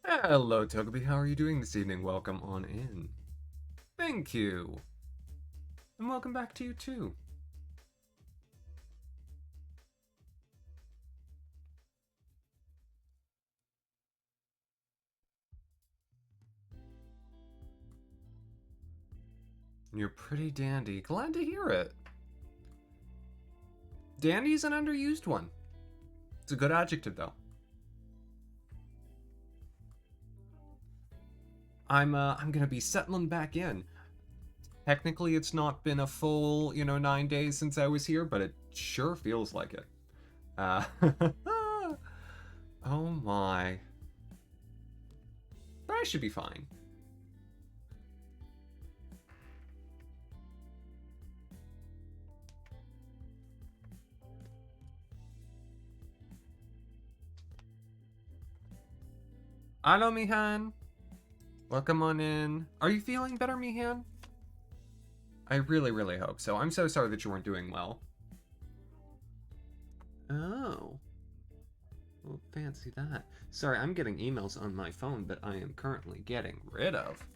Hello, Togepi. How are you doing this evening? Welcome on in. Thank you. And welcome back to you, too. You're pretty dandy. Glad to hear it. Dandy's an underused one. It's a good adjective, though. I'm gonna be settling back in. Technically, it's not been a full, 9 days since I was here, but it sure feels like it. Uh, oh my. But I should be fine. Hello, Mihan. Welcome on in. Are you feeling better, Mihan? I really, really hope so. I'm so sorry that you weren't doing well. Oh. Well, fancy that. Sorry, I'm getting emails on my phone that I am currently getting rid of.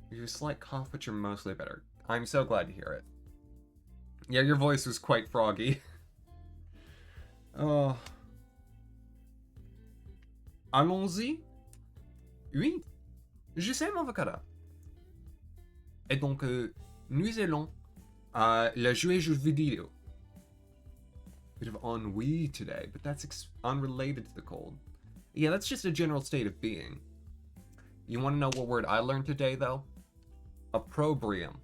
You have a slight cough, but you're mostly better. I'm so glad to hear it. Yeah, your voice was quite froggy. Oh. Allons-y. Oui. Je sais, mon avocado. Et donc, nous allons la jouer jeux vidéo. Bit of ennui today, but that's unrelated to the cold. Yeah, that's just a general state of being. You want to know what word I learned today, though? Opprobrium.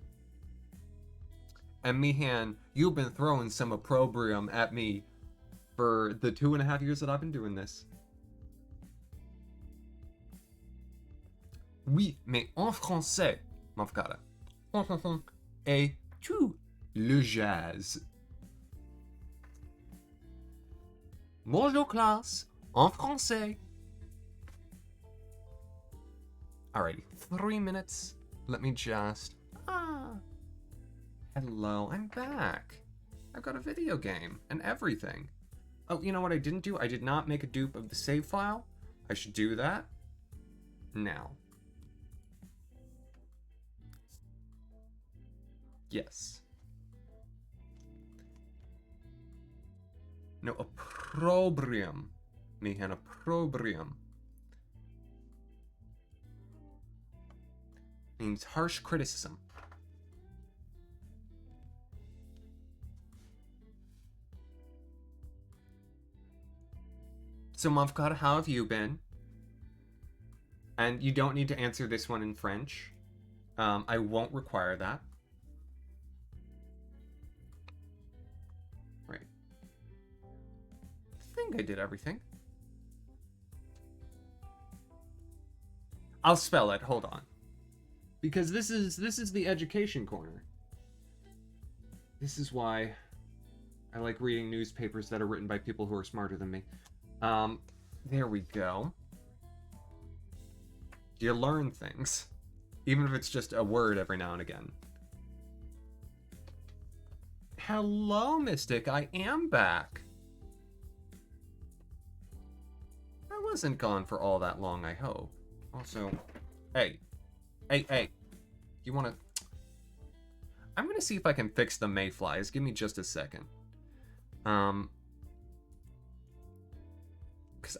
And Mihan, you've been throwing some opprobrium at me for the 2.5 years that I've been doing this. Oui, mais en français, mon frère. Et tout le jazz. Bonjour classe, en français. Alrighty, 3 minutes. Let me just... Hello, I'm back. I've got a video game and everything. Oh, you know what I didn't do? I did not make a dupe of the save file. I should do that now. Yes. No, opprobrium. Mihan, opprobrium. Means harsh criticism. So, Mavkar, how have you been? And you don't need to answer this one in French. I won't require that. Right. I think I did everything. I'll spell it. Hold on. Because this is the education corner. This is why I like reading newspapers that are written by people who are smarter than me. There we go. You learn things. Even if it's just a word every now and again. Hello, Mystic. I am back. I wasn't gone for all that long, I hope. Also, hey. You wanna... I'm gonna see if I can fix the mayflies. Give me just a second. Because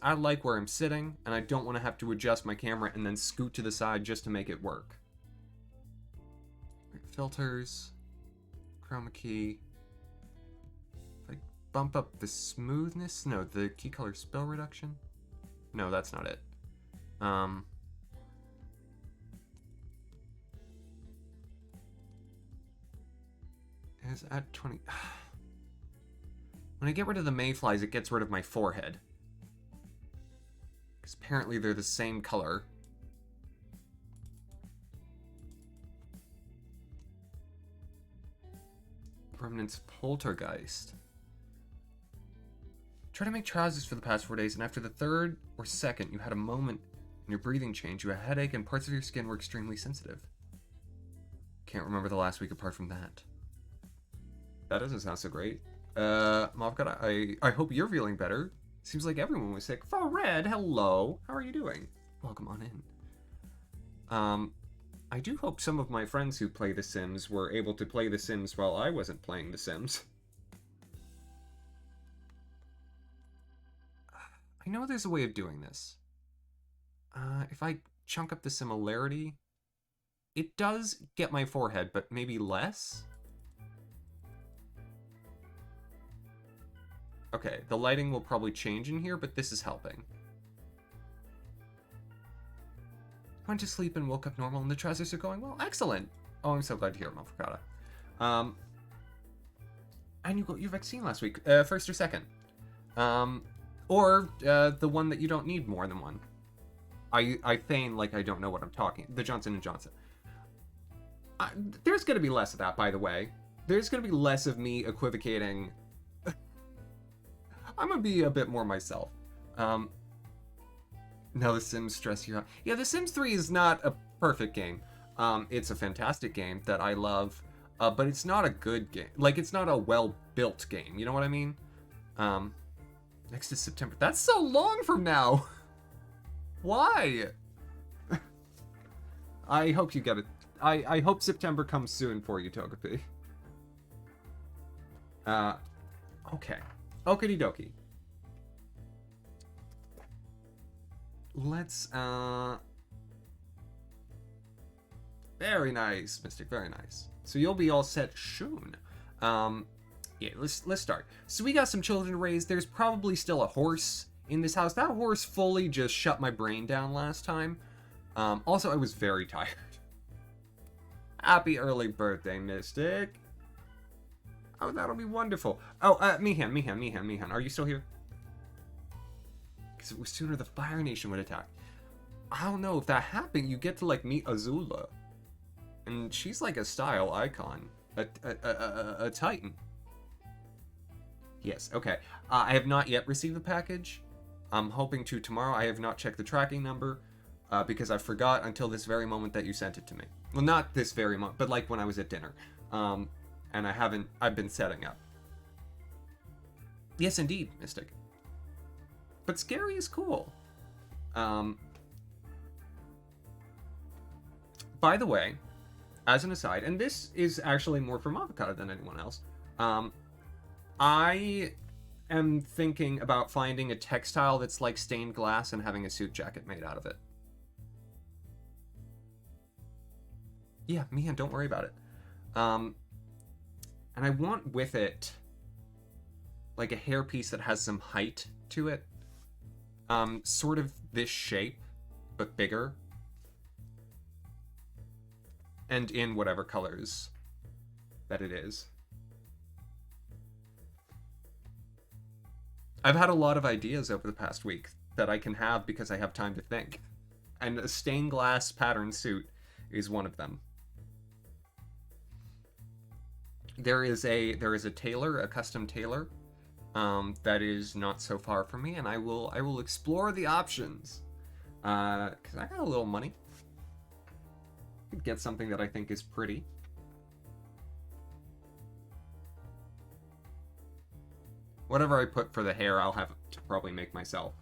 I like where I'm sitting, and I don't want to have to adjust my camera and then scoot to the side just to make it work. Filters, chroma key. If I bump up the smoothness, no, the key color spell reduction. No, that's not it. Is at 20. When I get rid of the mayflies, it gets rid of my forehead. Because apparently they're the same color. Remnant's poltergeist. Try to make trousers for the past 4 days, and after the third or second, you had a moment in your breathing change. You had a headache, and parts of your skin were extremely sensitive. Can't remember the last week apart from that. That doesn't sound so great. Mavkata, I hope you're feeling better. Seems like everyone was sick. For Red, hello. How are you doing? Welcome on in. I do hope some of my friends who play The Sims were able to play The Sims while I wasn't playing The Sims. I know there's a way of doing this. If I chunk up the similarity, it does get my forehead, but maybe less? Okay, the lighting will probably change in here, but this is helping. Went to sleep and woke up normal, and the trousers are going well. Excellent! Oh, I'm so glad to hear it, Mofricata. And you got your vaccine last week, first or second. Or the one that you don't need more than one. I feign like I don't know what I'm talking. The Johnson & Johnson. There's going to be less of that, by the way. There's going to be less of me equivocating. I'm going to be a bit more myself. Now The Sims stress you out. Yeah, The Sims 3 is not a perfect game. It's a fantastic game that I love, but it's not a good game. Like, it's not a well-built game. You know what I mean? Next is September. That's so long from now! Why? I hope you get it. I hope September comes soon for you, Togepi. Okay. Okie dokie. Let's, very nice, Mystic, very nice. So you'll be all set soon. Yeah, let's start. So we got some children to raise. There's probably still a horse in this house. That horse fully just shut my brain down last time. Also, I was very tired. Happy early birthday, Mystic. Oh, that'll be wonderful. Oh, Mihan, are you still here? Because it was sooner the Fire Nation would attack. I don't know, if that happened, you get to, like, meet Azula. And she's like a style icon. A titan. Yes, okay. I have not yet received the package. I'm hoping to tomorrow. I have not checked the tracking number because I forgot until this very moment that you sent it to me. Well, not this very moment, but like when I was at dinner. And I've been setting up. Yes, indeed, Mystic. But scary is cool. By the way, as an aside, and this is actually more from Avocado than anyone else, I am thinking about finding a textile that's like stained glass and having a suit jacket made out of it. Yeah, Mihan, don't worry about it. And I want with it like a hairpiece that has some height to it. Sort of this shape, but bigger. And in whatever colors that it is. I've had a lot of ideas over the past week that I can have because I have time to think. And a stained glass pattern suit is one of them. There is a tailor, a custom tailor, that is not so far from me, and I will explore the options. Cause I got a little money. Could get something that I think is pretty. Whatever I put for the hair, I'll have to probably make myself.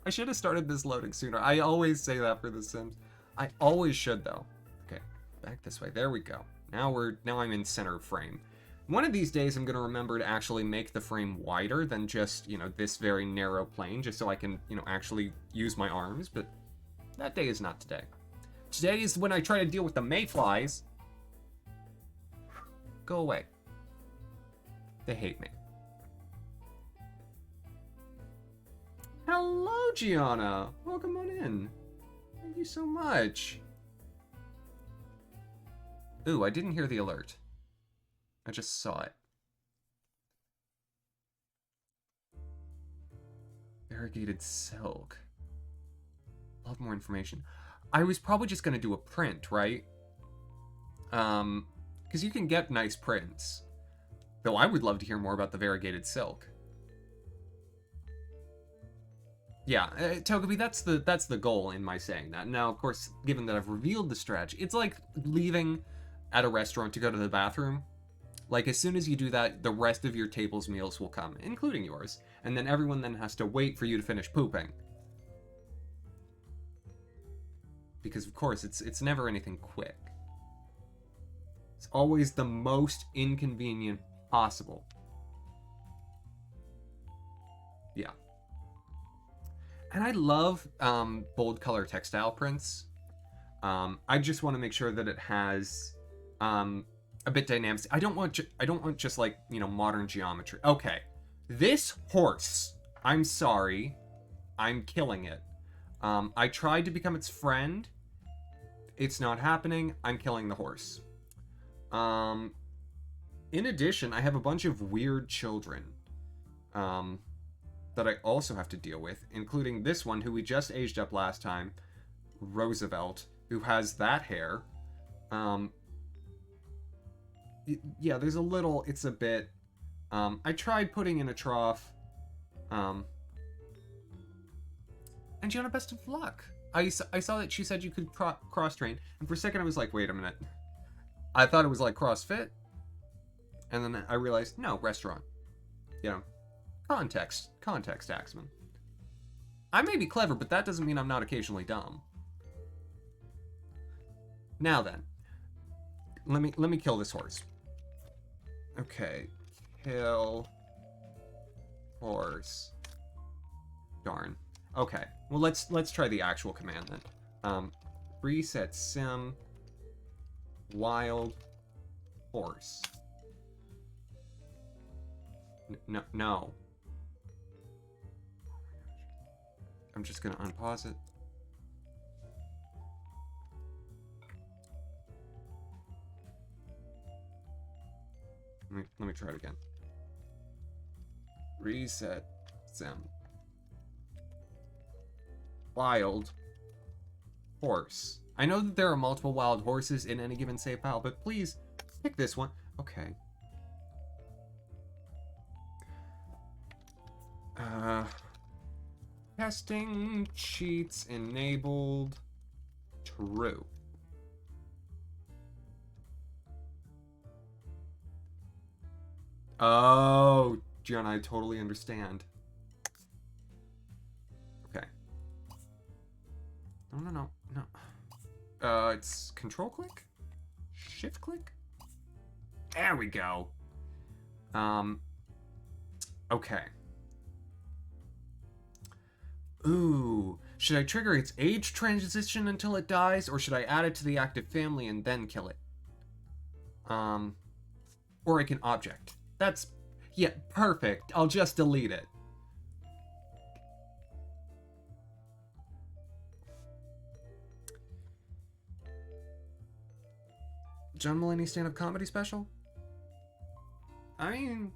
I should have started this loading sooner. I always say that for The Sims. I always should, though. Okay, back this way. There we go. Now I'm in center frame. One of these days, I'm going to remember to actually make the frame wider than just, this very narrow plane, just so I can, actually use my arms, but that day is not today. Today is when I try to deal with the mayflies. Go away. They hate me. Hello, Gianna. Welcome on in. Thank you so much. Ooh, I didn't hear the alert. I just saw it. Variegated silk. Love more information. I was probably just going to do a print, right? Because you can get nice prints. Though I would love to hear more about the variegated silk. Yeah, Togepi, that's the goal in my saying that. Now, of course, given that I've revealed the strategy, it's like leaving at a restaurant to go to the bathroom. Like, as soon as you do that, the rest of your table's meals will come, including yours. And then everyone then has to wait for you to finish pooping. Because, of course, it's never anything quick. It's always the most inconvenient possible. Yeah. And I love bold color textile prints. I just want to make sure that it has a bit dynamic. I don't want just like, you know, modern geometry. Okay, this horse. I'm sorry, I'm killing it. I tried to become its friend. It's not happening. I'm killing the horse. In addition, I have a bunch of weird children. That I also have to deal with, including this one who we just aged up last time, Roosevelt, who has that hair. Yeah, there's a little, it's a bit, I tried putting in a trough, and Gianna, best of luck. I saw that she said you could cross-train, and for a second I was like, wait a minute. I thought it was like CrossFit, and then I realized, no, restaurant. You know. Context, Axamin. I may be clever, but that doesn't mean I'm not occasionally dumb. Now then, let me kill this horse. Okay, kill horse. Darn. Okay, well let's try the actual command then. Reset sim wild horse. No. I'm just gonna unpause it. Let me try it again. Reset sim. Wild horse. I know that there are multiple wild horses in any given save file, but please pick this one. Okay. Testing cheats enabled. True. Oh, Gianna, I totally understand. Okay. No. It's control click? Shift click? There we go. Okay. Ooh, should I trigger its age transition until it dies, or should I add it to the active family and then kill it? Or I can object. That's, yeah, perfect. I'll just delete it. John Mulaney stand-up comedy special? I mean,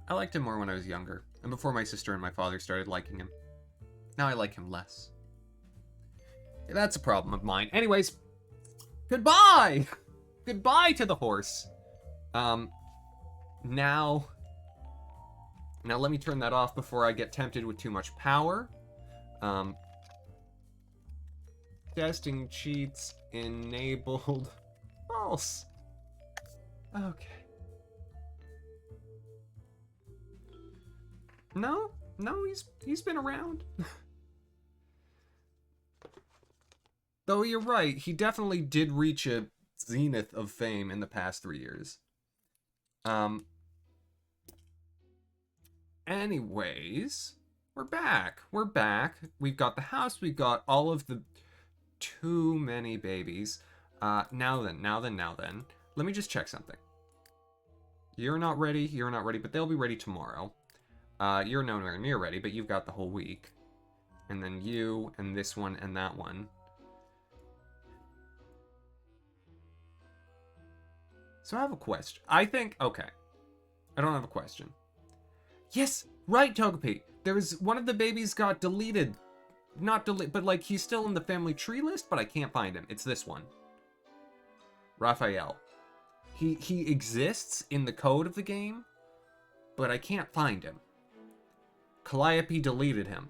I liked him more when I was younger, and before my sister and my father started liking him. Now I like him less. That's a problem of mine. Anyways, goodbye! Goodbye to the horse. Now let me turn that off before I get tempted with too much power. Testing cheats enabled. False. Okay. No, he's been around. Though you're right, he definitely did reach a zenith of fame in the past 3 years. Anyways, we're back. We've got the house, we've got all of the too many babies. Now then. Let me just check something. You're not ready, but they'll be ready tomorrow. You're nowhere near ready, but you've got the whole week. And then you, and this one, and that one. So I have a question. Okay. I don't have a question. Yes, right, Togepi. There was, one of the babies got deleted. Not deleted, but like, he's still in the family tree list, but I can't find him. It's this one. Raphael. He exists in the code of the game, but I can't find him. Calliope deleted him.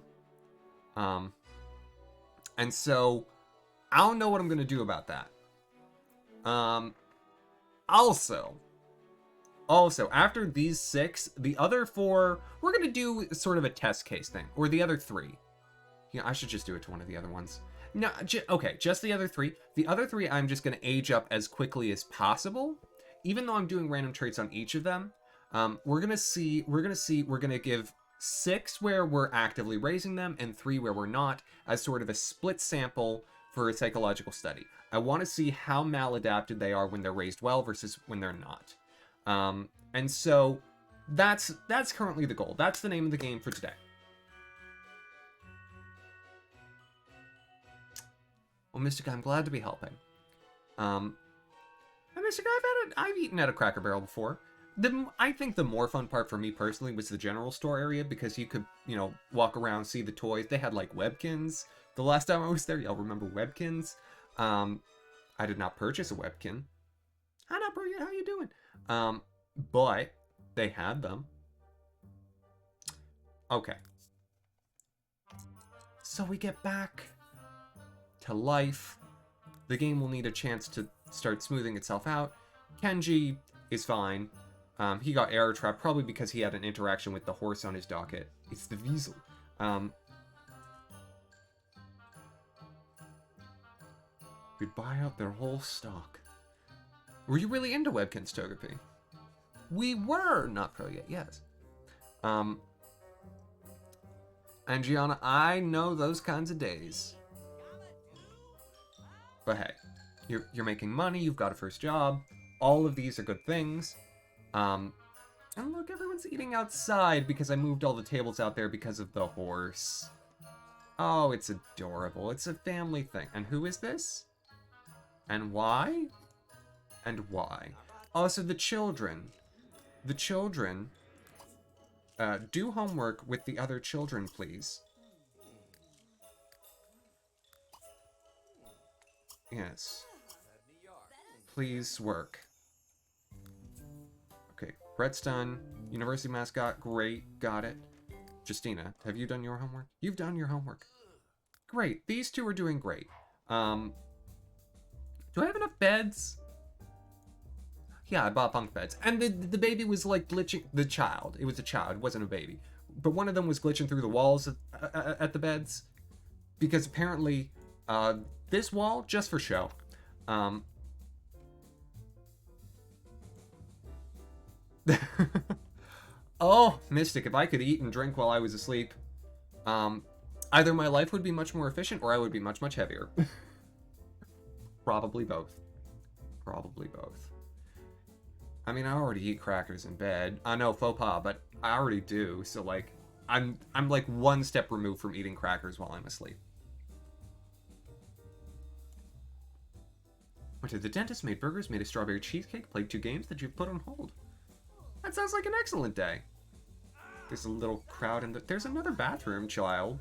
And so I don't know what I'm gonna do about that. Also, after these 6, the other 4, we're gonna do sort of a test case thing, or the other 3. Yeah, I should just do it to one of the other ones. No, okay, just the other 3. The other 3, I'm just gonna age up as quickly as possible, even though I'm doing random traits on each of them. We're gonna give 6 where we're actively raising them, and 3 where we're not, as sort of a split sample for a psychological study. I want to see how maladapted they are when they're raised well versus when they're not. And so that's currently the goal. That's the name of the game for today. Well, Mystic, I'm glad to be helping. And Mystic, I've eaten at a Cracker Barrel before. I think the more fun part for me personally was the general store area, because you could, walk around, see the toys. They had like Webkins. The last time I was there, y'all remember Webkins? I did not purchase a Webkin. Hi, not bro, how you doing? But they had them. Okay. So we get back to life. The game will need a chance to start smoothing itself out. Kenji is fine. He got error trapped, probably because he had an interaction with the horse on his docket. It's the Weasel. We'd buy out their whole stock. Were you really into Webkins, Togepi? We were! Not pro yet, yes. And Gianna, I know those kinds of days. But hey, you're making money, you've got a first job. All of these are good things. And look, everyone's eating outside because I moved all the tables out there because of the horse. Oh, it's adorable. It's a family thing. And who is this? And why? And why? Also, the children. The children. Do homework with the other children, please. Yes. Please work. Okay, Brett's done. University mascot, great, got it. Justina, have you done your homework? You've done your homework. Great, these two are doing great. Do I have enough beds? Yeah, I bought bunk beds. And the baby was like glitching, the child. It was a child, it wasn't a baby. But one of them was glitching through the walls at the beds. Because apparently, this wall, just for show. Oh, Mystic, if I could eat and drink while I was asleep, either my life would be much more efficient or I would be much, much heavier. Probably both. Probably both. I mean, I already eat crackers in bed. I know, faux pas, but I already do. So, like, I'm like one step removed from eating crackers while I'm asleep. Went to the dentist, made burgers, made a strawberry cheesecake, played 2 games that you've put on hold. That sounds like an excellent day. There's a little crowd in the... There's another bathroom, child.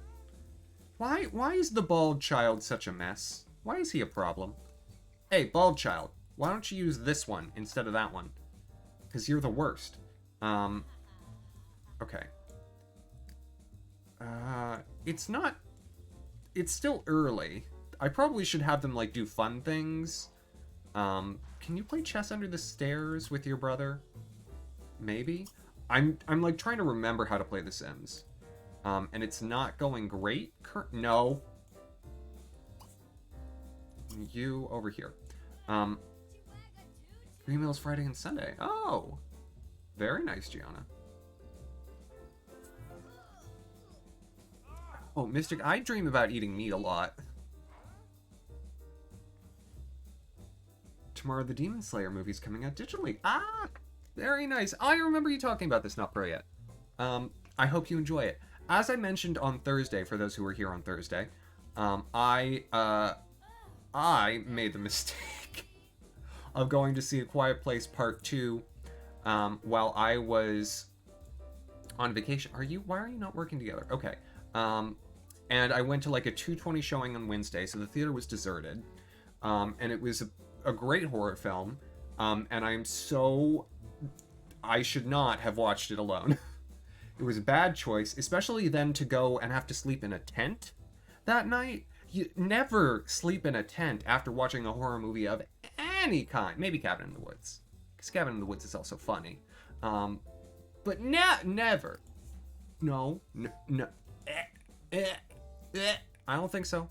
Why is the bald child such a mess? Why is he a problem? Hey, bald child, why don't you use this one instead of that one? Because you're the worst. Okay. It's not... It's still early. I probably should have them, like, do fun things. Can you play chess under the stairs with your brother? Maybe? I'm like, trying to remember how to play The Sims. And it's not going great. No. You over here. 3 meals Friday and Sunday. Oh. Very nice, Gianna. Oh, Mystic, I dream about eating meat a lot. Tomorrow the Demon Slayer movie's coming out digitally. Ah! Very nice. I remember you talking about this, not pro yet. I hope you enjoy it. As I mentioned on Thursday, for those who were here on Thursday, I made the mistake of going to see A Quiet Place Part 2 while I was on vacation. Why are you not working together? Okay. And I went to like a 2:20 showing on Wednesday, so the theater was deserted. And it was a great horror film, and I should not have watched it alone. It was a bad choice, especially then to go and have to sleep in a tent that night. You never sleep in a tent after watching a horror movie of any kind. Maybe Cabin in the Woods, because Cabin in the Woods is also funny. But never. No. I don't think so.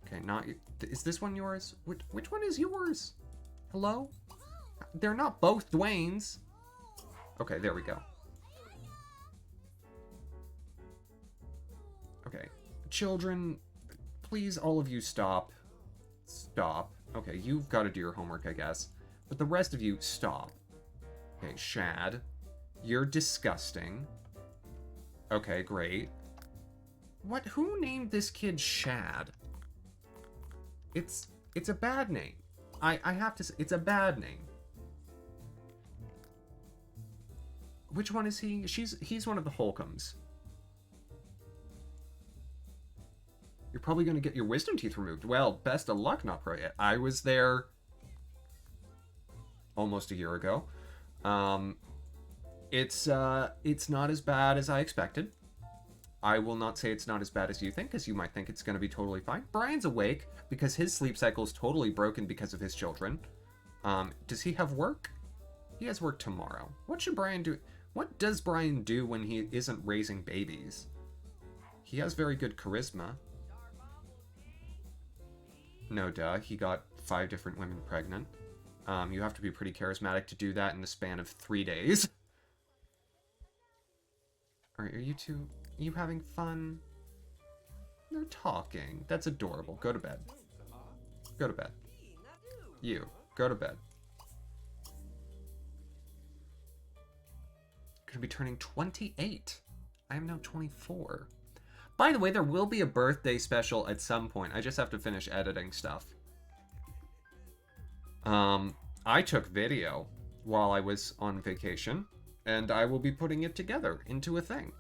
Okay, not. Is this one yours? Which one is yours? Hello? They're not both Dwayne's. Okay, there we go. Okay. Children, please, all of you stop. Stop. Okay, you've got to do your homework, I guess. But the rest of you, stop. Okay, Shad. You're disgusting. Okay, great. What? Who named this kid Shad? It's a bad name. I have to say, it's a bad name. Which one is he? He's one of the Holcombs. You're probably going to get your wisdom teeth removed. Well, best of luck, not pro yet. I was there almost a year ago. It's not as bad as I expected. I will not say it's not as bad as you think, because you might think it's going to be totally fine. Brian's awake because his sleep cycle is totally broken because of his children. Does he have work? He has work tomorrow. What should Brian do? What does Brian do when he isn't raising babies? He has very good charisma. No duh, he got 5 different women pregnant. You have to be pretty charismatic to do that in the span of 3 days. Alright, are you two... you having fun? They're talking. That's adorable. Go to bed. Go to bed. You. Go to bed. Gonna be turning 28. I am now 24. By the way, there will be a birthday special at some point. I just have to finish editing stuff. I took video while I was on vacation, and I will be putting it together into a thing.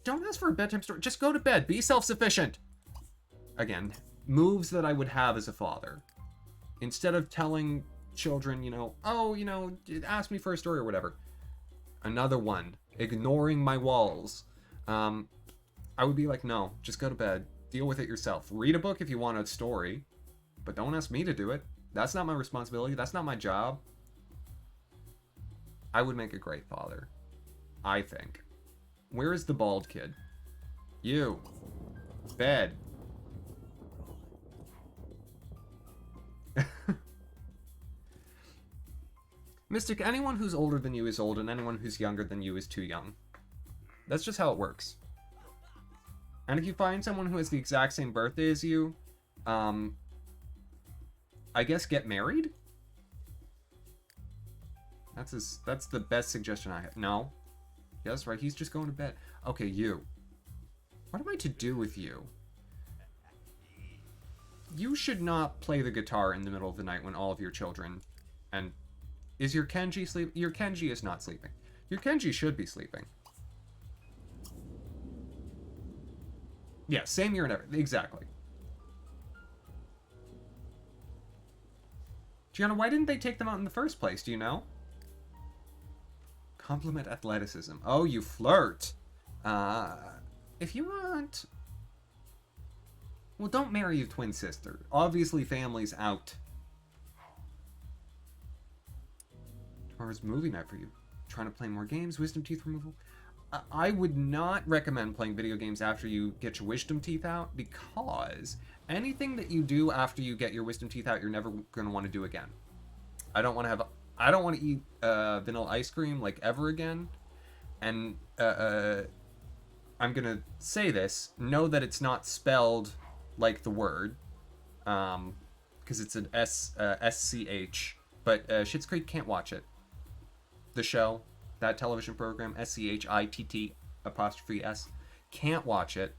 Don't ask for a bedtime story. Just go to bed. Be self-sufficient. Again, moves that I would have as a father. Instead of telling children, you know, oh, you know, ask me for a story or whatever. Another one. Ignoring my walls. I would be like, no, just go to bed. Deal with it yourself. Read a book if you want a story, but don't ask me to do it. That's not my responsibility. That's not my job. I would make a great father. I think. Where is the bald kid? You. Bed. Mystic, anyone who's older than you is old, and anyone who's younger than you is too young. That's just how it works. And if you find someone who has the exact same birthday as you, I guess get married? That's the best suggestion I have. No. Yes, right, he's just going to bed. Okay, you. What am I to do with you? You should not play the guitar in the middle of the night when all of your children... And is your Kenji sleep? Your Kenji is not sleeping. Your Kenji should be sleeping. Yeah, same year and everything. Exactly. Gianna, why didn't they take them out in the first place? Do you know? Compliment athleticism. Oh, you flirt. If you want... Well, don't marry your twin sister. Obviously, family's out. Tomorrow's movie night for you. Trying to play more games, wisdom teeth removal. I would not recommend playing video games after you get your wisdom teeth out, because anything that you do after you get your wisdom teeth out, you're never going to want to do again. I don't want to eat vanilla ice cream like ever again. And I'm going to say this, know that it's not spelled like the word, because it's an SCH, but Schitt's Creek can't watch it. The show, that television program, SCHITT', can't watch it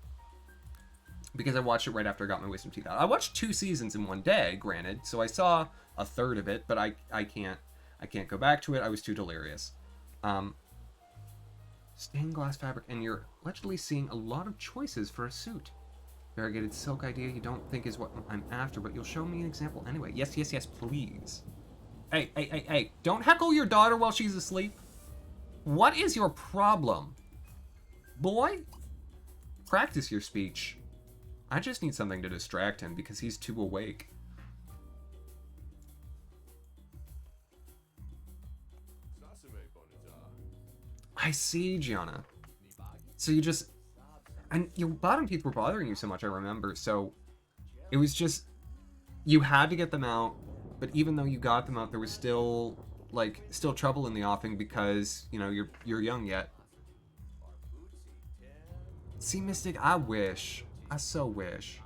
because I watched it right after I got my wisdom teeth out. I watched 2 seasons in one day, granted, so I saw a third of it, but I can't go back to it. I was too delirious. Stained glass fabric, and you're allegedly seeing a lot of choices for a suit. Variegated silk idea you don't think is what I'm after, but you'll show me an example anyway. Yes, yes, yes, please. Hey, hey, hey, hey, don't heckle your daughter while she's asleep. What is your problem? Boy? Practice your speech. I just need something to distract him because he's too awake. I see, Gianna. So you just... And your bottom teeth were bothering you so much, I remember, so... It was just... You had to get them out, but even though you got them out, there was still, like, still trouble in the offing because, you know, you're young yet. See, Mystic, I wish. I so wish.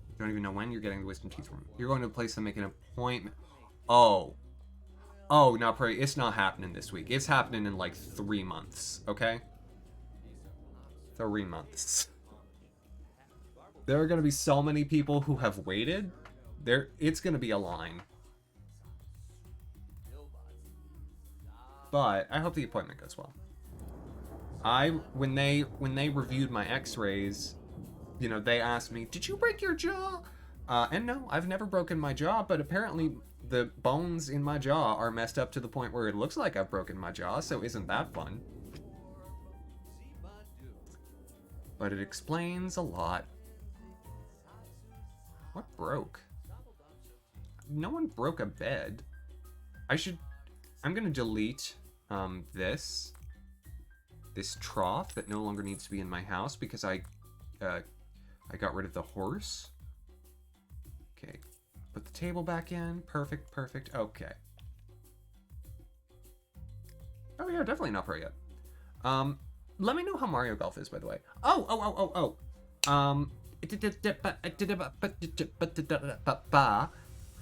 You don't even know when you're getting the wisdom teeth from. You're going to a place and make an appointment. Oh. Oh, no, Prairie, it's not happening this week. It's happening in like 3 months, okay? 3 months. There are going to be so many people who have waited. It's going to be a line. But I hope the appointment goes well. When they reviewed my x-rays, you know, they asked me, did you break your jaw? And no, I've never broken my jaw, but apparently the bones in my jaw are messed up to the point where it looks like I've broken my jaw, so isn't that fun? But it explains a lot. What broke? No one broke a bed. I'm gonna delete this trough that no longer needs to be in my house because I got rid of the horse. Okay, put the table back in. Perfect, perfect. Okay. Oh yeah, definitely not pro yet. Let me know how Mario Golf is, by the way. Oh.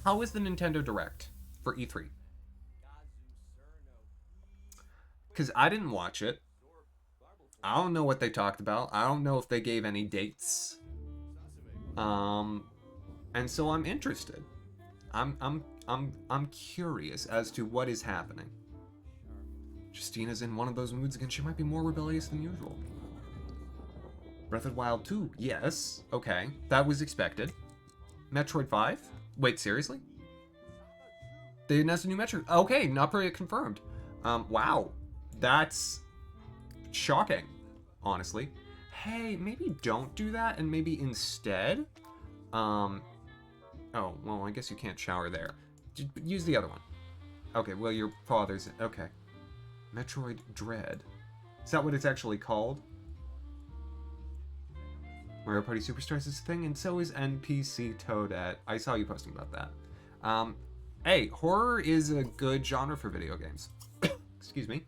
How is the Nintendo Direct for E3? Because I didn't watch it. I don't know what they talked about. I don't know if they gave any dates. And so I'm interested. I'm curious as to what is happening. Justina's in one of those moods again. She might be more rebellious than usual. Breath of the Wild 2. Yes. Okay. That was expected. Metroid 5? Wait, seriously? They announced a new Metroid. Okay, not pretty confirmed. Wow. That's shocking, honestly. Hey, maybe don't do that and maybe instead... Oh, well, I guess you can't shower there. Use the other one. Okay, well, your father's... Okay. Metroid Dread. Is that what it's actually called? Mario Party Superstars is a thing, and so is NPC Toadette. I saw you posting about that. Hey, horror is a good genre for video games. Excuse me.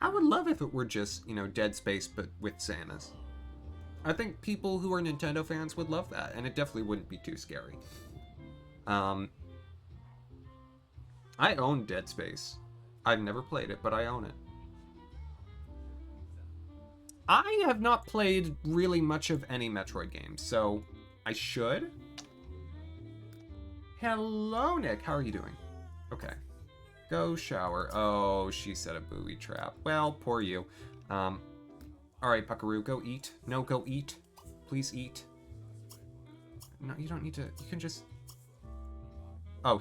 I would love if it were just, you know, Dead Space, but with Samus. I think people who are Nintendo fans would love that, and it definitely wouldn't be too scary. I own Dead Space. I've never played it, but I own it. I have not played really much of any Metroid games, so I should. Hello, Nick. How are you doing? Okay. Go shower. Oh, she set a booby trap. Well, poor you. Alright, Puckaroo, go eat. No, go eat. Please eat. No, you don't need to. You can just... Oh,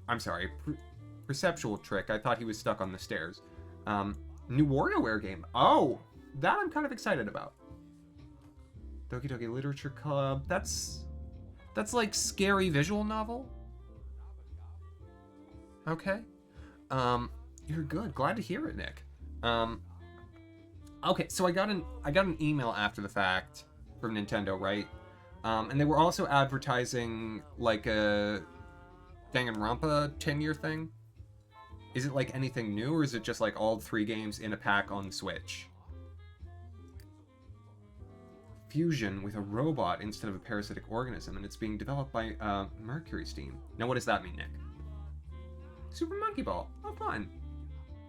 I'm sorry. Perceptual trick. I thought he was stuck on the stairs. New WarioWare game. Oh! That I'm kind of excited about. Doki Doki Literature Club. That's like scary visual novel. Okay. You're good. Glad to hear it, Nick. Okay, so I got an email after the fact from Nintendo, right? And they were also advertising like a Danganronpa 10-year thing. Is it like anything new, or is it just like all 3 games in a pack on Switch? Fusion with a robot instead of a parasitic organism, and it's being developed by Mercury Steam. Now, what does that mean, Nick? Super Monkey Ball. Oh, fun.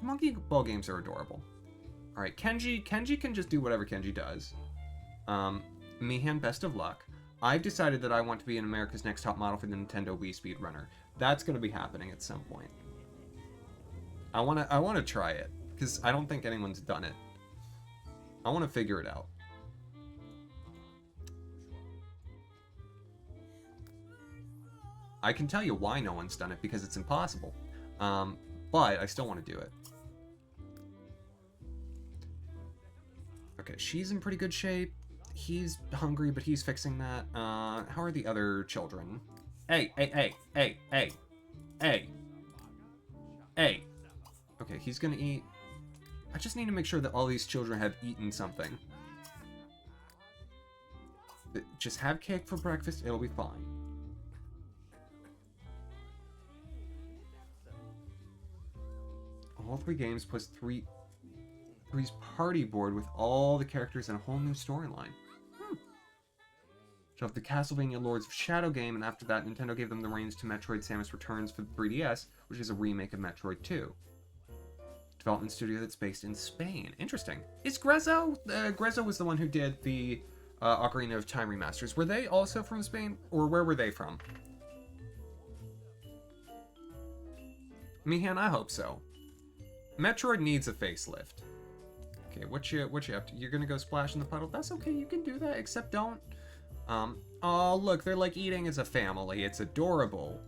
Monkey Ball games are adorable. All right, Kenji can just do whatever Kenji does. Mihan, best of luck. I've decided that I want to be in America's Next Top Model for the Nintendo Wii Speedrunner. That's going to be happening at some point. I want to try it because I don't think anyone's done it. I want to figure it out. I can tell you why no one's done it, because it's impossible. But I still want to do it. Okay, she's in pretty good shape. He's hungry, but he's fixing that. How are the other children? Hey. Okay, he's gonna eat. I just need to make sure that all these children have eaten something. Just have cake for breakfast, it'll be fine. All 3 games plus 3's party board with all the characters and a whole new storyline. Show off the Castlevania Lords of Shadow game, and after that, Nintendo gave them the reins to Metroid Samus Returns for the 3DS, which is a remake of Metroid 2. Development studio that's based in Spain. Interesting. Is Grezzo? Grezzo was the one who did the Ocarina of Time remasters. Were they also from Spain, or where were they from? Mihan, I hope so. Metroid needs a facelift. Okay, what you up to? You're gonna go splash in the puddle? That's okay, you can do that, except don't. Oh, look, they're like eating as a family. It's adorable.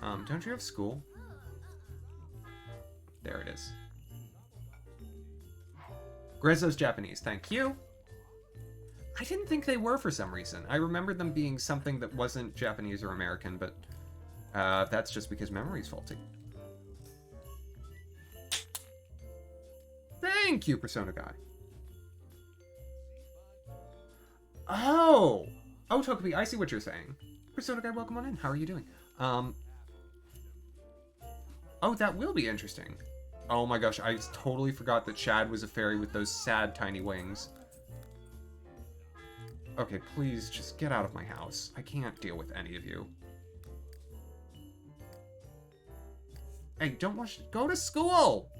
Don't you have school? There it is. Grezzo's Japanese, thank you. I didn't think they were for some reason. I remembered them being something that wasn't Japanese or American, but that's just because memory's faulty. Thank you, Persona Guy. Oh, Togepi, I see what you're saying. Persona Guy, welcome on in. How are you doing? Oh, that will be interesting. Oh my gosh, I totally forgot that Chad was a fairy with those sad tiny wings. Okay, please just get out of my house. I can't deal with any of you. Hey, don't watch. Go to school!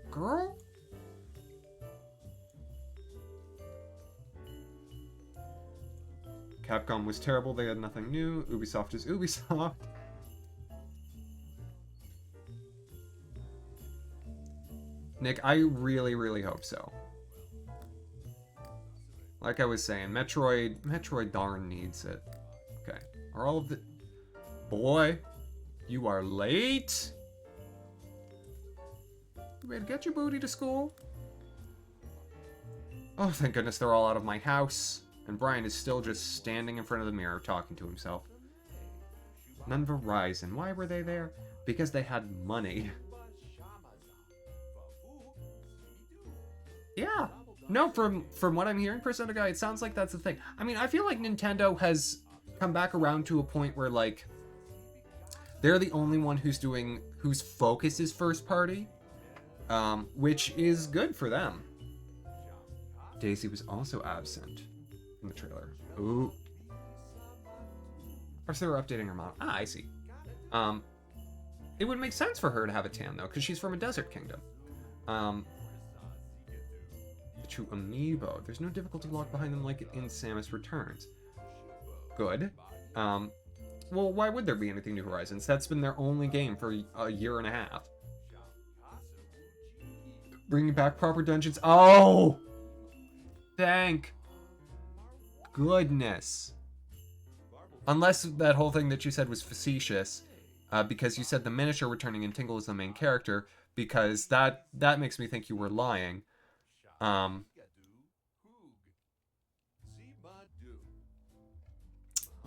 Girl? Capcom was terrible, they had nothing new. Ubisoft is Ubisoft. Nick, I really, really hope so. Like I was saying, Metroid darn needs it. Okay. Are all of the... Boy, you are late. You ready to get your booty to school? Oh, thank goodness they're all out of my house. And Brian is still just standing in front of the mirror talking to himself. None Verizon. Why were they there? Because they had money. Yeah. No, from what I'm hearing, Persona Guy, it sounds like that's the thing. I mean, I feel like Nintendo has come back around to a point where, like, they're the only one whose focus is first party, which is good for them. Daisy was also absent in the trailer. Ooh. Or so they're updating her model. Ah, I see. It would make sense for her to have a tan, though, because she's from a desert kingdom. The true amiibo. There's no difficulty locked behind them like in Samus Returns. Good. Well, why would there be anything New Horizons? That's been their only game for a year and a half. Bringing back proper dungeons. Oh! Thank goodness. Unless that whole thing that you said was facetious, because you said the miniature returning in Tingle is the main character, because that makes me think you were lying.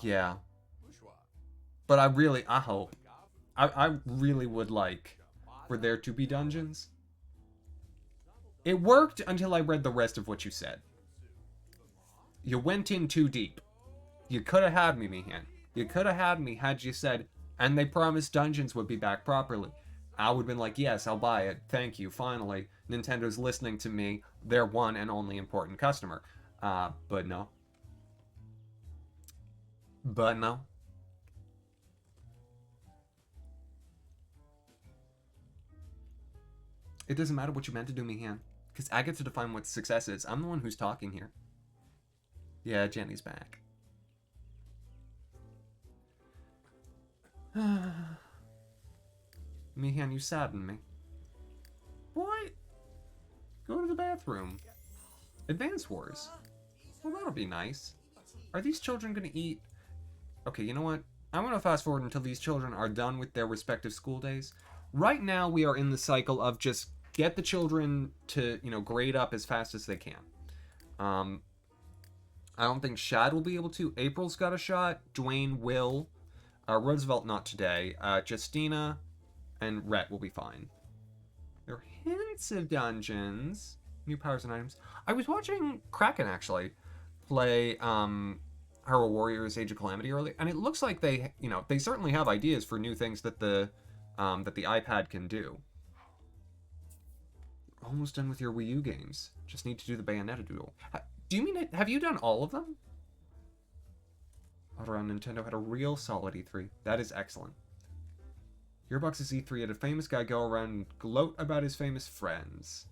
Yeah. But I hope. I really would like for there to be dungeons. It worked until I read the rest of what you said. You went in too deep. You could have had me, Mihan. You could have had me had you said, and they promised dungeons would be back properly. I would have been like, yes, I'll buy it. Thank you. Finally, Nintendo's listening to me. Their one and only important customer. But no. But no. It doesn't matter what you meant to do, Mihan. Because I get to define what success is. I'm the one who's talking here. Yeah, Jenny's back. Mihan, you sadden me. Boy, go to the bathroom. Advance Wars. Well, that'll be nice. Are these children going to eat? Okay, you know what? I'm going to fast forward until these children are done with their respective school days. Right now, we are in the cycle of just get the children to, grade up as fast as they can. I don't think Shad will be able to. April's got a shot. Dwayne will. Roosevelt not today. Justina and Rhett will be fine. There are hints of dungeons. New powers and items. I was watching Kraken, actually, play Hyrule Warriors Age of Calamity early, and it looks like they certainly have ideas for new things that the iPad can do. Almost done with your Wii U games. Just need to do the Bayonetta duel. Do you mean it? Have you done all of them? All around Nintendo had a real solid E3. That is excellent. Gearbox's E3 had a famous guy go around and gloat about his famous friends.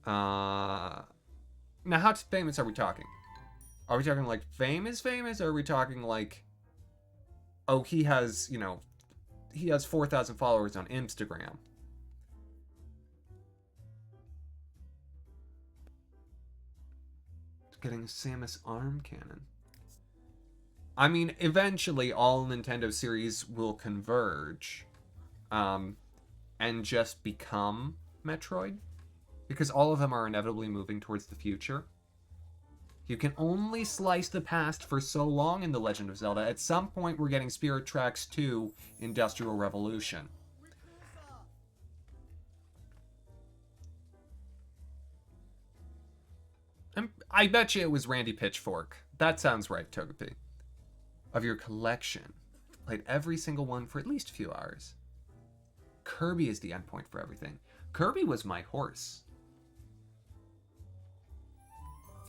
Now, how famous are we talking? Are we talking like famous, or are we talking like, oh, he has 4,000 followers on Instagram? Getting a Samus arm cannon. I mean, eventually all Nintendo series will converge and just become Metroid, because all of them are inevitably moving towards the future. You can only slice the past for so long in The Legend of Zelda. At some point, we're getting Spirit Tracks 2 Industrial Revolution. I bet you it was Randy Pitchfork. That sounds right, Togepi. Of your collection. Played every single one for at least a few hours. Kirby is the endpoint for everything. Kirby was my horse.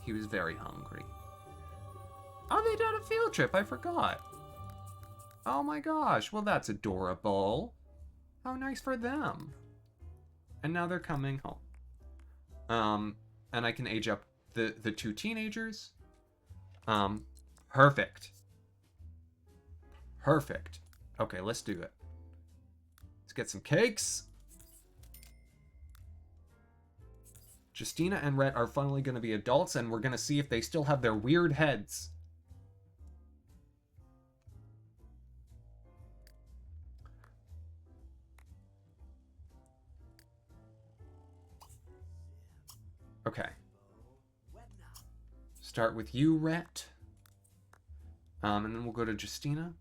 He was very hungry. Oh, they did a field trip. I forgot. Oh my gosh. Well, that's adorable. How nice for them. And now they're coming home. And I can age up the two teenagers. Perfect. Perfect. Okay, let's do it. Let's get some cakes. Justina and Rhett are finally going to be adults, and we're going to see if they still have their weird heads. Okay. Start with you, Rhett. And then we'll go to Justina.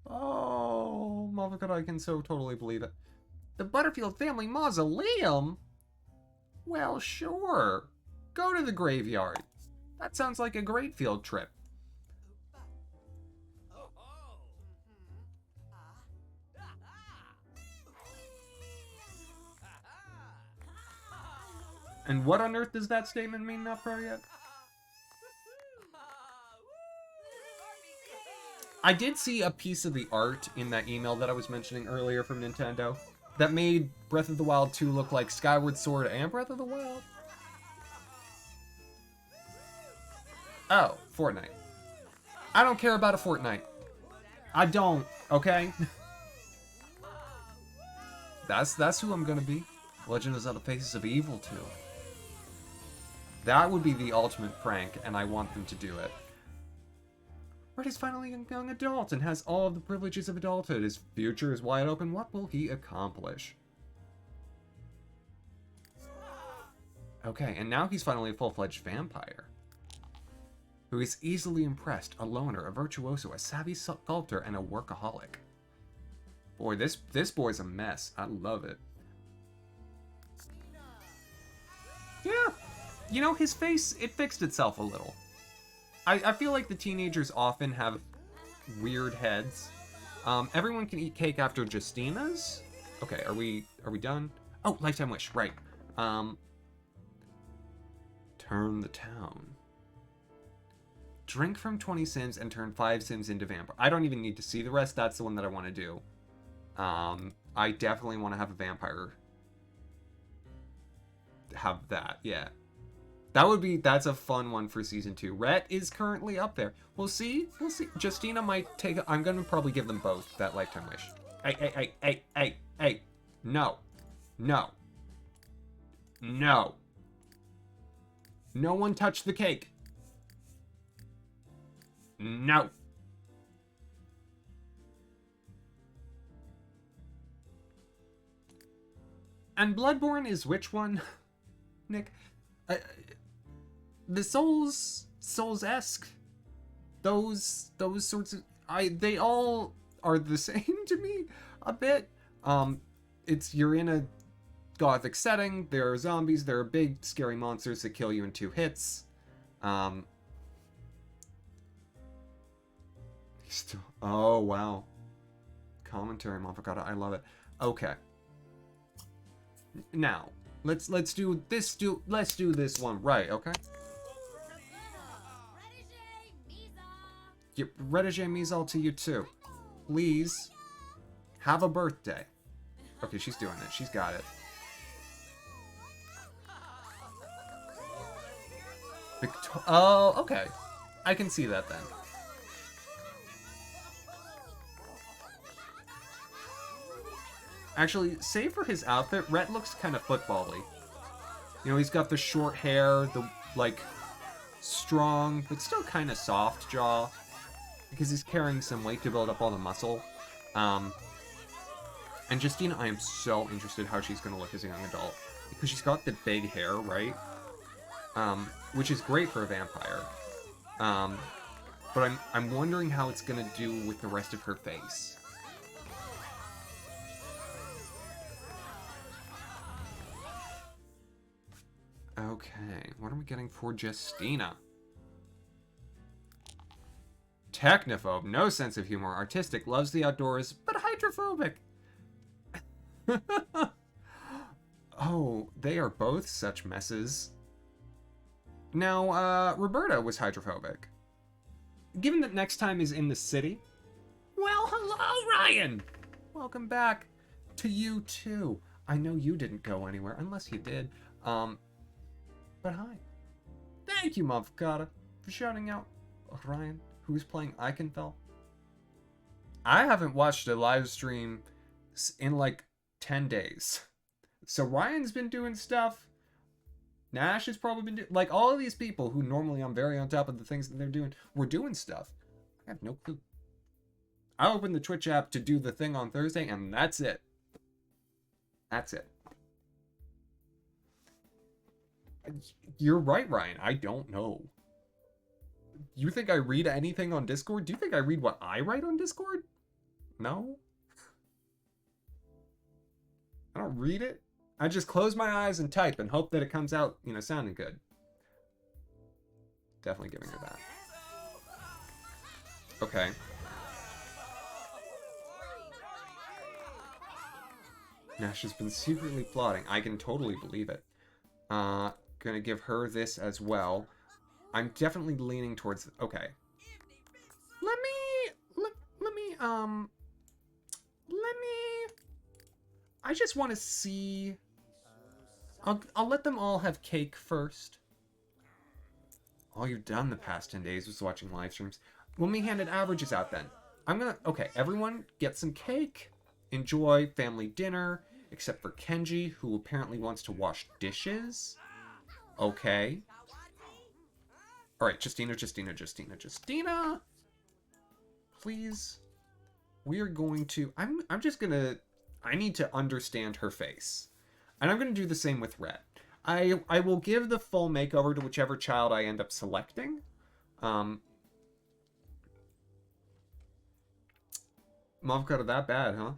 Oh, motherfucker, I can so totally believe it. The Butterfield family mausoleum? Well, sure. Go to the graveyard. That sounds like a great field trip. And what on earth does that statement mean, not pro yet? I did see a piece of the art in that email that I was mentioning earlier from Nintendo that made Breath of the Wild 2 look like Skyward Sword and Breath of the Wild. Oh, Fortnite. I don't care about a Fortnite. I don't, okay? That's who I'm gonna be. Legend of Zelda Faces of Evil 2. That would be the ultimate prank, and I want them to do it. Red is finally a young adult and has all of the privileges of adulthood. His future is wide open. What will he accomplish? Okay, and now he's finally a full-fledged vampire. Who is easily impressed, a loner, a virtuoso, a savvy sculptor, and a workaholic. Boy, this boy's a mess. I love it. Yeah, you know, his face, it fixed itself a little. I feel like the teenagers often have weird heads. Everyone can eat cake after Justina's? Okay, are we done? Oh, lifetime wish, right. Turn the town. Drink from 20 Sims and turn 5 Sims into vampire. I don't even need to see the rest. That's the one that I want to do. I definitely want to have a vampire have that, yeah. That's a fun one for season 2. Rhett is currently up there. We'll see. Justina might take, I'm gonna probably give them both that lifetime wish. Hey. No. No. No. No one touched the cake. No. And Bloodborne is which one, Nick? The Souls-esque. Those sorts of, they all are the same to me a bit. You're in a gothic setting. There are zombies. There are big scary monsters that kill you in 2 hits. Oh wow. Commentary, Mafakata. I love it. Okay. Now, let's do this one right, okay? Yep, Redige Mizal to you too. Please have a birthday. Okay, she's doing it. She's got it. Oh, okay. I can see that then. Actually, save for his outfit, Rhett looks kind of football-y. You know, he's got the short hair, the, like, strong, but still kind of soft jaw. Because he's carrying some weight to build up all the muscle. And Justina, I am so interested how she's going to look as a young adult. Because she's got the big hair, right? Which is great for a vampire. But I'm wondering how it's going to do with the rest of her face. Okay, what are we getting for Justina? Technophobe, no sense of humor, artistic, loves the outdoors, but hydrophobic. Oh, they are both such messes. Now, Roberta was hydrophobic. Given that next time is in the city... Well, hello, Ryan! Welcome back to you, too. I know you didn't go anywhere, unless you did. But hi. Thank you, Mavkata, for shouting out Ryan, who's playing Eichenfeld. I haven't watched a live stream in like 10 days. So Ryan's been doing stuff. Nash has probably been doing... Like, all of these people who normally I'm very on top of the things that they're doing, were doing stuff. I have no clue. I opened the Twitch app to do the thing on Thursday, and that's it. That's it. You're right, Ryan. I don't know. You think I read anything on Discord? Do you think I read what I write on Discord? No? I don't read it. I just close my eyes and type and hope that it comes out, you know, sounding good. Definitely giving her that. Okay. Nash has been secretly plotting. I can totally believe it. Gonna give her this as well. I'm definitely leaning towards... Okay. Let me... I just want to see... I'll let them all have cake first. All you've done the past 10 days was watching live streams. When we handed averages out then, I'm gonna... Okay, everyone get some cake. Enjoy family dinner. Except for Kenji, who apparently wants to wash dishes. Okay. Alright, Justina. Please. We are going to... I'm just gonna... I need to understand her face. And I'm gonna do the same with Red. I will give the full makeover to whichever child I end up selecting. Mom got it that bad, huh?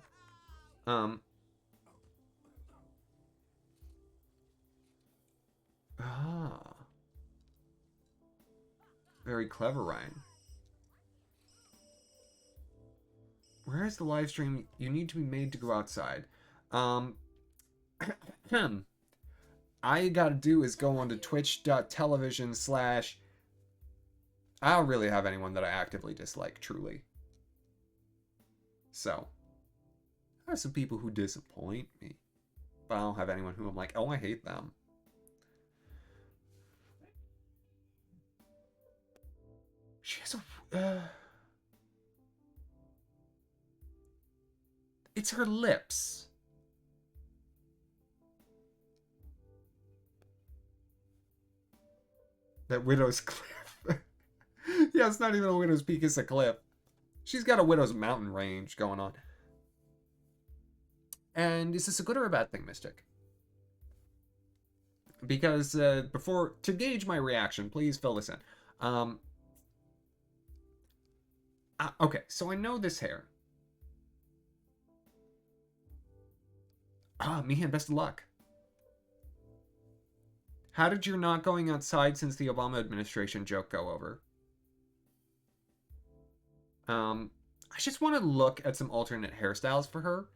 Very clever, Ryan. Where is the live stream? You need to be made to go outside. I gotta do is go onto twitch.tv/... I don't really have anyone that I actively dislike, truly. So, I have some people who disappoint me. But I don't have anyone who I'm like, oh, I hate them. She has a... it's her lips. That widow's cliff. Yeah, it's not even a widow's peak, it's a cliff. She's got a widow's mountain range going on. And is this a good or a bad thing, Mystic? Because before, to gauge my reaction, please fill this in. Okay, so I know this hair. Mihan, best of luck. How did your not going outside since the Obama administration joke go over? I just want to look at some alternate hairstyles for her.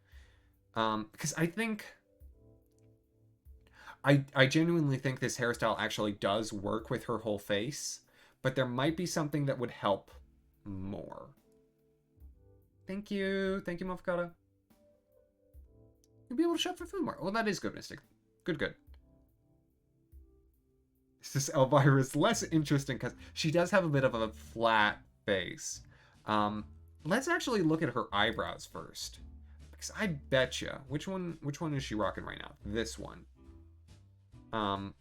Because I think... I genuinely think this hairstyle actually does work with her whole face, but there might be something that would help more. Thank you. Thank you, Mofkata. You'll be able to shop for food more. Well, that is good, Mystic. Good, good. Is this Elvira's less interesting because she does have a bit of a flat face. Let's actually look at her eyebrows first. Because I betcha. Which one is she rocking right now? This one. Oh,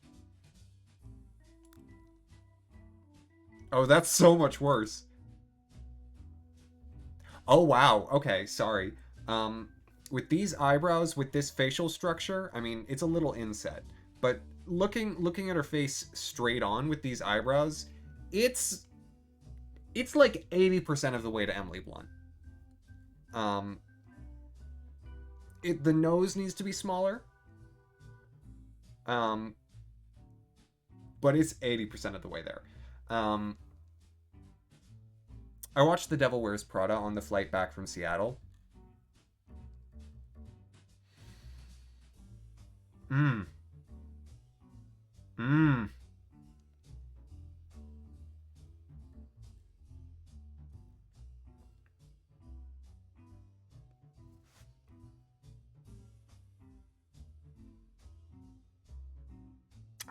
that's so much worse. Oh, wow. Okay, sorry. With these eyebrows, with this facial structure, I mean, it's a little inset. But looking at her face straight on with these eyebrows, it's like 80% of the way to Emily Blunt. The nose needs to be smaller. But it's 80% of the way there. I watched The Devil Wears Prada on the flight back from Seattle.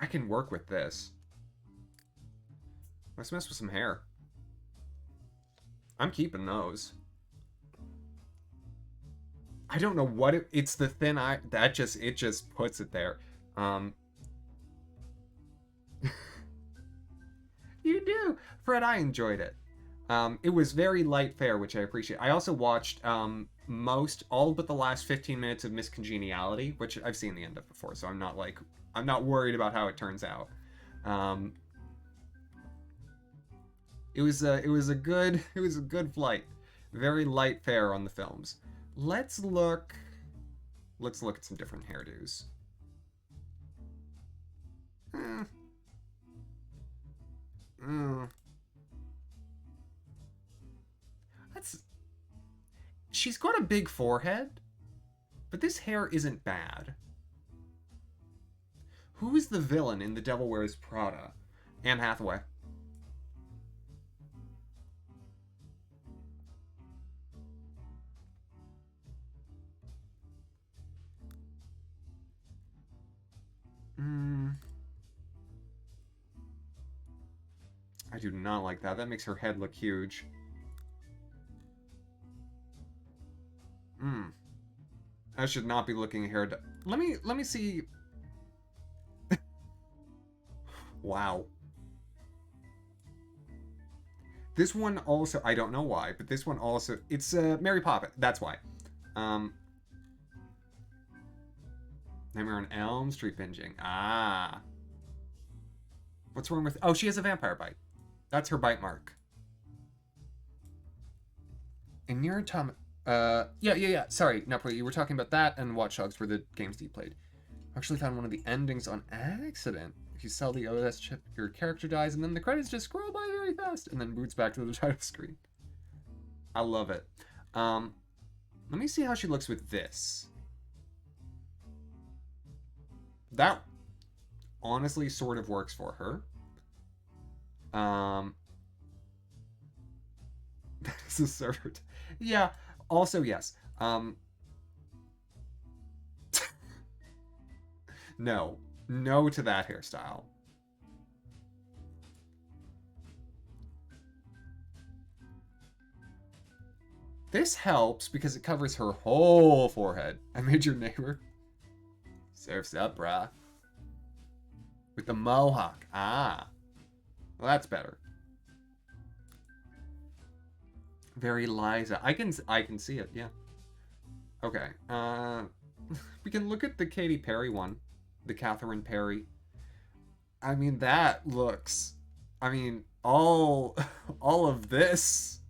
I can work with this. Let's mess with some hair. I'm keeping those. I don't know what it's the thin eye that it just puts it there. You do. Fred, I enjoyed it. It was very light fare, which I appreciate. I also watched all but the last 15 minutes of Miss Congeniality, which I've seen the end of before, so I'm not worried about how it turns out. It was a good flight. Very light fare on the films. Let's look at some different hairdos. She's got a big forehead, but this hair isn't bad. Who is the villain in The Devil Wears Prada? Anne Hathaway. I do not like that. That makes her head look huge. I should not be looking at hair. Let me see. Wow. This one also, I don't know why, but this one also, it's Mary Poppins. That's why. Nightmare on Elm Street binging. Ah. What's wrong with... Oh, she has a vampire bite. That's her bite mark. In Nier Automata... Yeah. Sorry, Napoli, you were talking about that and Watch Dogs were the games that you played. I actually found one of the endings on accident. If you sell the OS chip, your character dies, and then the credits just scroll by very fast, and then boots back to the title screen. I love it. Let me see how she looks with this. That honestly sort of works for her. This is server. Yeah. Also, yes. No to that hairstyle. This helps because it covers her whole forehead. I made your neighbor. Surf's up, brah. With the mohawk. Ah. Well, that's better. Very Liza. I can see it, yeah. Okay. We can look at the Katy Perry one. The Catherine Perry. I mean, that looks... I mean, all of this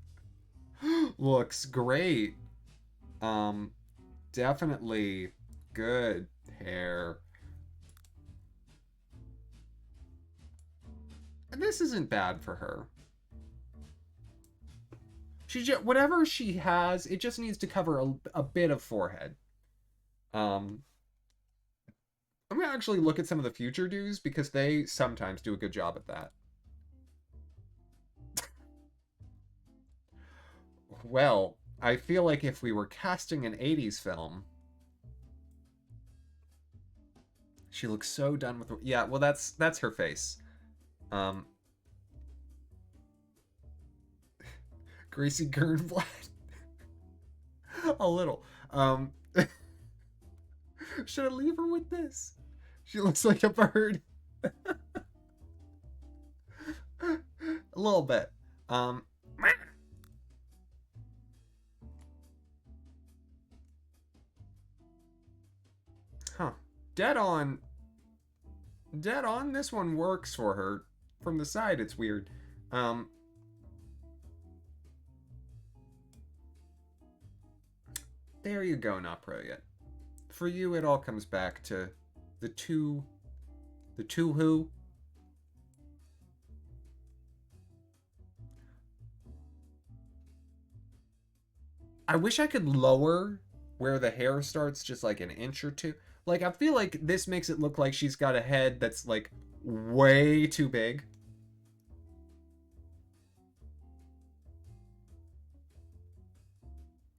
looks great. Definitely good hair. And this isn't bad for her. She just, whatever she has, it just needs to cover a bit of forehead. I'm gonna actually look at some of the future dues because they sometimes do a good job at that. Well, I feel like if we were casting an 80s film, she looks so done with... Yeah, well, that's her face. Gracie Gernblatt. A little. Should I leave her with this? She looks like a bird. A little bit. Huh. Dead on. Dead on. This one works for her. From the side, it's weird. There you go, not pro yet. For you, it all comes back to the two who. I wish I could lower where the hair starts just like an inch or two. Like, I feel like this makes it look like she's got a head that's like way too big.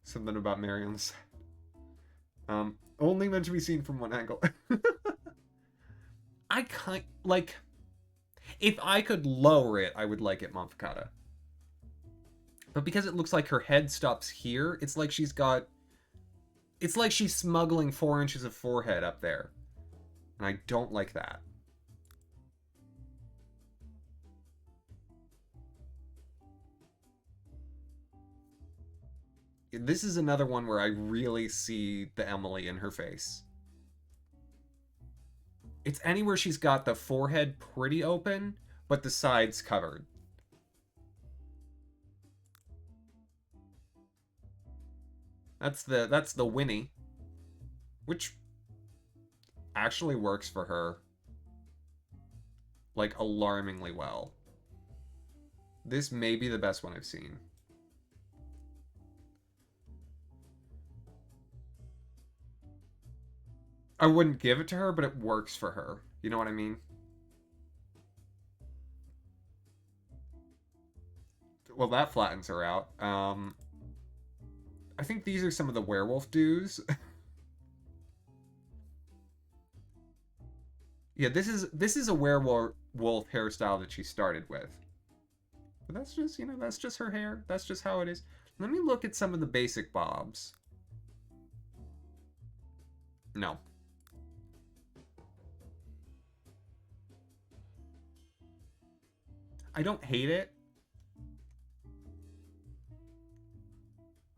Something about Mary on the side. Only meant to be seen from one angle. I kind like, if I could lower it, I would like it Modificata. But because it looks like her head stops here, it's like she's got... It's like she's smuggling 4 inches of forehead up there. And I don't like that. This is another one where I really see the Emily in her face. It's anywhere she's got the forehead pretty open, but the sides covered. That's the Winnie, which actually works for her like alarmingly well. This may be the best one I've seen. I wouldn't give it to her, but it works for her. You know what I mean? Well, that flattens her out. I think these are some of the werewolf dues. Yeah, this is a werewolf hairstyle that she started with. But that's just, you know, that's just her hair. That's just how it is. Let me look at some of the basic bobs. No. I don't hate it.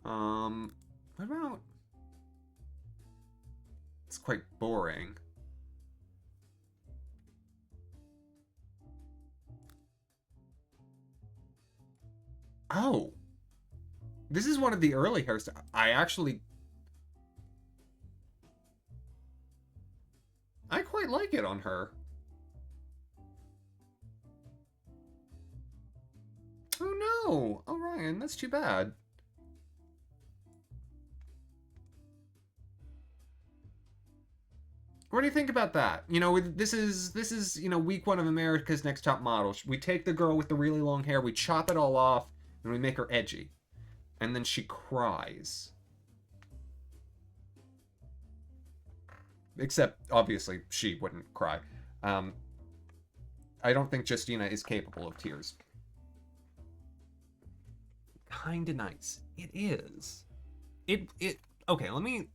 What about... It's quite boring. Oh. This is one of the early hairstyles. I quite like it on her. Oh no! Oh, Ryan, that's too bad. What do you think about that? You know, this is you know, week 1 of America's Next Top Model. We take the girl with the really long hair, we chop it all off, and we make her edgy. And then she cries. Except, obviously, she wouldn't cry. I don't think Justina is capable of tears. Kinda nice. It is. Okay, let me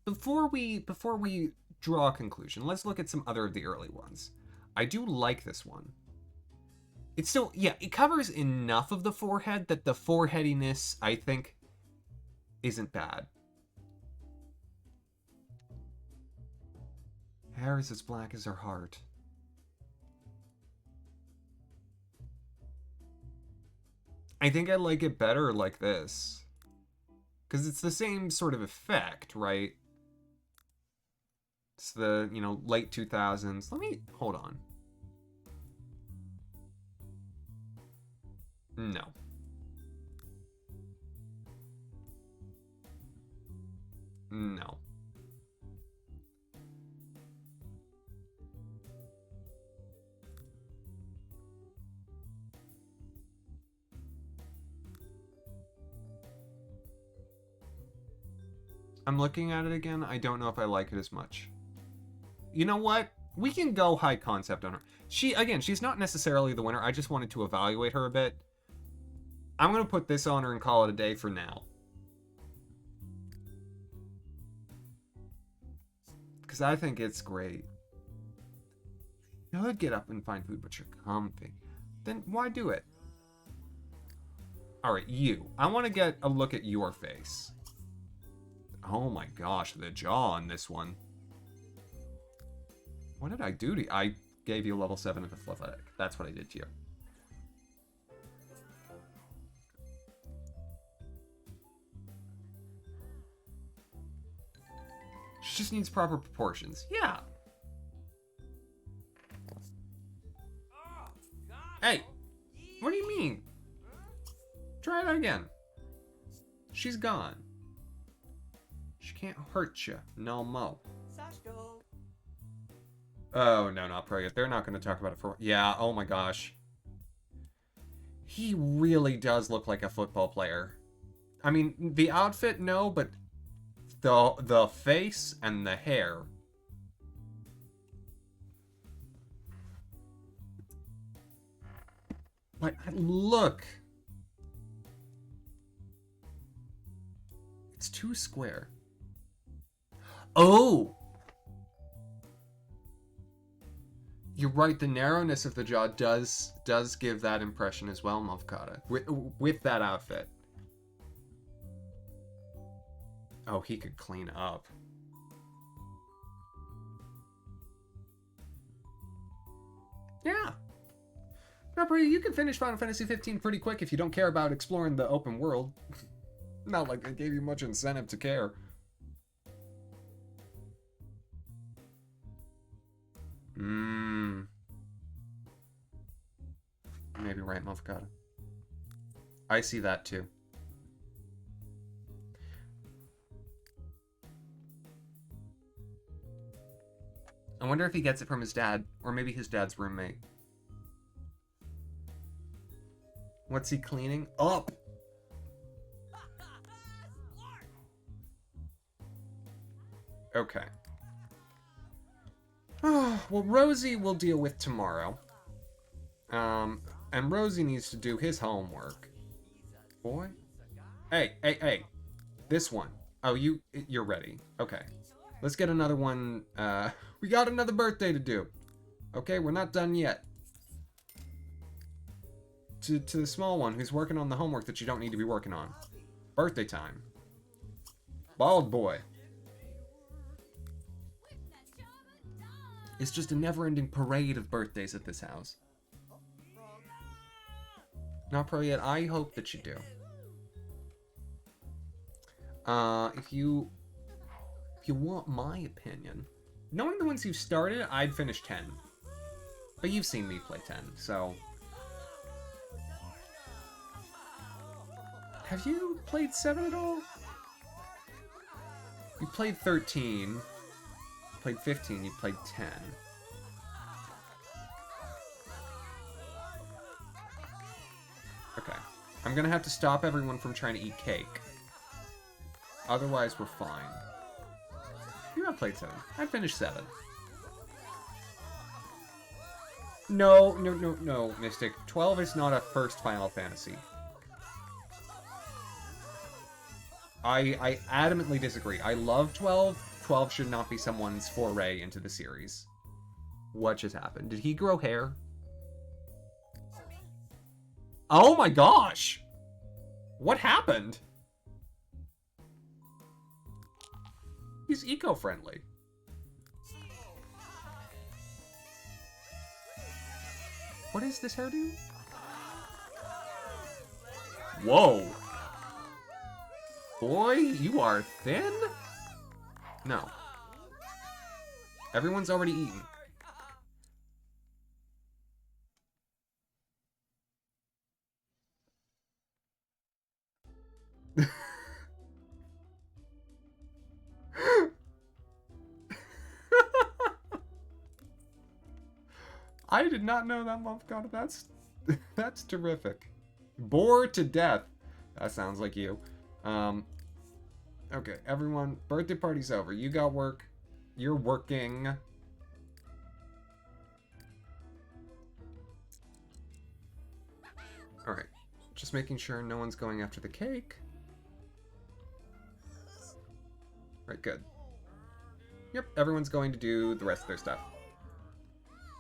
before we draw a conclusion, let's look at some other of the early ones. I do like this one. It's still, yeah, it covers enough of the forehead that the foreheadiness, I think, isn't bad. Hair is as black as her heart. I think I like it better like this. Because it's the same sort of effect, right? It's the, late 2000s. Hold on. No. No. I'm looking at it again. I don't know if I like it as much. You know what? We can go high concept on her. She's not necessarily the winner. I just wanted to evaluate her a bit. I'm going to put this on her and call it a day for now. Because I think it's great. You could get up and find food, but you're comfy. Then why do it? Alright, you. I want to get a look at your face. Oh my gosh, the jaw on this one. What did I do to you? I gave you a level 7 of athletic. That's what I did to you. She just needs proper proportions. Yeah. Hey, what do you mean? Try that again. She's gone. She can't hurt you no more. Oh, no, not pro yet. They're not going to talk about it for... Yeah, oh my gosh. He really does look like a football player. I mean, the outfit, no, but the face and the hair. But look. It's too square. Oh! You're right, the narrowness of the jaw does give that impression as well, Mavkata. With that outfit. Oh, he could clean up. Yeah. No, you can finish Final Fantasy 15 pretty quick if you don't care about exploring the open world. Not like they gave you much incentive to care. Maybe right, Mavkata. I see that too. I wonder if he gets it from his dad, or maybe his dad's roommate. What's he cleaning up? Okay. Well, Rosie will deal with tomorrow. And Rosie needs to do his homework. Boy? Hey. This one. Oh, you're ready. Okay. Let's get another one. We got another birthday to do. Okay, we're not done yet. To the small one who's working on the homework that you don't need to be working on. Birthday time. Bald boy. It's just a never-ending parade of birthdays at this house. Not pro yet. I hope that you do. If you want my opinion, knowing the ones you've started, I'd finish 10. But you've seen me play 10, so... Have you played 7 at all? You played 13. You played 15, you played 10. Okay. I'm gonna have to stop everyone from trying to eat cake. Otherwise, we're fine. You have played 7. I finished 7. No, Mystic. 12 is not a first Final Fantasy. I adamantly disagree. I love 12. 12 should not be someone's foray into the series. What just happened? Did he grow hair? Oh my gosh! What happened? He's eco-friendly. What is this hairdo? Whoa! Boy, you are thin? No. Everyone's already eaten. I did not know that month got it. That's terrific. Bored to death. That sounds like you. Okay, everyone, birthday party's over. You got work. You're working. Alright, just making sure no one's going after the cake. Right, good. Yep, everyone's going to do the rest of their stuff.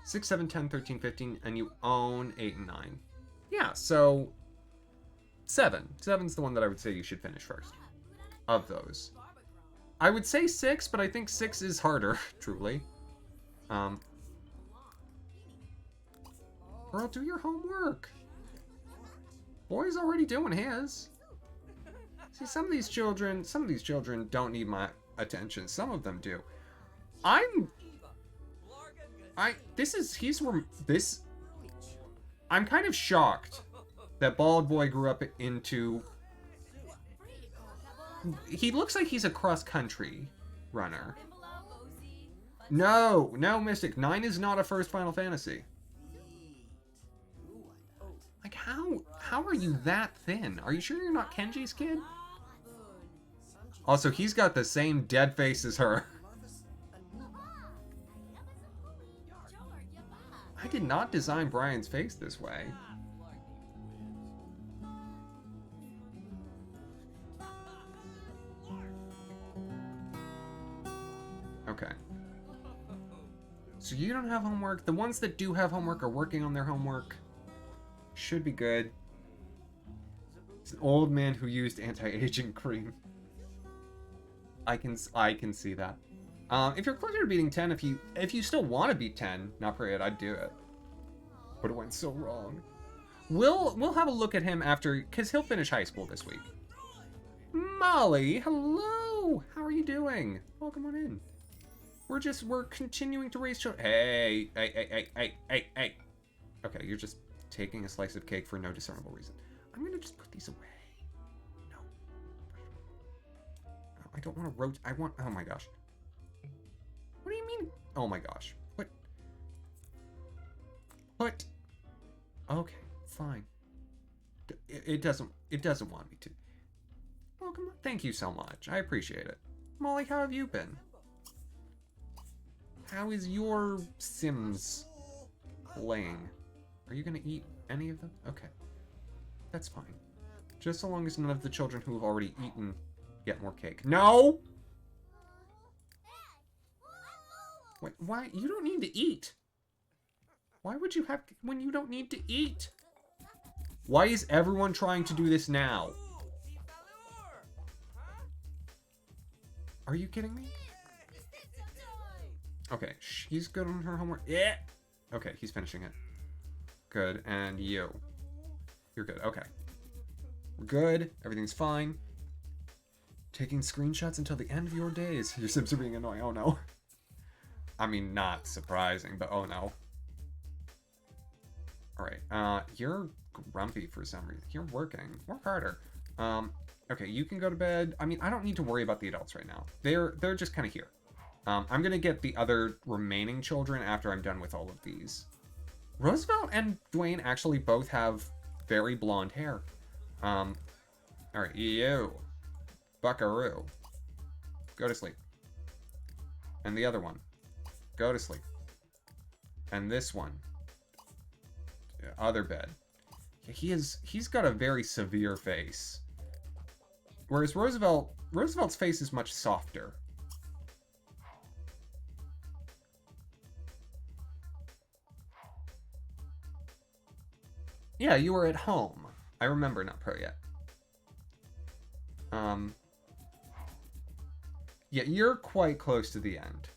6, 7, 10, 13, 15, and you own 8 and 9. Yeah, so 7. 7's the one that I would say you should finish first. Of those. I would say 6, but I think 6 is harder, truly. Girl, do your homework. Boy's already doing his. See, some of these children don't need my attention. Some of them do. I'm kind of shocked that Bald Boy grew up into... He looks like he's a cross-country runner. No, Mystic. 9 is not a first Final Fantasy. Like, how are you that thin? Are you sure you're not Kenji's kid? Also, he's got the same dead face as her. I did not design Brian's face this way. Okay. So you don't have homework. The ones that do have homework are working on their homework. Should be good. It's an old man who used anti-aging cream. I can see that. If you're closer to beating 10, if you still want to beat 10, not period, I'd do it. But it went so wrong. We'll have a look at him after, because he'll finish high school this week. Molly, hello! How are you doing? Welcome on in. We're continuing to raise children. Hey. Okay, you're just taking a slice of cake for no discernible reason. I'm gonna just put these away. No. I don't want to oh my gosh. What do you mean? Oh my gosh. What? Okay, fine. It doesn't want me to. Welcome. Thank you so much. I appreciate it. Molly, how have you been? How is your Sims playing? Are you gonna eat any of them? Okay. That's fine. Just so long as none of the children who have already eaten get more cake. No! Wait, why? You don't need to eat. Why would you have when you don't need to eat? Why is everyone trying to do this now? Are you kidding me? Okay, she's good on her homework. Yeah. Okay, he's finishing it. Good, and you. You're good, okay. We're good, everything's fine. Taking screenshots until the end of your days. Your Sims are being annoying, oh no. I mean, not surprising, but oh no. Alright, you're grumpy for some reason. You're working. Work harder. Okay, you can go to bed. I mean, I don't need to worry about the adults right now. They're just kind of here. I'm gonna get the other remaining children after I'm done with all of these. Roosevelt and Dwayne actually both have very blonde hair. Alright, you. Buckaroo. Go to sleep. And the other one. Go to sleep. And this one. Other bed. He's got a very severe face. Whereas Roosevelt's face is much softer. Yeah, you were at home. I remember, not pro yet. Yeah, you're quite close to the end.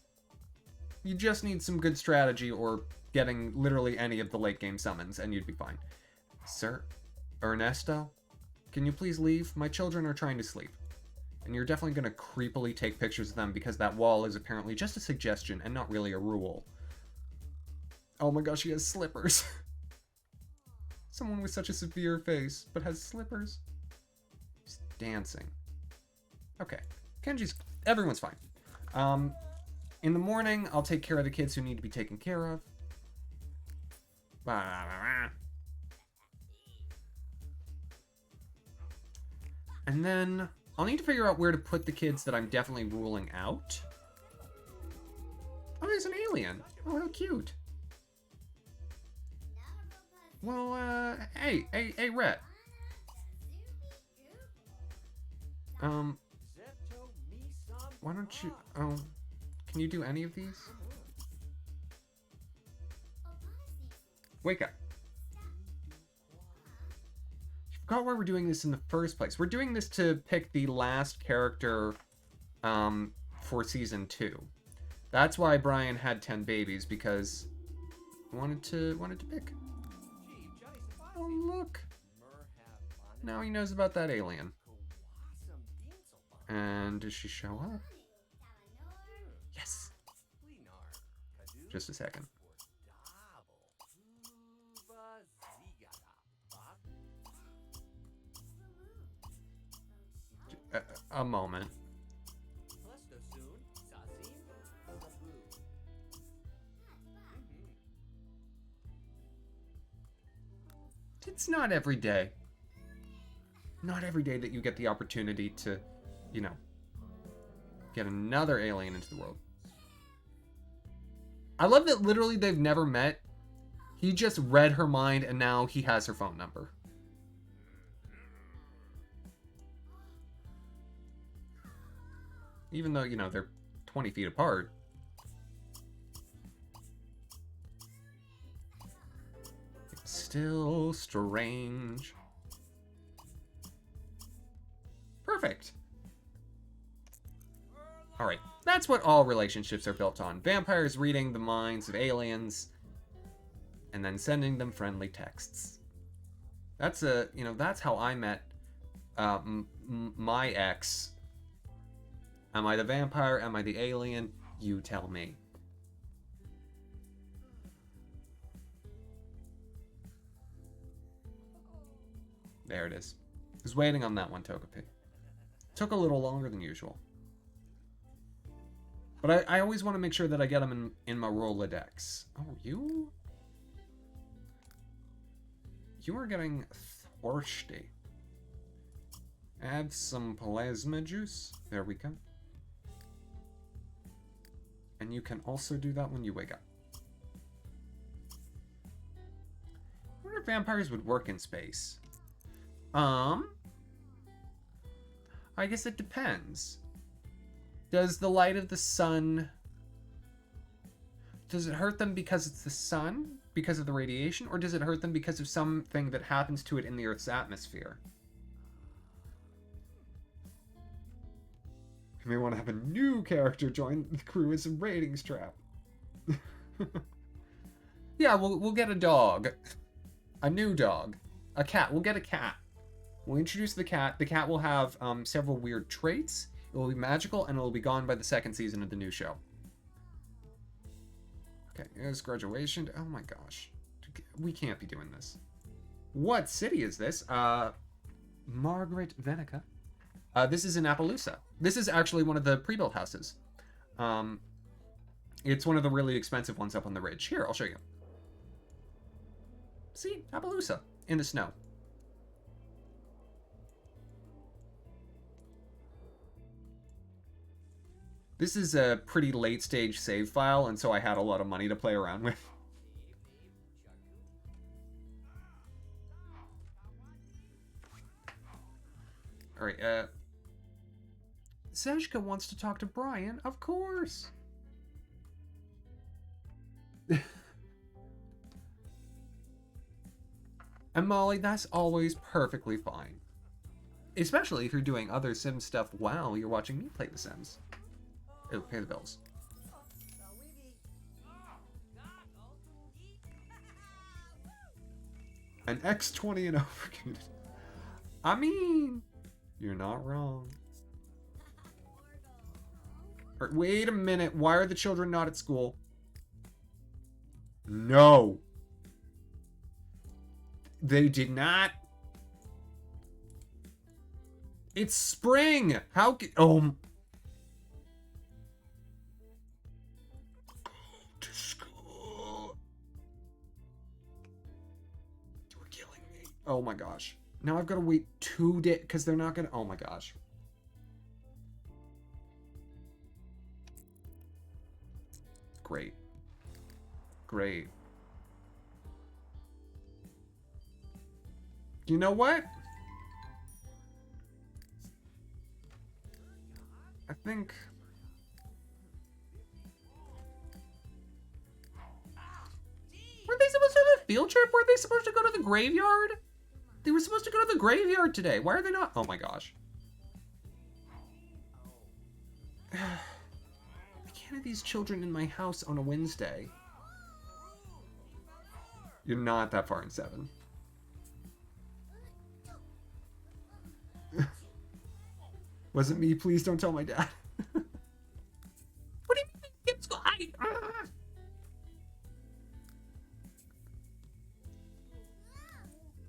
You just need some good strategy or getting literally any of the late game summons, and you'd be fine. Sir? Ernesto? Can you please leave? My children are trying to sleep. And you're definitely going to creepily take pictures of them because that wall is apparently just a suggestion and not really a rule. Oh my gosh, he has slippers. Someone with such a severe face, but has slippers. He's dancing. Okay. Kenji's... Everyone's fine. In the morning, I'll take care of the kids who need to be taken care of. And then I'll need to figure out where to put the kids that I'm definitely ruling out. Oh, there's an alien. Oh, how cute. Well, hey, Rhett. Why don't you, can you do any of these? Wake up. You forgot why we're doing this in the first place. We're doing this to pick the last character, for season 2. That's why Brian had 10 babies, because I wanted to pick. Oh, look. Now he knows about that alien. And does she show up? Yes. Just a second. A moment. It's not every day. Not every day that you get the opportunity to, you know, get another alien into the world. I love that literally they've never met. He just read her mind and now he has her phone number. Even though, you know, they're 20 feet apart. It's still strange. Perfect. Alright, that's what all relationships are built on. Vampires reading the minds of aliens and then sending them friendly texts. That's that's how I met my ex. Am I the vampire? Am I the alien? You tell me. There it is. I was waiting on that one, Togepi. Took a little longer than usual. But I always want to make sure that I get them in my Rolodex. Oh, you? You are getting thirsty. Add some plasma juice. There we go. And you can also do that when you wake up. I wonder if vampires would work in space. I guess it depends. Does the light of the sun... Does it hurt them because it's the sun? Because of the radiation? Or does it hurt them because of something that happens to it in the Earth's atmosphere? You may want to have a new character join the crew as a ratings trap. Yeah, we'll get a dog. A new dog. A cat. We'll get a cat. We'll introduce the cat. The cat will have several weird traits. It will be magical, and it will be gone by the second season of the new show. Okay, here's graduation. Oh my gosh. We can't be doing this. What city is this? Margaret Venica. This is in Appaloosa. This is actually one of the pre-built houses. It's one of the really expensive ones up on the ridge. Here, I'll show you. See? Appaloosa. In the snow. This is a pretty late stage save file, and so I had a lot of money to play around with. Alright, Zeshka wants to talk to Brian, of course. And Molly, that's always perfectly fine. Especially if you're doing other Sims stuff while you're watching me play The Sims. Oh, pay the bills. An X20 and over community. I mean, you're not wrong. Wait a minute. Why are the children not at school? No. They did not. It's spring. How can... Oh. Go to school. You're killing me. Oh my gosh. Now I've got to wait 2 days because they're not going to... Oh my gosh. Great. Great. You know what? I think... Were they supposed to have a field trip? Were they supposed to go to the graveyard? They were supposed to go to the graveyard today. Why are they not? Oh my gosh. I can't have these children in my house on a Wednesday. You're not that far in 7. Wasn't me, please don't tell my dad. What do you mean? Skip school?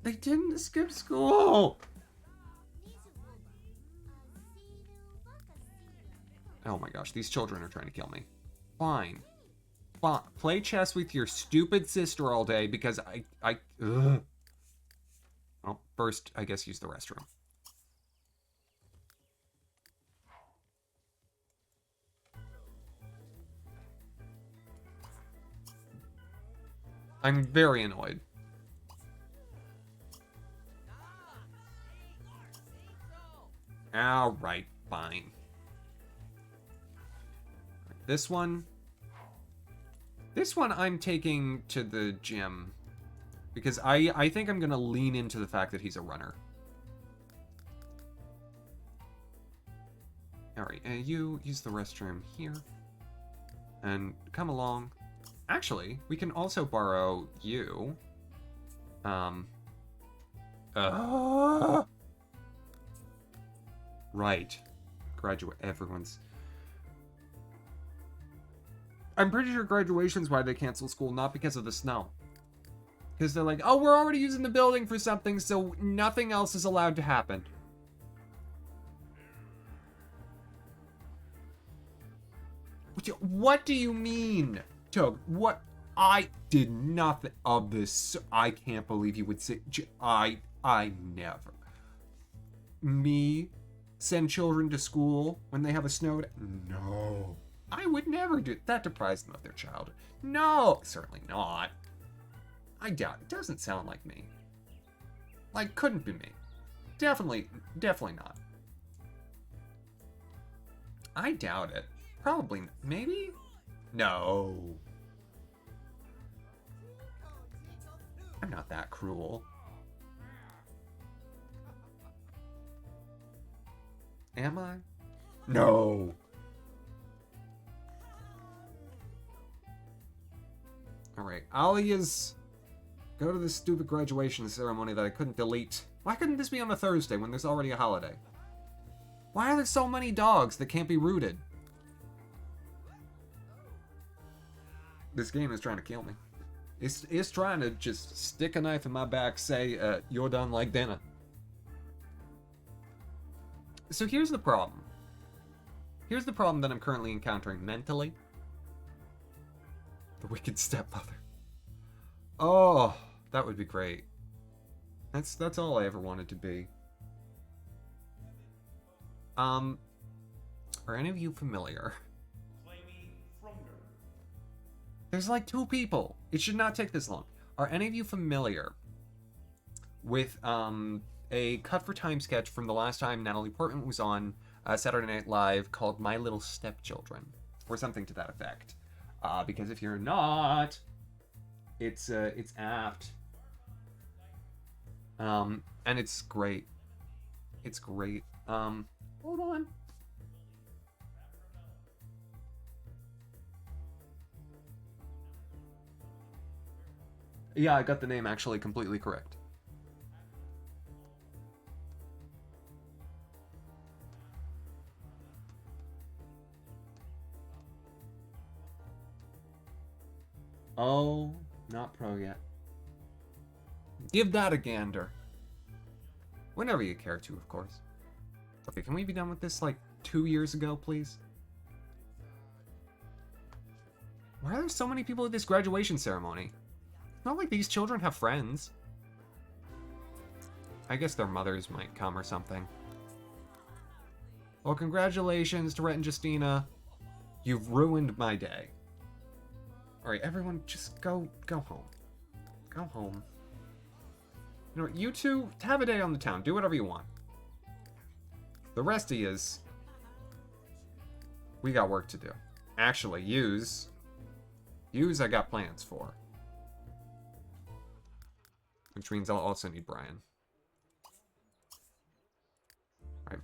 They didn't skip school. Oh my gosh, these children are trying to kill me. Fine. Fine. Play chess with your stupid sister all day because ugh. Well, first, I guess use the restroom. I'm very annoyed. Alright, fine. This one I'm taking to the gym. Because I think I'm going to lean into the fact that he's a runner. Alright, you use the restroom here. And come along. Actually, we can also borrow you. Right. Graduate. Everyone's... I'm pretty sure graduation's why they canceled school, not because of the snow. Because they're like, oh, we're already using the building for something, so nothing else is allowed to happen. What do you mean, Toad? What? I did nothing of this. I can't believe you would say... I never. Me send children to school when they have a snow day? No. I would never do that. Deprives them of their childhood. No, certainly not. I doubt it. Doesn't sound like me. Like, couldn't be me. Definitely not. I doubt it. Probably, maybe? No. I'm not that cruel. Am I? No. Alright, Alia's... Go to this stupid graduation ceremony that I couldn't delete. Why couldn't this be on a Thursday when there's already a holiday? Why are there so many dogs that can't be rooted? This game is trying to kill me. It's trying to just stick a knife in my back, say, you're done like dinner. So here's the problem. Here's the problem that I'm currently encountering mentally. The wicked stepmother. Oh, that would be great. That's all I ever wanted to be. Are any of you familiar? There's like 2 people. It should not take this long. Are any of you familiar with a Cut for Time sketch from the last time Natalie Portman was on Saturday Night Live called My Little Stepchildren, or something to that effect. Because if you're not, it's apt. And it's great. It's great. Hold on. Yeah, I got the name actually completely correct. Oh, not pro yet. Give that a gander. Whenever you care to, of course. Okay, can we be done with this like 2 years ago, please? Why are there so many people at this graduation ceremony? It's not like these children have friends. I guess their mothers might come or something. Well, congratulations to Rhett and Justina. You've ruined my day. Alright, everyone, just go home. Go home. You know what, you two, have a day on the town. Do whatever you want. The rest of yous, we got work to do. Actually, yous I got plans for. Which means I'll also need Brian. Alright.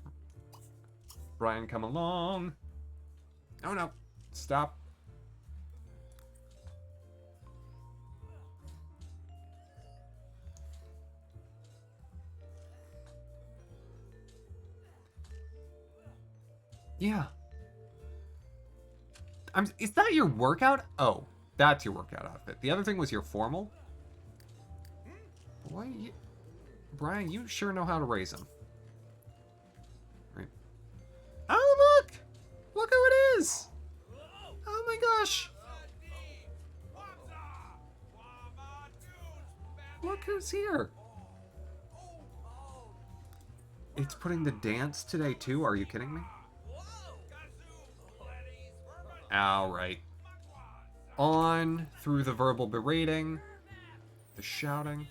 Brian, come along. No. Stop. Yeah. Is that your workout? Oh, that's your workout outfit. The other thing was your formal? Boy, Brian, you sure know how to raise them. Right. Oh, look! Look who it is! Oh my gosh! Look who's here! It's putting the dance today too? Are you kidding me? Alright. On through the verbal berating, the shouting.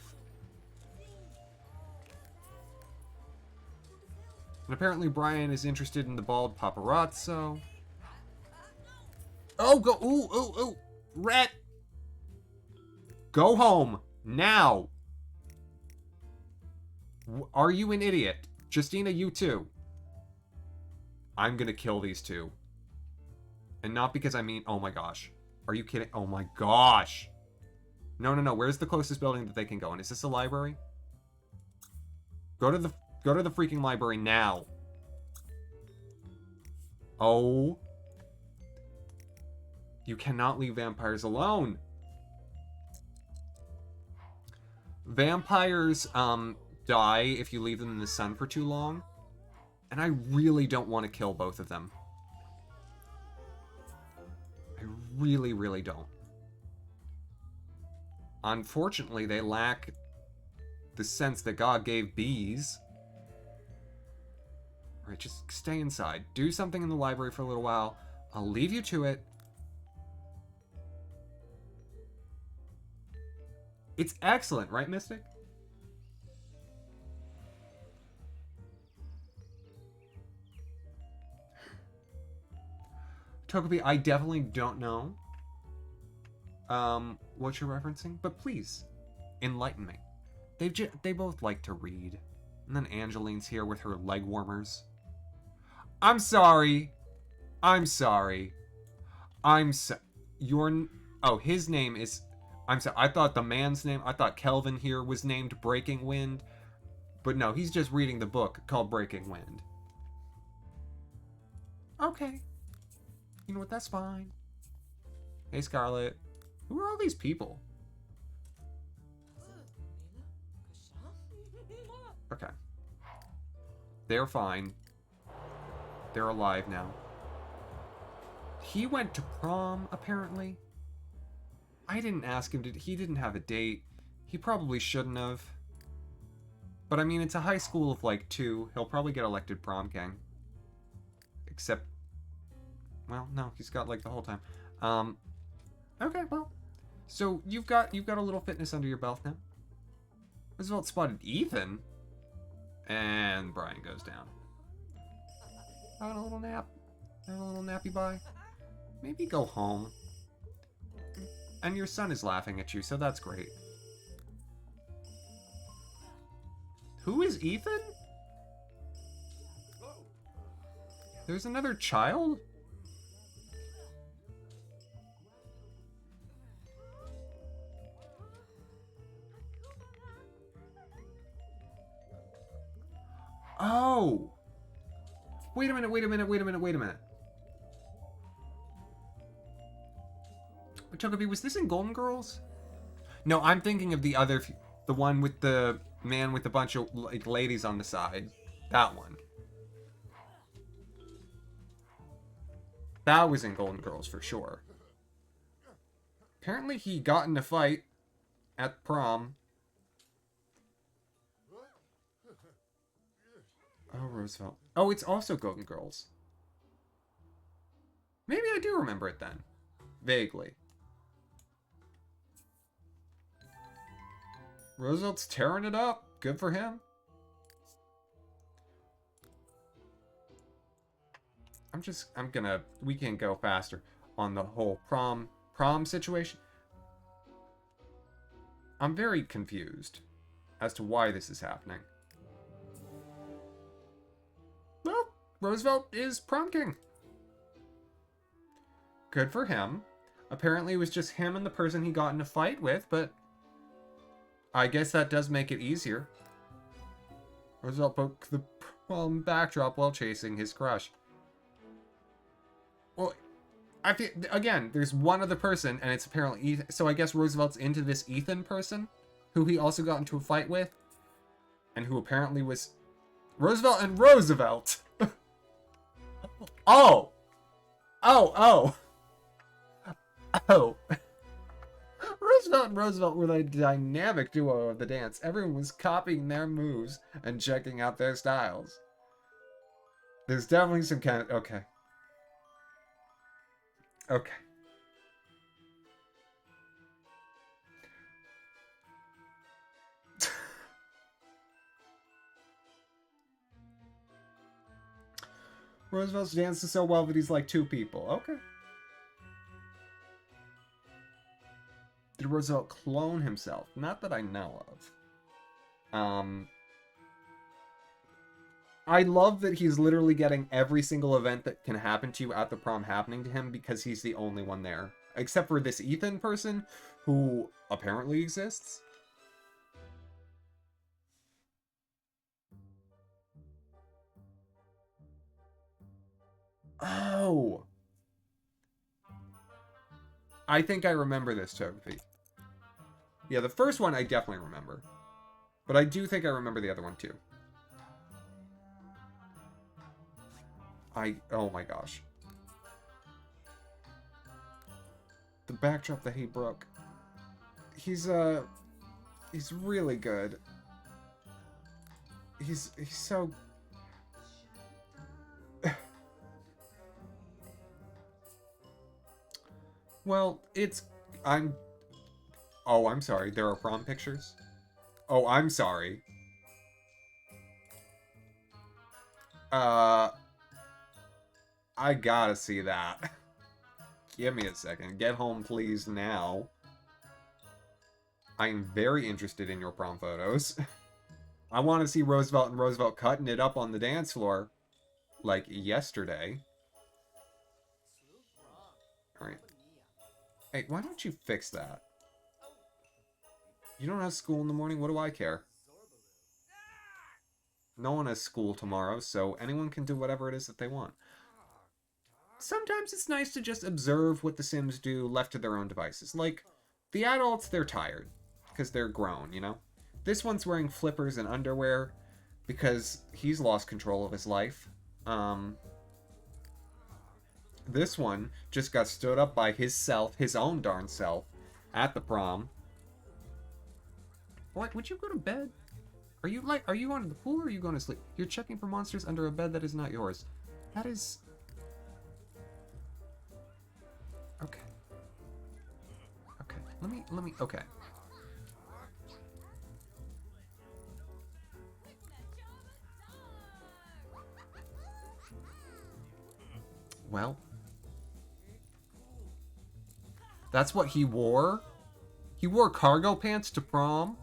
And apparently Brian is interested in the bald paparazzo. Oh, go, ooh. Rhett! Go home, now! Are you an idiot? Justina, you too. I'm gonna kill these two. And not because I mean, oh my gosh. Are you kidding? Oh my gosh. No. Where's the closest building that they can go in? Is this a library? Go to the freaking library now. Oh. You cannot leave vampires alone. Vampires, die if you leave them in the sun for too long. And I really don't want to kill both of them. I really, really don't. Unfortunately, they lack the sense that God gave bees. Alright, just stay inside. Do something in the library for a little while. I'll leave you to it. It's excellent, right, Mystic? Togepi, I definitely don't know what you're referencing, but please, enlighten me. They both like to read. And then Angeline's here with her leg warmers. I'm sorry. Oh, his name is... I'm sorry, I thought the man's name... I thought Kelvin here was named Breaking Wind. But no, he's just reading the book called Breaking Wind. Okay. You know what, that's fine. Hey, Scarlet. Who are all these people? Okay. They're fine. They're alive now. He went to prom, apparently. I didn't ask him to... He didn't have a date. He probably shouldn't have. But I mean, it's a high school of like 2. He'll probably get elected prom king. Except... Well, no, he's got like the whole time. Okay, well. So you've got a little fitness under your belt now. Roosevelt spotted Ethan. And Brian goes down. Having a little nap? Having a little nappy bye? Maybe go home. And your son is laughing at you, so that's great. Who is Ethan? There's another child? Oh! Wait a minute, wait a minute, wait a minute, wait a minute. Chocobi, was this in Golden Girls? No, I'm thinking of the other, the one with the man with a bunch of like ladies on the side. That one. That was in Golden Girls for sure. Apparently he got in a fight at prom. Oh, Roosevelt. Oh, it's also Golden Girls. Maybe I do remember it then. Vaguely. Roosevelt's tearing it up. Good for him. We can go faster on the whole prom situation. I'm very confused as to why this is happening. Well, Roosevelt is prom king. Good for him. Apparently it was just him and the person he got in a fight with, but I guess that does make it easier. Roosevelt broke the prom backdrop while chasing his crush. Well, I feel, again, there's one other person, and it's apparently Ethan. So I guess Roosevelt's into this Ethan person, who he also got into a fight with, and who apparently was Roosevelt and Roosevelt. Oh! Oh! Roosevelt and Roosevelt were the dynamic duo of the dance. Everyone was copying their moves and checking out their styles. There's definitely some kind of... Okay. Okay. Roosevelt's dances so well that he's like two people. Okay. Did Roosevelt clone himself? Not that I know of. I love that he's literally getting every single event that can happen to you at the prom happening to him because he's the only one there. Except for this Ethan person, who apparently exists. Oh! I think I remember this, Togepi. Yeah, the first one I definitely remember. But I do think I remember the other one, too. Oh my gosh. The backdrop that he broke. He's really good. He's so... Well, Oh, I'm sorry. There are prom pictures? Oh, I'm sorry. I gotta see that. Give me a second. Get home, please, now. I am very interested in your prom photos. I want to see Roosevelt and Roosevelt cutting it up on the dance floor. Like yesterday. Alright. Hey, why don't you fix that? You don't have school in the morning, what do I care? No one has school tomorrow, so anyone can do whatever it is that they want. Sometimes it's nice to just observe what the Sims do left to their own devices. Like, the adults, they're tired. Because they're grown, you know? This one's wearing flippers and underwear because he's lost control of his life. This one just got stood up by his own darn self, at the prom. What? Would you go to bed? Are you going to the pool or are you going to sleep? You're checking for monsters under a bed that is not yours. That is... Okay. Okay. Let me, okay. Well, that's what he wore? He wore cargo pants to prom?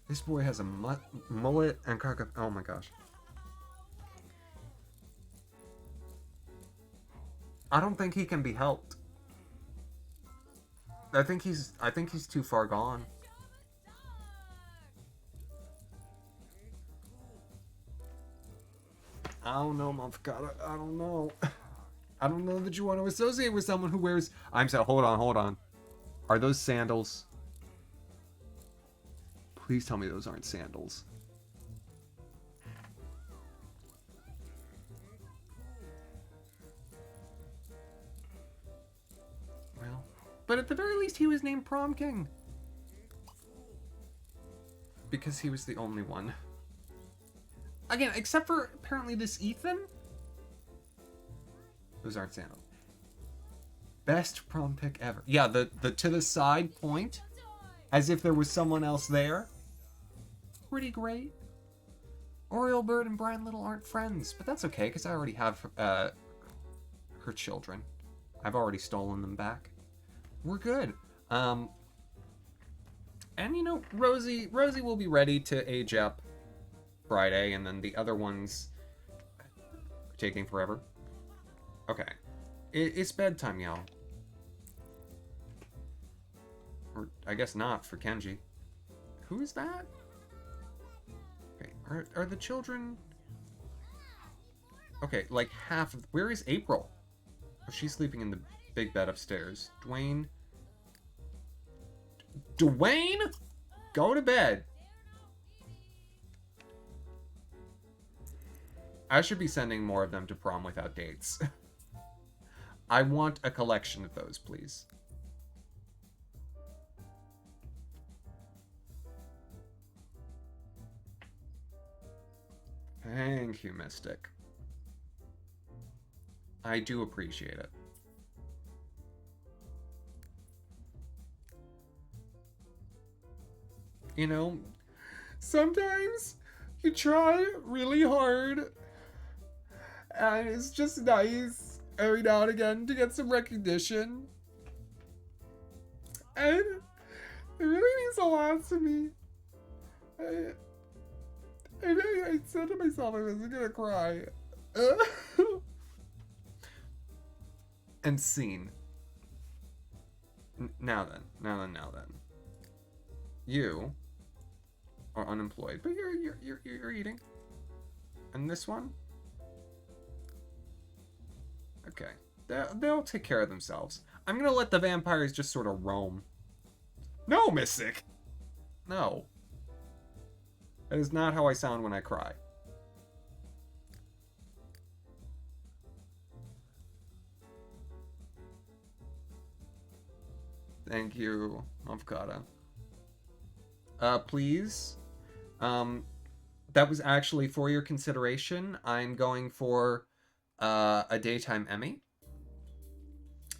This boy has a mullet and cargo... Oh my gosh. I don't think he can be helped. I think he's too far gone. I don't know, motherfucker. I don't know. I don't know that you want to associate with someone who wears... I'm sorry, hold on. Are those sandals? Please tell me those aren't sandals. Well, but at the very least he was named Prom King. Because he was the only one. Again, except for apparently this Ethan. Those aren't sandals. Best prom pick ever. Yeah, the to the side point, as if there was someone else there. Pretty great. Oriole Bird and Brian Little aren't friends, but that's okay because I already have her children. I've already stolen them back. We're good. And you know, Rosie will be ready to age up Friday, and then the other ones are taking forever. Okay. It's bedtime, y'all. Or, I guess not for Kenji. Who is that? Okay, are the children... Okay, like half of... Where is April? Oh, she's sleeping in the big bed upstairs. Dwayne? Go to bed! I should be sending more of them to prom without dates. I want a collection of those, please. Thank you, Mystic. I do appreciate it. You know, sometimes you try really hard, and it's just nice every now and again to get some recognition. And it really means a lot to me. I said to myself I wasn't gonna cry. And scene. Now then. You are unemployed, but you're eating. And this one? Okay. They'll take care of themselves. I'm gonna let the vampires just sort of roam. No, Mystic! No. That is not how I sound when I cry. Thank you, Avocado. Please. That was actually for your consideration. I'm going for a daytime Emmy.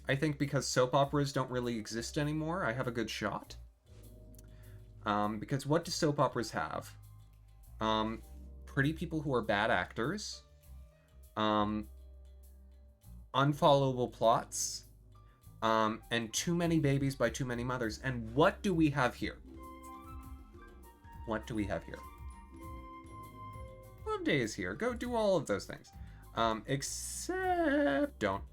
I think because soap operas don't really exist anymore, I have a good shot. Because what do soap operas have? Pretty people who are bad actors. Unfollowable plots. And too many babies by too many mothers. And what do we have here? What do we have here? Love Day is here. Go do all of those things. Except... Don't.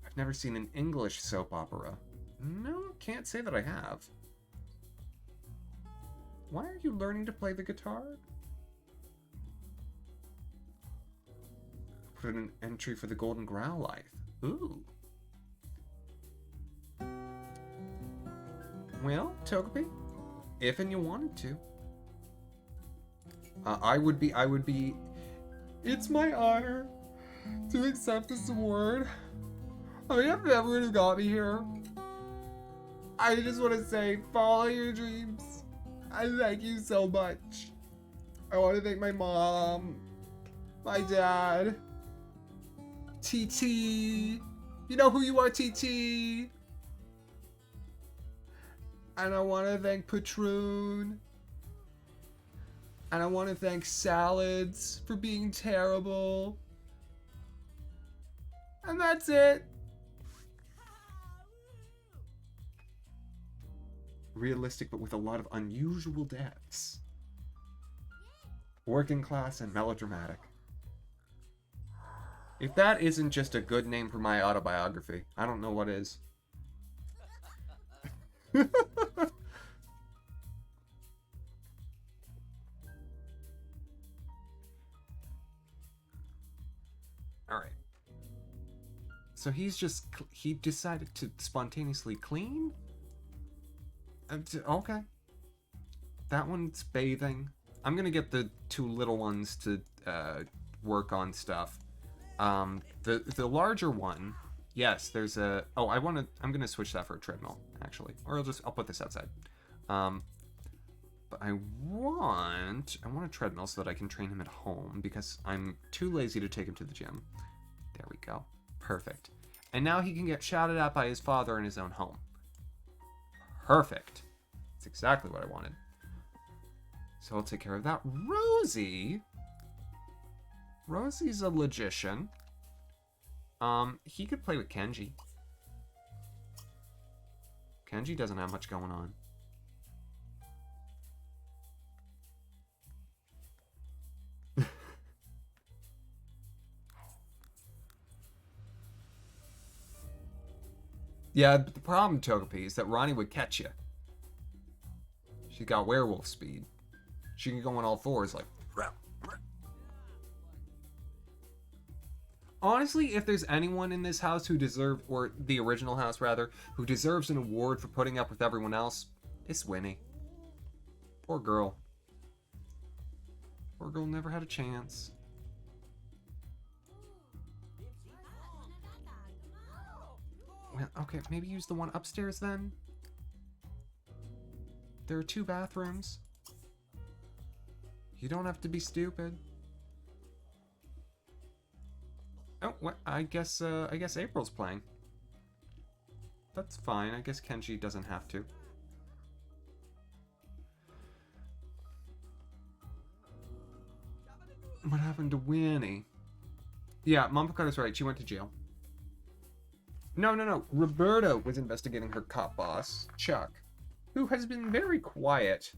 I've never seen an English soap opera. No, can't say that I have. Why are you learning to play the guitar? Put in an entry for the Golden Growlithe. Ooh. Well, Togepi, if and you wanted to. I would be... It's my honor to accept this award. I mean, everyone who got me here. I just want to say, follow your dreams. I thank you so much. I want to thank my mom, my dad, TT. You know who you are, TT. And I want to thank Patroon. And I want to thank Salads for being terrible. And that's it. Realistic, but with a lot of unusual deaths. Working class and melodramatic. If that isn't just a good name for my autobiography, I don't know what is. Alright. So he decided to spontaneously clean? Okay. That one's bathing. I'm gonna get the two little ones to work on stuff. The larger one, yes, there's a... Oh, I'm gonna switch that for a treadmill, actually. Or I'll put this outside. But I want a treadmill so that I can train him at home, because I'm too lazy to take him to the gym. There we go. Perfect. And now he can get shouted at by his father in his own home. Perfect. That's exactly what I wanted. So I'll take care of that. Rosie. Rosie's a logician. He could play with Kenji. Kenji doesn't have much going on. Yeah, but the problem, Togepi, is that Ronnie would catch you. She's got werewolf speed. She can go on all fours like... Honestly, if there's anyone in this house who deserves, or the original house rather, who deserves an award for putting up with everyone else, it's Winnie. Poor girl. Poor girl never had a chance. Well, okay, maybe use the one upstairs then? There are 2 bathrooms. You don't have to be stupid. Oh, what? I guess April's playing. That's fine. I guess Kenji doesn't have to. What happened to Winnie? Yeah, Mom Picard right. She went to jail. No. Roberta was investigating her cop boss, Chuck, who has been very quiet.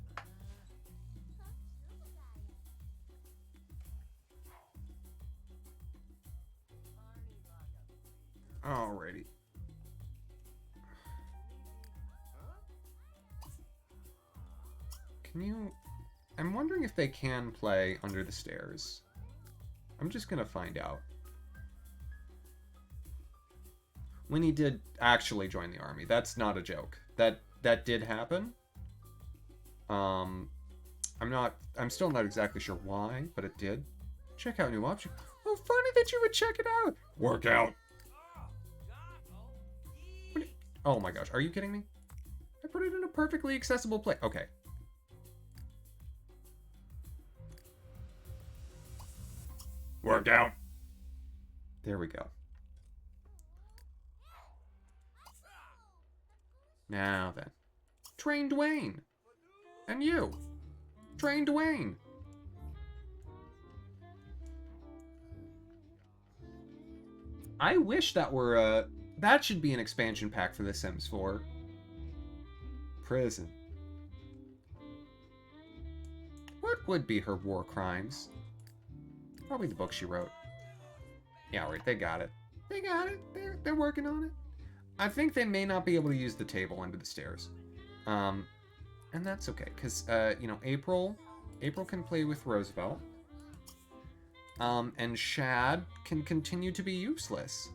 Alrighty. Can you... I'm wondering if they can play under the stairs. I'm just gonna find out. Winnie did actually join the army. That's not a joke. That did happen. I'm still not exactly sure why, but it did. Check out new option. Oh, funny that you would check it out. Workout. Oh my gosh, are you kidding me? I put it in a perfectly accessible place. Okay. Workout. There we go. Now then. Train Dwayne. And you. Train Dwayne. I wish that were that should be an expansion pack for The Sims 4. Prison. What would be her war crimes? Probably the book she wrote. Yeah, right, they got it. They got it. They're working on it. I think they may not be able to use the table under the stairs. And that's okay, because, April can play with Roosevelt. And Shad can continue to be useless.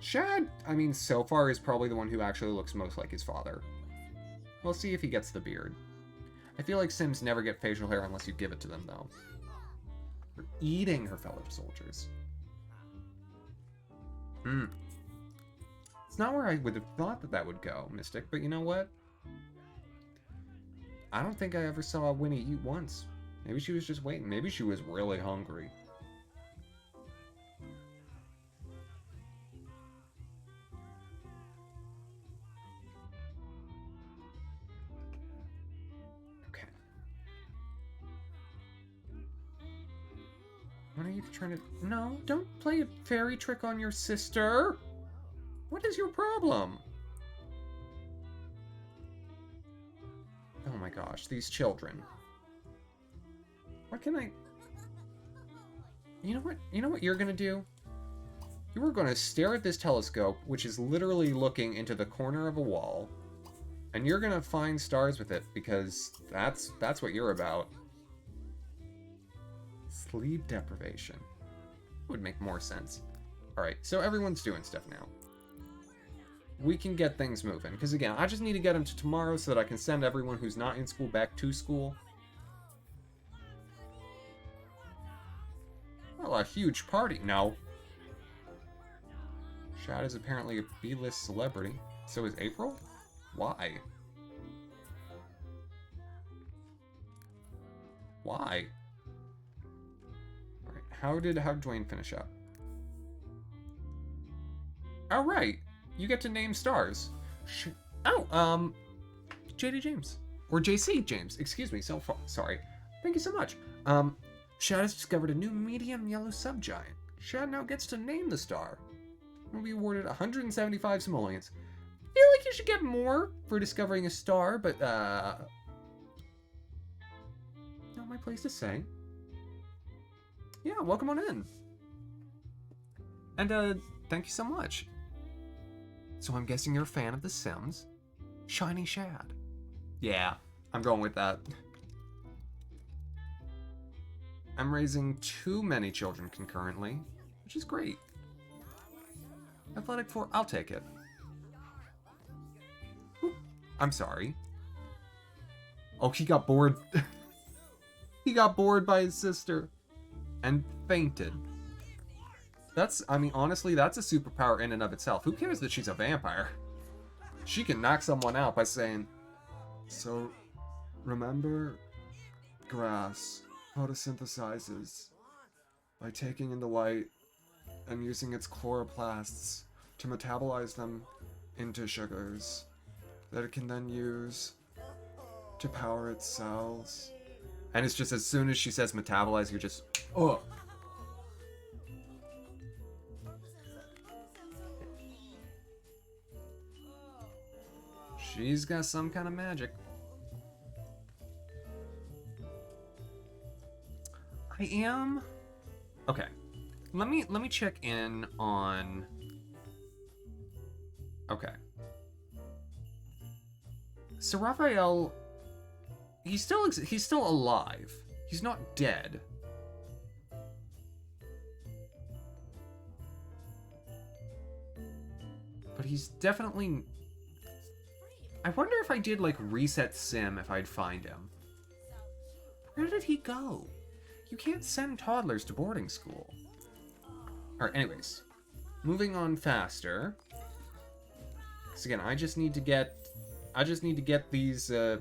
Shad, I mean, so far is probably the one who actually looks most like his father. We'll see if he gets the beard. I feel like Sims never get facial hair unless you give it to them, though. For eating her fellow soldiers. It's not where I would have thought that would go, Mystic, but you know what? I don't think I ever saw Winnie eat once. Maybe she was just waiting. Maybe she was really hungry. What are you trying to... No, don't play a fairy trick on your sister. What is your problem? Oh my gosh, these children. What can I... You know what? You know what you're gonna do? You are gonna stare at this telescope, which is literally looking into the corner of a wall, and you're gonna find stars with it, because that's what you're about. Sleep deprivation. Would make more sense. Alright, so everyone's doing stuff now. We can get things moving, because again, I just need to get them to tomorrow so that I can send everyone who's not in school back to school. Well, a huge party. No. Shad is apparently a B-list celebrity. So is April? Why? Why? Alright, how did Dwayne finish up? Alright, you get to name stars. JD James. Or JC James, excuse me, sorry. Thank you so much. Shad has discovered a new medium yellow subgiant. Shad now gets to name the star. Will be awarded 175 simoleons. I feel like you should get more for discovering a star, but not my place to say. Yeah, welcome on in. And thank you so much. So I'm guessing you're a fan of The Sims? Shiny Shad. Yeah, I'm going with that. I'm raising too many children concurrently, which is great. Athletic 4, I'll take it. Ooh, I'm sorry. Oh, he got bored. He got bored by his sister and fainted. I mean, honestly, that's a superpower in and of itself. Who cares that she's a vampire? She can knock someone out by saying, "So, remember, grass photosynthesizes by taking in the light and using its chloroplasts to metabolize them into sugars that it can then use to power its cells." And it's just as soon as she says metabolize, you're just, oh. She's got some kind of magic. I am... Okay. Let me check in on... Okay. So Raphael... He's still alive. He's not dead. But he's definitely... I wonder if I did, like, reset sim if I'd find him. Where did he go? You can't send toddlers to boarding school. Alright, anyways. Moving on faster. So again, I just need to get these, the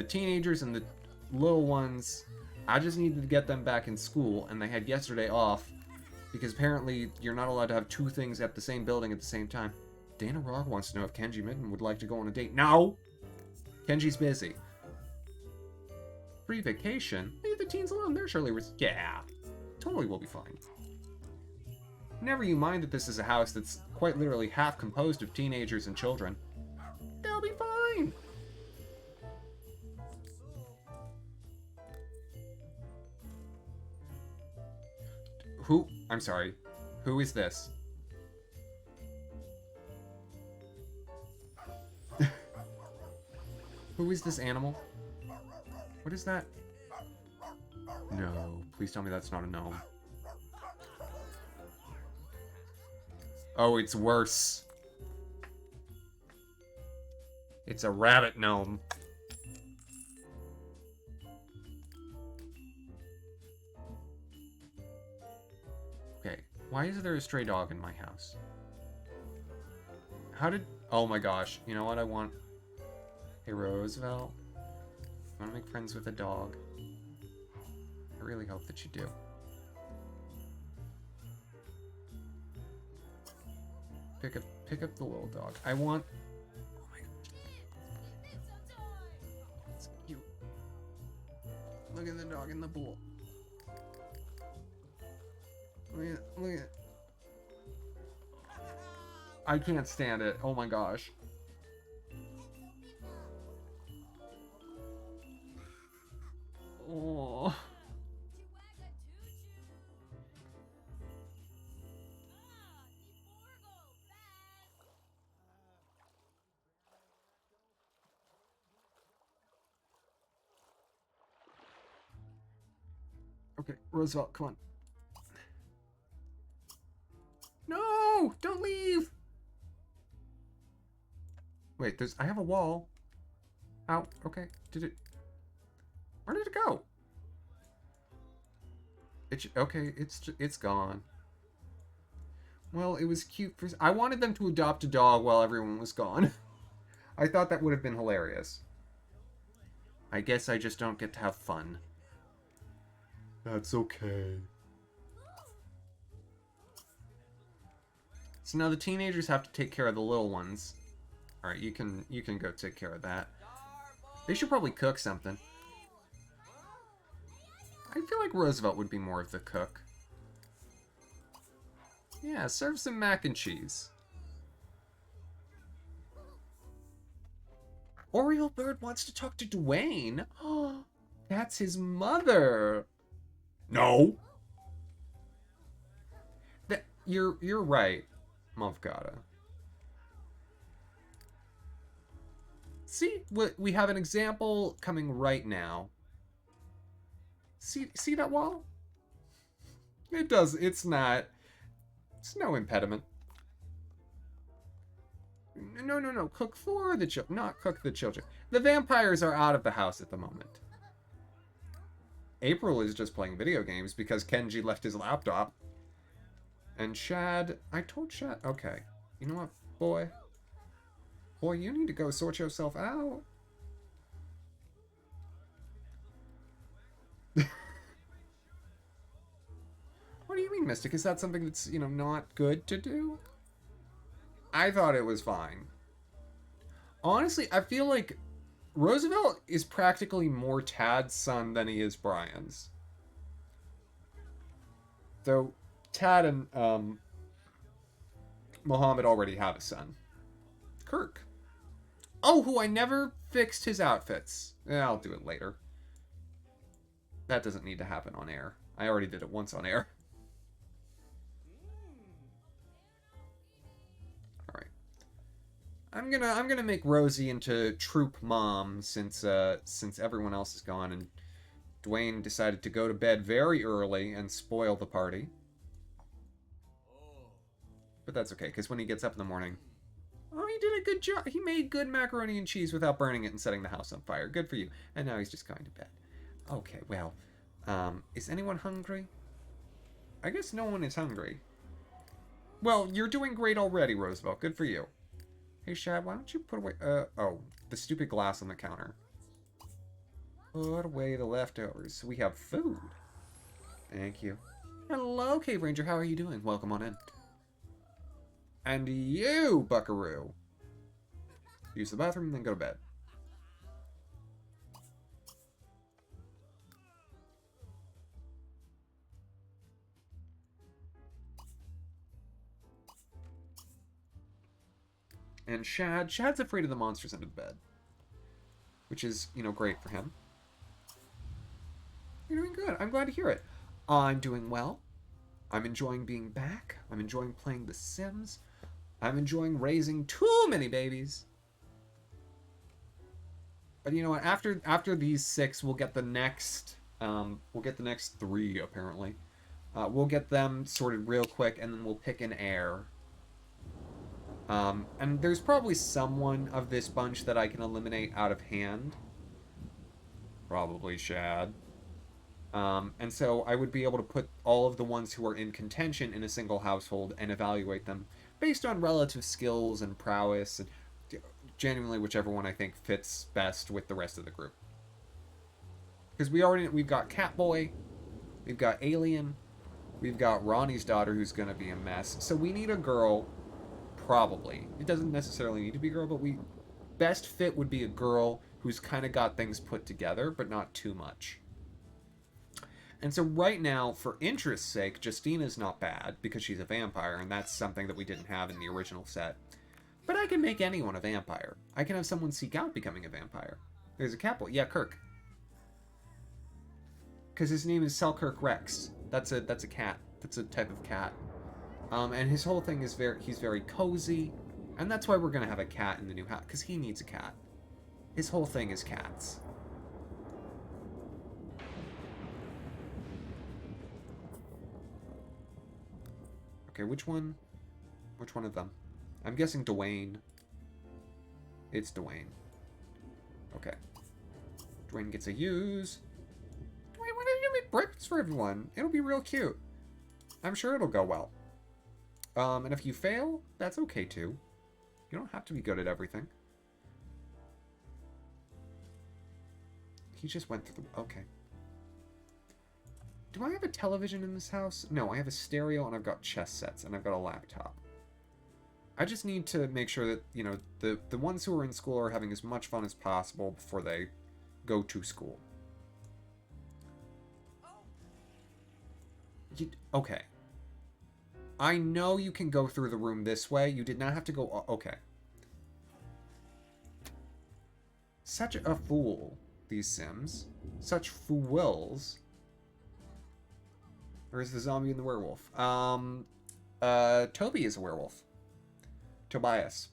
teenagers and the little ones, I just needed to get them back in school, and they had yesterday off, because apparently you're not allowed to have two things at the same building at the same time. Dana Rock wants to know if Kenji Mitten would like to go on a date. No! Kenji's busy. Free vacation? Leave the teens alone, they're surely yeah. Totally will be fine. Never you mind that this is a house that's quite literally half composed of teenagers and children. They'll be fine! Who? I'm sorry. Who is this? Who is this animal? What is that? No, please tell me that's not a gnome. Oh, it's worse. It's a rabbit gnome. Okay, why is there a stray dog in my house? How did... Oh my gosh, you know what I want? Hey Roosevelt, you want to make friends with a dog? I really hope that you do. Pick up the little dog. I want... Oh my gosh. It's cute. Look at the dog in the pool. Look at. I can't stand it. Oh my gosh. Oh. Okay, Roosevelt, come on. No! Don't leave! Wait, there's... I have a wall. Ow, okay. Did it... Where did it go? Okay, it's gone. Well, it was cute for... I wanted them to adopt a dog while everyone was gone. I thought that would have been hilarious. I guess I just don't get to have fun. That's okay. So now the teenagers have to take care of the little ones. Alright, you can go take care of that. They should probably cook something. I feel like Roosevelt would be more of the cook. Yeah, serve some mac and cheese. Oriole Bird wants to talk to Dwayne. Oh, that's his mother. No. You're right, Mavgata. See, we have an example coming right now. See that wall? It does. It's not. It's no impediment. No. Cook for the children, not cook the children. The vampires are out of the house at the moment. April is just playing video games because Kenji left his laptop. And Shad, I told Shad, okay. You know what, boy? Boy, you need to go sort yourself out. What do you mean, Mystic? Is that something that's, you know, not good to do? I thought it was fine. Honestly, I feel like Roosevelt is practically more Tad's son than he is Brian's. Though Tad and Mohammed already have a son. Kirk. Oh, who I never fixed his outfits. I'll do it later. That doesn't need to happen on air. I already did it once on air. Alright. I'm gonna make Rosie into troop mom since everyone else is gone and Dwayne decided to go to bed very early and spoil the party. But that's okay, because when he gets up in the morning... Oh, he did a good job. He made good macaroni and cheese without burning it and setting the house on fire. Good for you. And now he's just going to bed. Okay, well, is anyone hungry? I guess no one is hungry. Well, you're doing great already, Roosevelt. Good for you. Hey, Shad, why don't you put away... oh, the stupid glass on the counter. Put away the leftovers so we have food. Thank you. Hello, Cave Ranger. How are you doing? Welcome on in. And you, buckaroo. Use the bathroom, then go to bed. And Shad's afraid of the monsters under the bed. Which is, you know, great for him. You're doing good. I'm glad to hear it. I'm doing well. I'm enjoying being back. I'm enjoying playing The Sims. I'm enjoying raising too many babies. But you know what? After these 6, we'll get the next. We'll get the next 3 apparently. We'll get them sorted real quick, and then we'll pick an heir. And there's probably someone of this bunch that I can eliminate out of hand. Probably Shad. And so I would be able to put all of the ones who are in contention in a single household and evaluate them based on relative skills and prowess, and genuinely whichever one I think fits best with the rest of the group. Because we've got Catboy, we've got Alien, we've got Ronnie's daughter who's going to be a mess. So we need a girl, probably. It doesn't necessarily need to be a girl, but best fit would be a girl who's kind of got things put together, but not too much. And so right now, for interest's sake, Justina's not bad because she's a vampire, and that's something that we didn't have in the original set. But I can make anyone a vampire. I can have someone seek out becoming a vampire. There's a cat boy. Yeah, Kirk. Because his name is Selkirk Rex. That's a cat. That's a type of cat. And his whole thing is he's very cozy. And that's why we're going to have a cat in the new house. Because he needs a cat. His whole thing is cats. Okay, which one? Which one of them? I'm guessing Dwayne. It's Dwayne. Okay. Dwayne gets a use. Dwayne, why don't you make breakfast for everyone? It'll be real cute. I'm sure it'll go well. And if you fail, that's okay too. You don't have to be good at everything. He just went through the... Okay. Do I have a television in this house? No, I have a stereo and I've got chess sets and I've got a laptop. I just need to make sure that, you know, the ones who are in school are having as much fun as possible before they go to school. Okay. I know you can go through the room this way. You did not have to go... Okay. Such a fool, these Sims. Such fools. Where's the zombie and the werewolf? Toby is a werewolf. Tobias.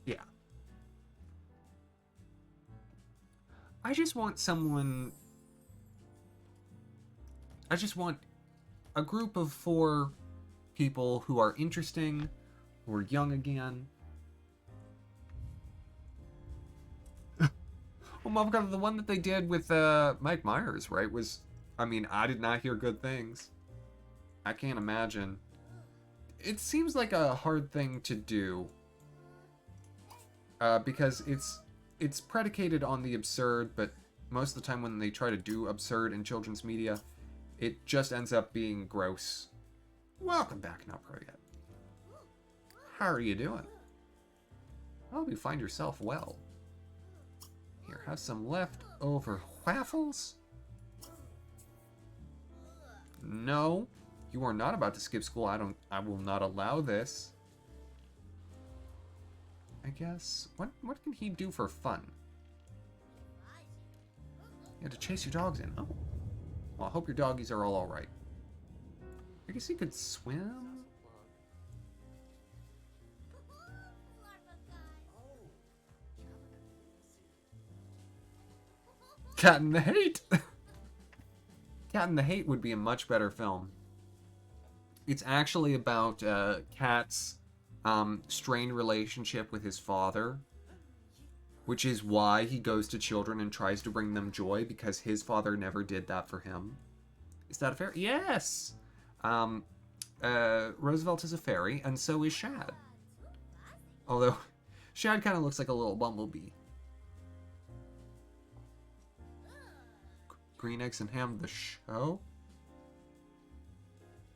Yeah. I just want someone... I just want a group of 4 people who are interesting, who are young again. Oh my god, the one that they did with Mike Myers, right, was... I mean, I did not hear good things. I can't imagine. It seems like a hard thing to do. Because it's predicated on the absurd, but most of the time when they try to do absurd in children's media, it just ends up being gross. Welcome back, not pro yet. How are you doing? I hope you find yourself well. Here, have some leftover waffles? No, you are not about to skip school. I will not allow this. I guess. What can he do for fun? You had to chase your dogs in. Oh. Well, I hope your doggies are all alright. I guess he could swim? Cat in the Hate! Cat in the Hate would be a much better film. It's actually about Cat's strained relationship with his father, which is why he goes to children and tries to bring them joy, because his father never did that for him. Is that fair? Yes! Roosevelt is a fairy, and so is Shad. Although, Shad kind of looks like a little bumblebee. Green Eggs and Ham, the show?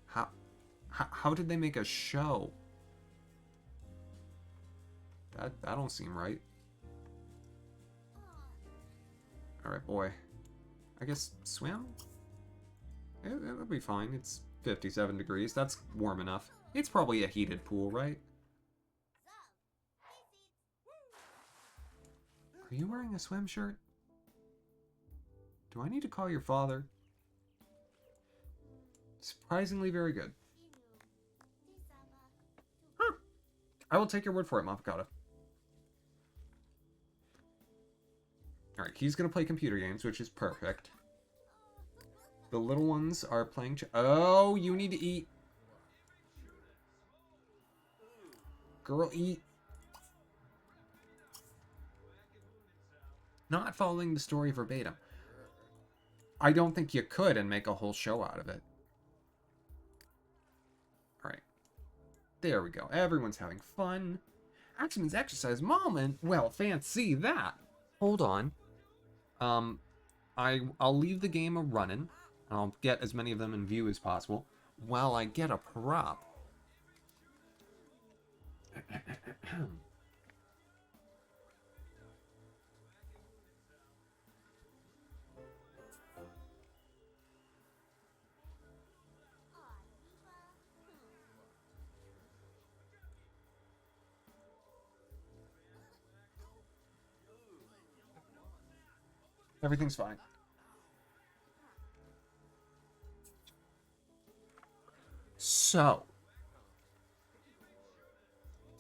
How did they make a show? That don't seem right. Alright, boy. I guess swim? It'll be fine. It's 57 degrees. That's warm enough. It's probably a heated pool, right? Are you wearing a swim shirt? Do I need to call your father? Surprisingly very good. Huh. I will take your word for it, Mafakata. Alright, he's going to play computer games, which is perfect. The little ones are playing... Oh, you need to eat. Girl, eat. Not following the story verbatim. I don't think you could and make a whole show out of it. Alright. There we go. Everyone's having fun. Axamin's exercise moment? Well, fancy that. Hold on. I'll leave the game a-running. I'll get as many of them in view as possible while I get a prop. Everything's fine. So,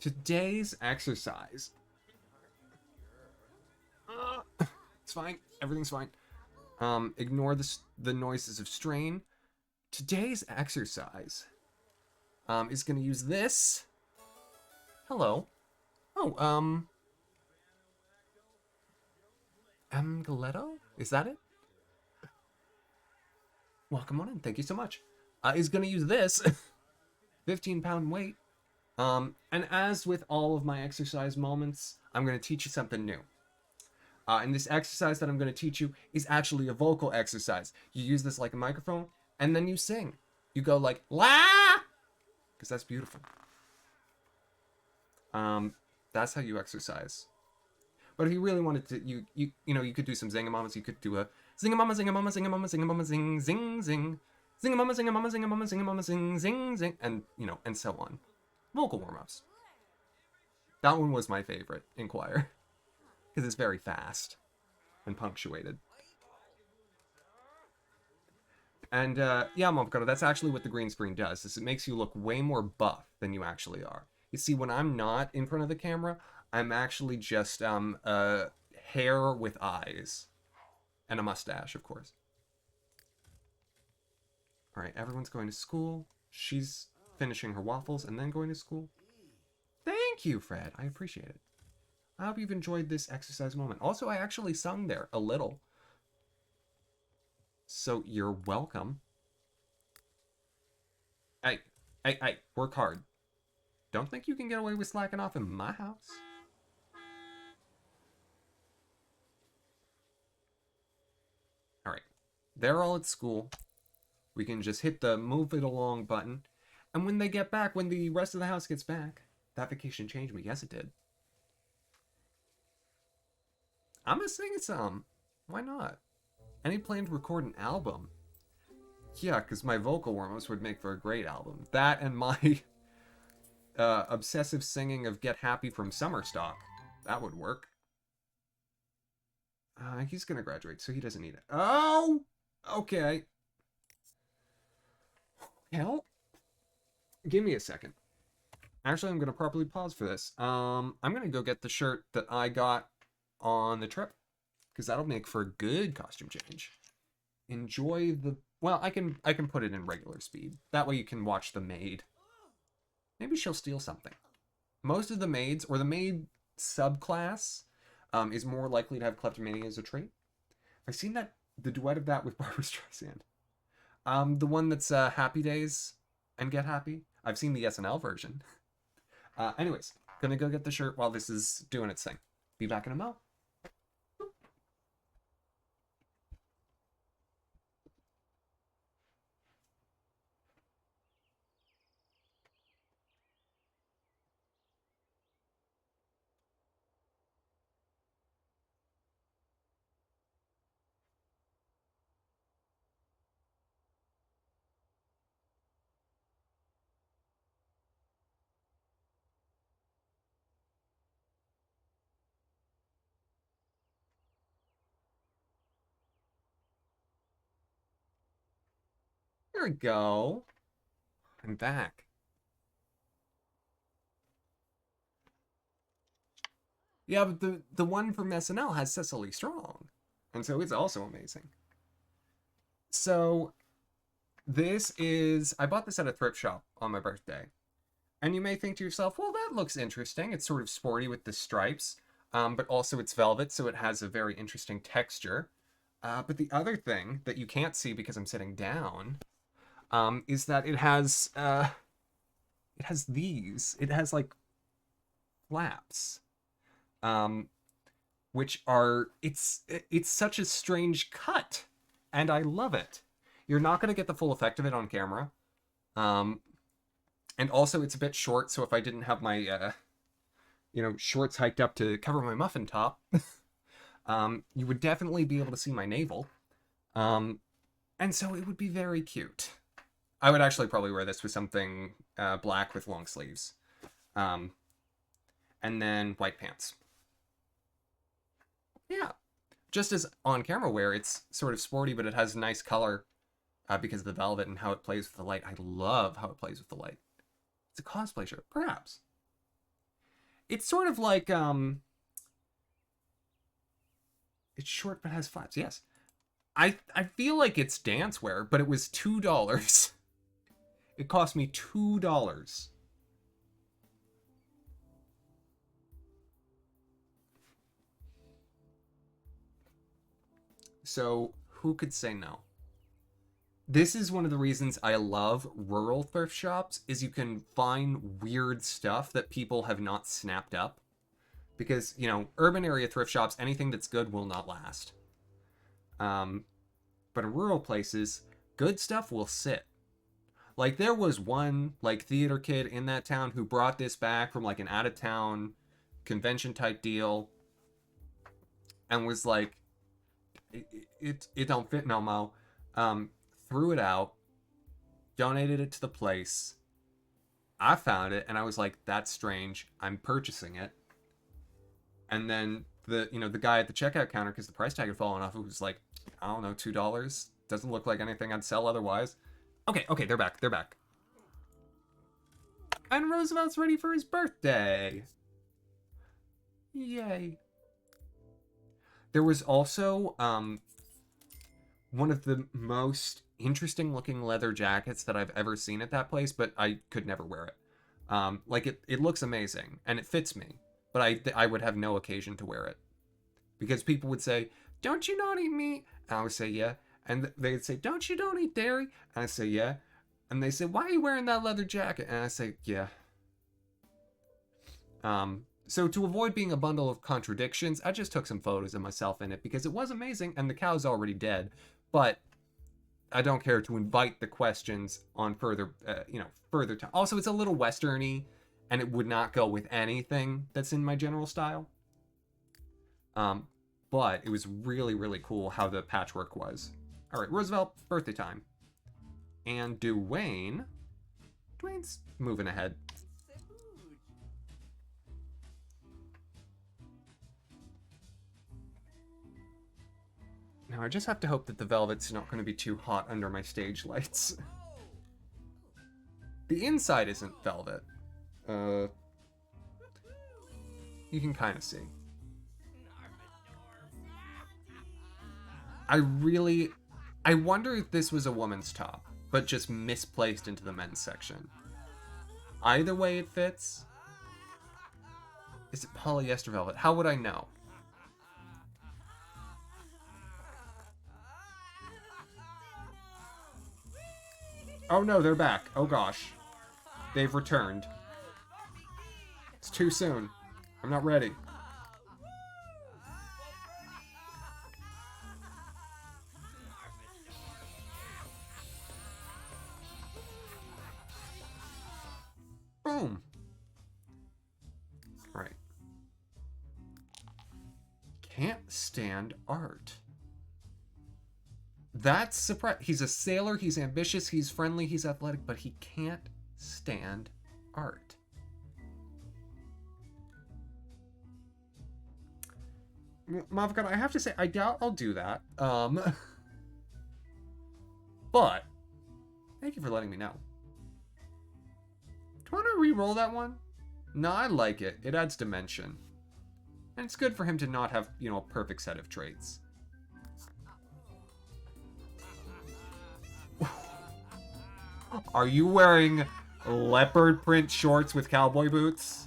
today's exercise. It's fine. Everything's fine. Ignore the noises of strain. Today's exercise is going to use this. Hello. Oh, Galetto? Is that it? Welcome on in. Thank you so much. Is going to use this 15-pound weight. And as with all of my exercise moments, I'm going to teach you something new. And this exercise that I'm going to teach you is actually a vocal exercise. You use this like a microphone, and then you sing. You go like, la! Because that's beautiful. That's how you exercise. But if you really wanted to, you know, you could do some zingamamas. You could do a zingamama, zingamama, zingamama, zingamama, zing, zing, zing. Zingamama, zingamama, zingamama, zingamama, zing, zing, zing. And, you know, and so on. Vocal warm-ups. That one was my favorite in choir. Because it's very fast and punctuated. And, yeah, Momkado, that's actually what the green screen does, is it makes you look way more buff than you actually are. You see, when I'm not in front of the camera, I'm actually just, hair with eyes. And a mustache, of course. Alright, everyone's going to school. She's finishing her waffles and then going to school. Thank you, Fred. I appreciate it. I hope you've enjoyed this exercise moment. Also, I actually sung there a little. So you're welcome. Hey, work hard. Don't think you can get away with slacking off in my house. Alright, they're all at school. We can just hit the move it along button. And when they get back, when the rest of the house gets back, that vacation changed me. Yes, it did. I'm gonna sing some. Why not? Any plan to record an album? Yeah, because my vocal warm-ups would make for a great album. That and my obsessive singing of Get Happy from Summer Stock. That would work. He's gonna graduate, so he doesn't need it. Oh! Okay. Hell? Give me a second. Actually, I'm gonna properly pause for this. I'm gonna go get the shirt that I got on the trip, because that'll make for a good costume change. Enjoy the... Well, I can put it in regular speed. That way you can watch the maid. Maybe she'll steal something. Most of the maids, or the maid subclass, is more likely to have kleptomania as a trait. I've seen that, the duet of that with Barbra Streisand. The one that's Happy Days and Get Happy. I've seen the SNL version. Anyways, gonna go get the shirt while this is doing its thing. Be back in a mo. There we go. I'm back. Yeah, but the one from SNL has Cecily Strong. And so it's also amazing. So, this is... I bought this at a thrift shop on my birthday. And you may think to yourself, well, that looks interesting. It's sort of sporty with the stripes. But also it's velvet, so it has a very interesting texture. But the other thing that you can't see because I'm sitting down... is that it has these. It has, like, flaps. Which are... It's such a strange cut. And I love it. You're not going to get the full effect of it on camera. And also, it's a bit short, so if I didn't have my, shorts hiked up to cover my muffin top, you would definitely be able to see my navel. And so it would be very cute. I would actually probably wear this with something black with long sleeves. And then white pants. Yeah. just as on-camera wear, it's sort of sporty, but it has nice color because of the velvet and how it plays with the light. I love how it plays with the light. It's a cosplay shirt, perhaps. It's sort of like, it's short but has flaps, yes. I feel like it's dancewear, but it was $2. It cost me $2. So, who could say no? This is one of the reasons I love rural thrift shops, is you can find weird stuff that people have not snapped up. Because, you know, urban area thrift shops, anything that's good will not last. But in rural places, good stuff will sit. Like, there was one, like, theater kid in that town who brought this back from, like, an out-of-town convention-type deal. And was like, it don't fit no mo. Threw it out. Donated it to the place. I found it, and I was like, that's strange. I'm purchasing it. And then the guy at the checkout counter, because the price tag had fallen off, it was like, I don't know, $2. Doesn't look like anything I'd sell otherwise. Okay, they're back. And Roosevelt's ready for his birthday. Yay. There was also one of the most interesting looking leather jackets that I've ever seen at that place, but I could never wear it. Like, it looks amazing, and it fits me. But I would have no occasion to wear it. Because people would say, don't you not eat meat? And I would say, yeah. And they'd say, don't eat dairy? And I say, yeah. And they say, why are you wearing that leather jacket? And I say, yeah. So to avoid being a bundle of contradictions, I just took some photos of myself in it because it was amazing, and the cow's already dead. But I don't care to invite the questions on further time. Also, it's a little westerny, and it would not go with anything that's in my general style. But it was really, really cool how the patchwork was. All right, Roosevelt, birthday time. And Dwayne's moving ahead. Now, I just have to hope that the velvet's not going to be too hot under my stage lights. The inside isn't velvet. You can kind of see. I wonder if this was a woman's top, but just misplaced into the men's section. Either way it fits. Is it polyester velvet? How would I know? Oh no, they're back. Oh gosh. They've returned. It's too soon. I'm not ready. Boom. Right. Can't stand art. That's surprise. He's a sailor, he's ambitious, he's friendly, he's athletic, but he can't stand art. Mavka, I have to say, I doubt I'll do that. But thank you for letting me know. Do you want to re-roll that one? No, I like it. It adds dimension. And it's good for him to not have, a perfect set of traits. Are you wearing leopard print shorts with cowboy boots?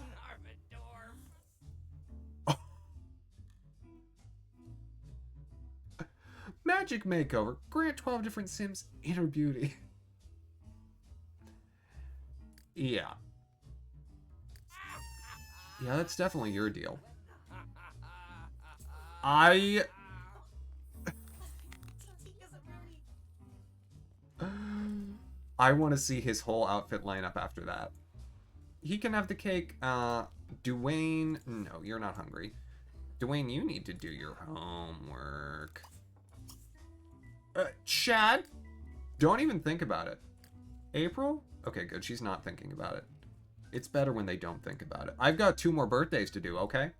Magic makeover. Grant 12 different Sims inner beauty. Yeah. Yeah, that's definitely your deal. I want to see his whole outfit lineup after that. He can have the cake. Dwayne, no, you're not hungry. Dwayne, you need to do your homework. Chad, don't even think about it. April? Okay, good. She's not thinking about it. It's better when they don't think about it. I've got 2 more birthdays to do, okay?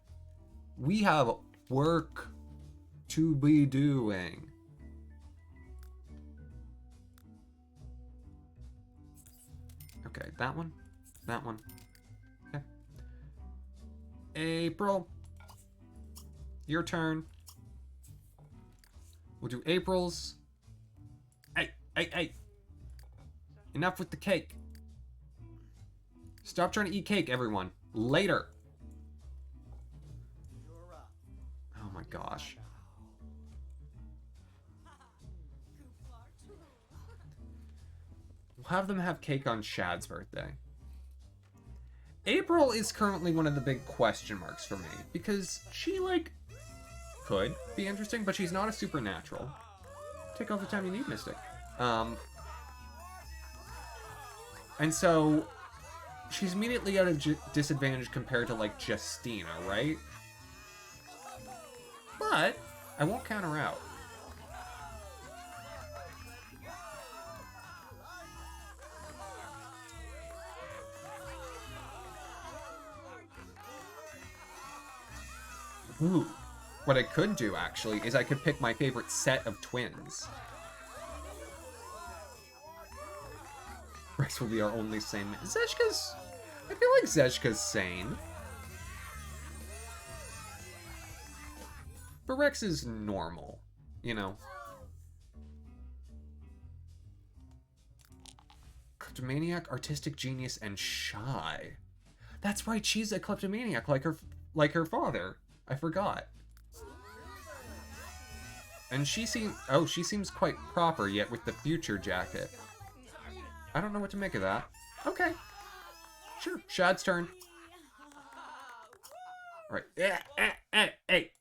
We have work. to be doing? Okay, that one. That one. Okay. April. Your turn. We'll do April's. Hey. Enough with the cake. Stop trying to eat cake, everyone. Later. Oh my gosh. We'll have them have cake on Shad's birthday. April is currently one of the big question marks for me, because she, like, could be interesting, but she's not a supernatural. Take all the time you need, Mystic. And so, she's immediately at a disadvantage compared to, like, Justina, right? But, I won't count her out. Ooh. What I could do, actually, is I could pick my favorite set of twins. Rex will be our only sane man. Zeshka's... I feel like Zeshka's sane. But Rex is normal, you know. Kleptomaniac, artistic genius, and shy. That's right, she's a kleptomaniac like her father. I forgot. And she seems quite proper, yet with the future jacket. I don't know what to make of that. Okay. Sure, Shad's turn. Alright. Hey.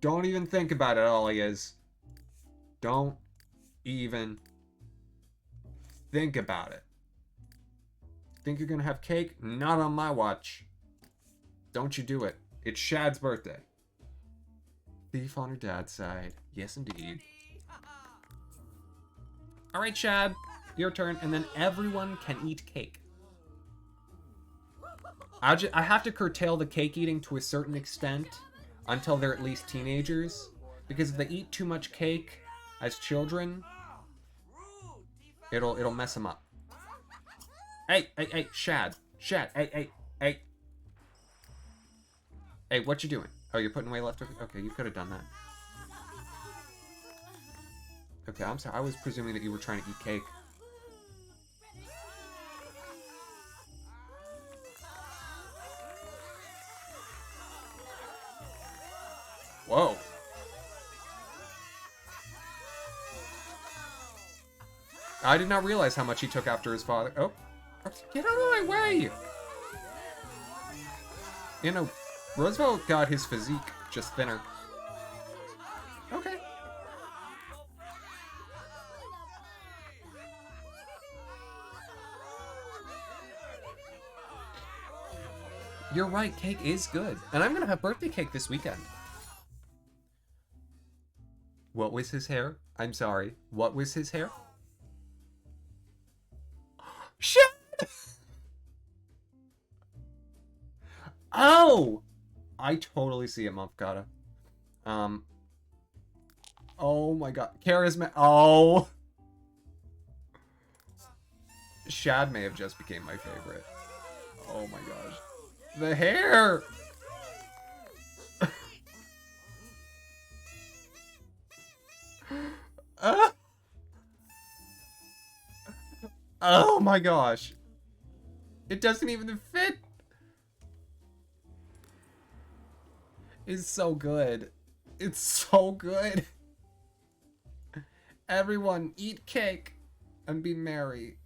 Don't even think about it, Ollie is. Don't even think about it. Think you're gonna have cake? Not on my watch. Don't you do it. It's Shad's birthday. Thief on her dad's side. Yes, indeed. Alright, Shad. Your turn. And then everyone can eat cake. I have to curtail the cake eating to a certain extent until they're at least teenagers. Because if they eat too much cake as children, it'll mess them up. Hey, Shad. Hey. Hey, what you doing? Oh, you're putting away leftovers? Okay, you could have done that. Okay, I'm sorry. I was presuming that you were trying to eat cake. Whoa. I did not realize how much he took after his father. Oh. Get out of my way! You know, Roosevelt got his physique, just thinner. Okay. You're right, cake is good. And I'm gonna have birthday cake this weekend. What was his hair? I'm sorry. What was his hair? Shit! Oh! I totally see it, Mopkata. Oh my god. Charisma. Oh! Shad may have just became my favorite. Oh my gosh. The hair! Oh my gosh. It doesn't even fit. It's so good. It's so good. Everyone, eat cake and be merry.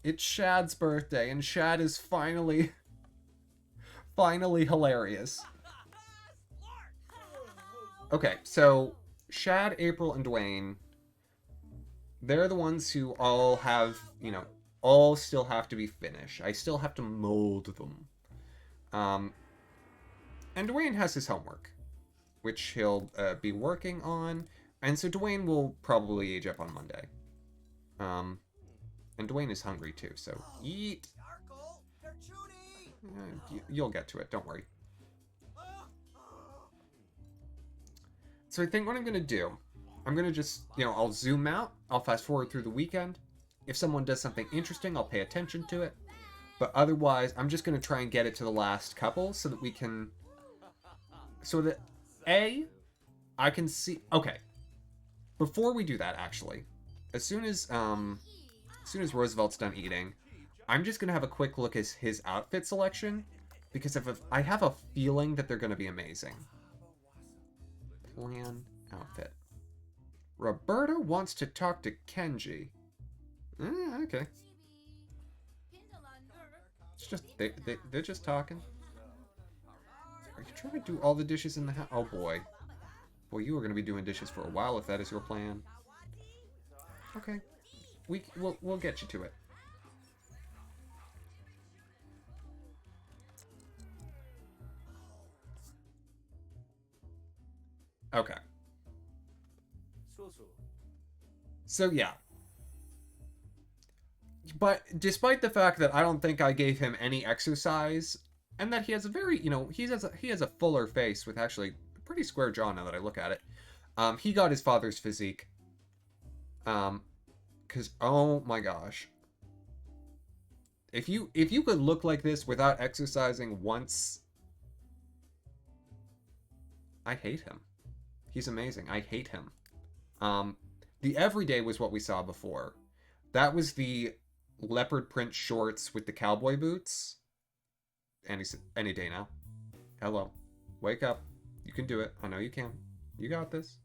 It's Shad's birthday, and Shad is finally hilarious. Okay, so Shad, April, and Dwayne, they're the ones who all have, you know, all still have to be finished. I still have to mold them. And Dwayne has his homework, which he'll be working on. And so Dwayne will probably age up on Monday. And Dwayne is hungry too, so eat. You'll get to it, don't worry. So I think what I'm going to do, I'm going to just, I'll zoom out. I'll fast forward through the weekend. If someone does something interesting, I'll pay attention to it. But otherwise, I'm just going to try and get it to the last couple so that we can... So that, I can see... Okay. Before we do that, actually, as soon as Roosevelt's done eating, I'm just going to have a quick look at his outfit selection, because I have a feeling that they're going to be amazing. Plan outfit. Roberta wants to talk to Kenji. Okay. It's just, they're just talking. Are you trying to do all the dishes in the house? Oh boy. Boy, you are going to be doing dishes for a while if that is your plan. Okay. We'll get you to it. Okay. So yeah. But despite the fact that I don't think I gave him any exercise, and that he has a very, he has a fuller face with actually a pretty square jaw now that I look at it. He got his father's physique. Cause oh my gosh. If you could look like this without exercising once, I hate him. He's amazing. I hate him. The everyday was what we saw before. That was the leopard print shorts with the cowboy boots. Any day now. Hello. Wake up. You can do it. I know you can. You got this.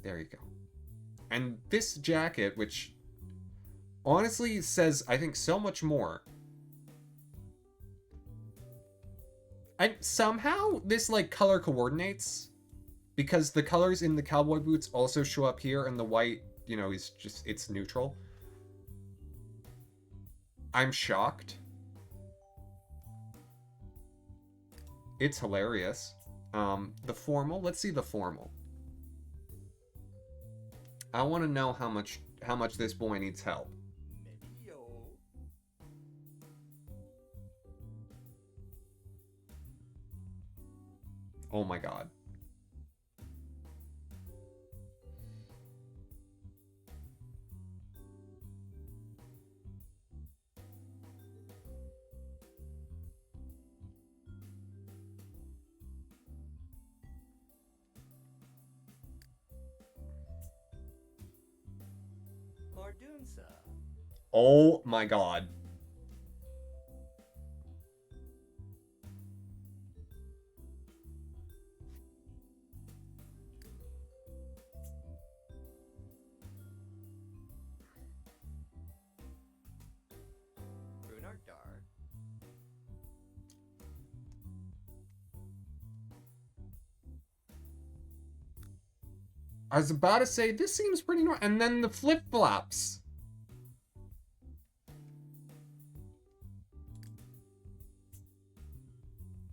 There you go. And this jacket, which honestly says, I think, so much more. And somehow this, like, color coordinates. Because the colors in the cowboy boots also show up here, and the white, is just, it's neutral. I'm shocked. It's hilarious. The formal, let's see the formal. I want to know how much this boy needs help. Oh my god. Oh my god. I was about to say, this seems pretty normal. And then the flip-flops.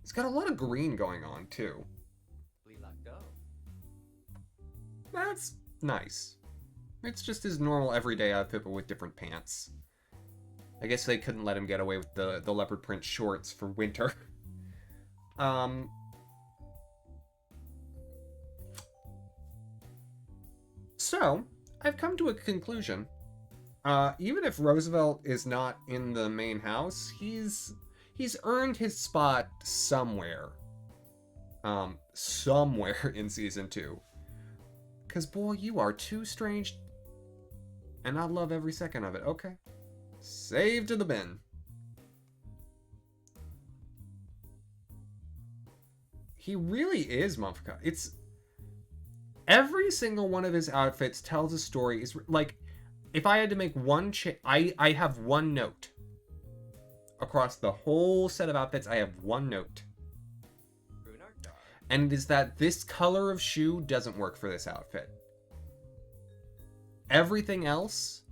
It's got a lot of green going on, too. That's nice. It's just his normal everyday outfit, but with different pants. I guess they couldn't let him get away with the leopard print shorts for winter. So, I've come to a conclusion. Even if Roosevelt is not in the main house, he's earned his spot somewhere. Somewhere in Season 2. Because, boy, you are too strange. And I love every second of it. Okay. Save to the bin. He really is Mumfka. It's... Every single one of his outfits tells a story. Is like, if I had to make one I have one note. Across the whole set of outfits, I have one note. And it is that this color of shoe doesn't work for this outfit. Everything else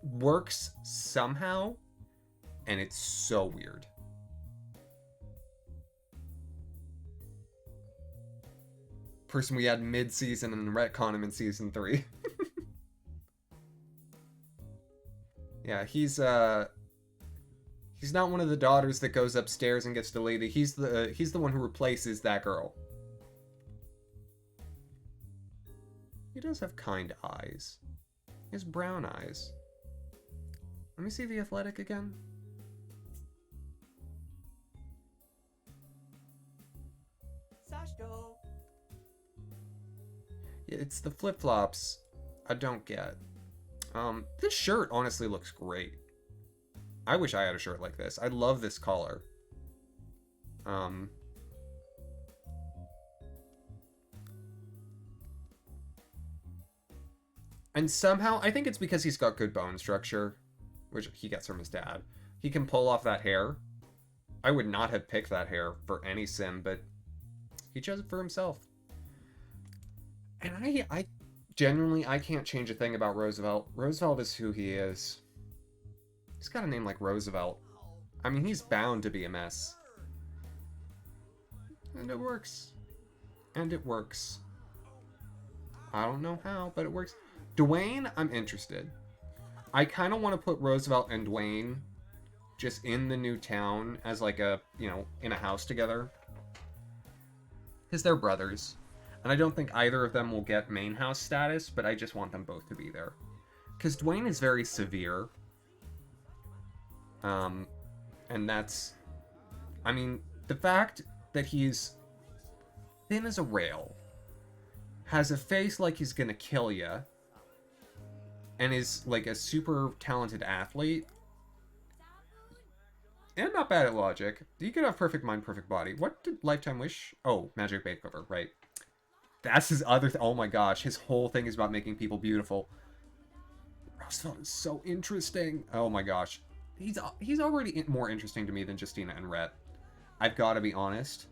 works somehow, and it's so weird. Person we had mid-season and retcon him in Season 3. Yeah, he's He's not one of the daughters that goes upstairs and gets deleted. He's the one who replaces that girl. He does have kind eyes. He has brown eyes. Let me see the athletic again. Yeah, it's the flip-flops I don't get. This shirt honestly looks great. I wish I had a shirt like this. I love this color. And somehow, I think it's because he's got good bone structure, which he gets from his dad. He can pull off that hair. I would not have picked that hair for any sim, but he chose it for himself. And I genuinely, I can't change a thing about Roosevelt. Roosevelt is who he is. He's got a name like Roosevelt. I mean, he's bound to be a mess. And it works. And it works. I don't know how, but it works. Dwayne, I'm interested. I kind of want to put Roosevelt and Dwayne just in the new town as like a, you know, in a house together. Because they're brothers. And I don't think either of them will get main house status, but I just want them both to be there. Because Dwayne is very severe. And that's... I mean, the fact that he's thin as a rail, has a face like he's gonna kill ya, and is like a super talented athlete, and not bad at logic. You could have perfect mind, perfect body. What did Lifetime wish? Oh, Magic Makeover, right. That's his other oh my gosh, his whole thing is about making people beautiful. Roosevelt is so interesting. Oh my gosh. He's already more interesting to me than Justina and Rhett. I've got to be honest.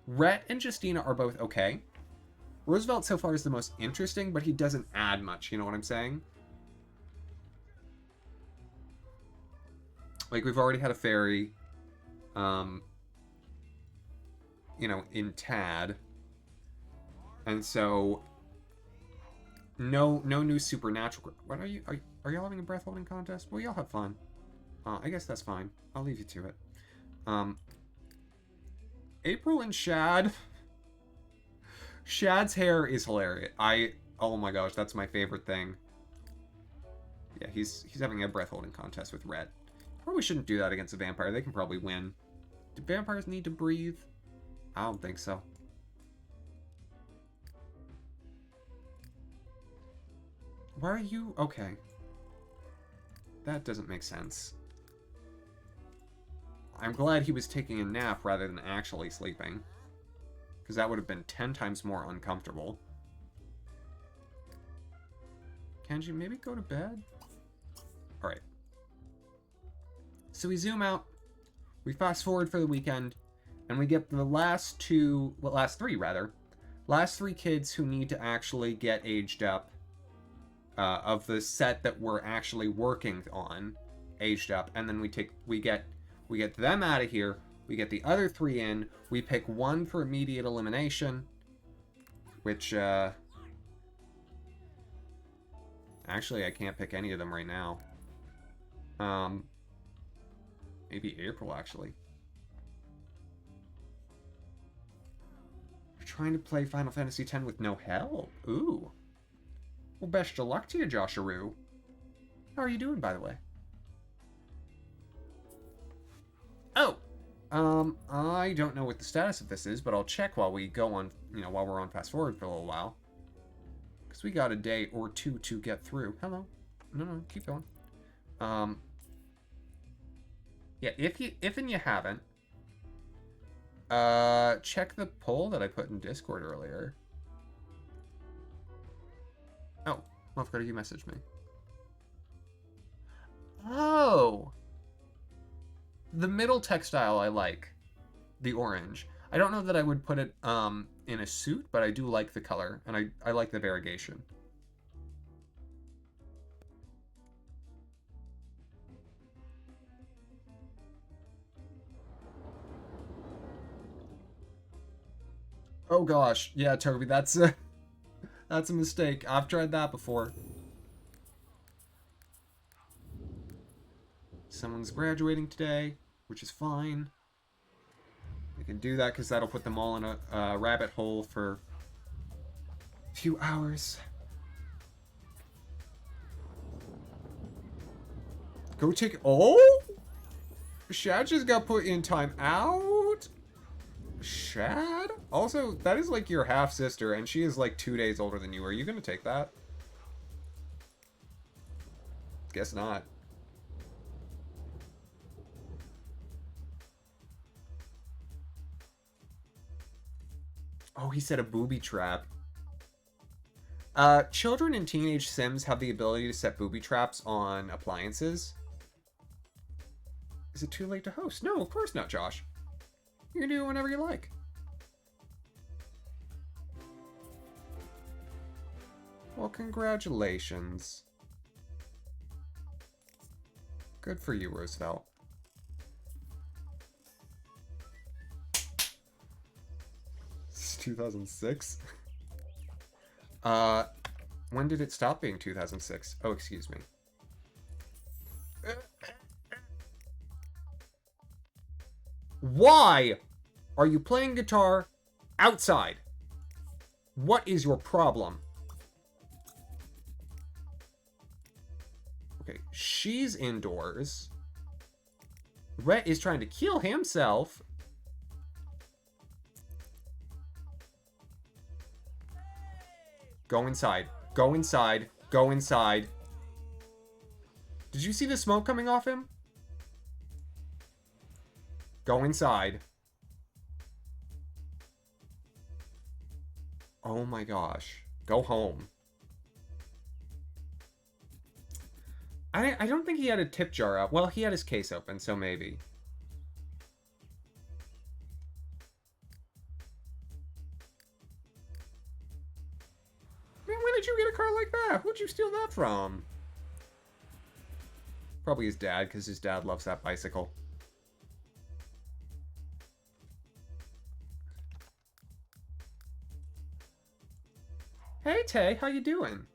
Rhett and Justina are both okay. Roosevelt so far is the most interesting, but he doesn't add much, you know what I'm saying? Like, we've already had a fairy, you know, in Tad. And so, no new supernatural... What are you... Are y'all having a breath holding contest? Well, y'all have fun. I guess that's fine. I'll leave you to it. April and Shad. Shad's hair is hilarious. Oh my gosh, that's my favorite thing. Yeah, he's having a breath holding contest with Red. Probably shouldn't do that against a vampire. They can probably win. Do vampires need to breathe? I don't think so. Why are you... Okay. That doesn't make sense. I'm glad he was taking a nap rather than actually sleeping. Because that would have been 10 times more uncomfortable. Kenji, maybe go to bed? Alright. So we zoom out. We fast forward for the weekend. And we get the last three kids who need to actually get aged up. Of the set that we're actually working on, aged up, and then we get them out of here. We get the other 3 in. We pick one for immediate elimination, which actually I can't pick any of them right now. Maybe April actually. You're trying to play Final Fantasy X with no help. Ooh. Well, best of luck to you, Josharoo. How are you doing, by the way? Oh! I don't know what the status of this is, but I'll check while we go on, while we're on fast forward for a little while. Because we got a day or two to get through. Hello. No, keep going. Yeah, if you haven't, check the poll that I put in Discord earlier. Oh, motherfucker, you messaged me. Oh! The middle textile I like. The orange. I don't know that I would put it in a suit, but I do like the color, and I like the variegation. Oh gosh, yeah, Toby, that's a mistake. I've tried that before. someone's graduating today, which is fine. We can do that because that'll put them all in a rabbit hole for a few hours. Go take... Oh! Shad just got put in time out? Shad? Also, that is like your half-sister, and she is like 2 days older than you. Are you going to take that? Guess not. Oh, he said a booby trap. Children and teenage Sims have the ability to set booby traps on appliances. Is it too late to host? No, of course not, Josh. You can do it whenever you like. Well, congratulations. Good for you, Roosevelt. It's 2006? When did it stop being 2006? Oh, excuse me. Why are you playing guitar outside? What is your problem? Okay, she's indoors. Rhett is trying to kill himself. Go inside. Go inside. Go inside. Did you see the smoke coming off him? Go inside. Oh my gosh. Go home. I don't think he had a tip jar out. Well, he had his case open, so maybe. Man, when did you get a car like that? Who'd you steal that from? Probably his dad, because his dad loves that bicycle. Hey, Tay, how you doing?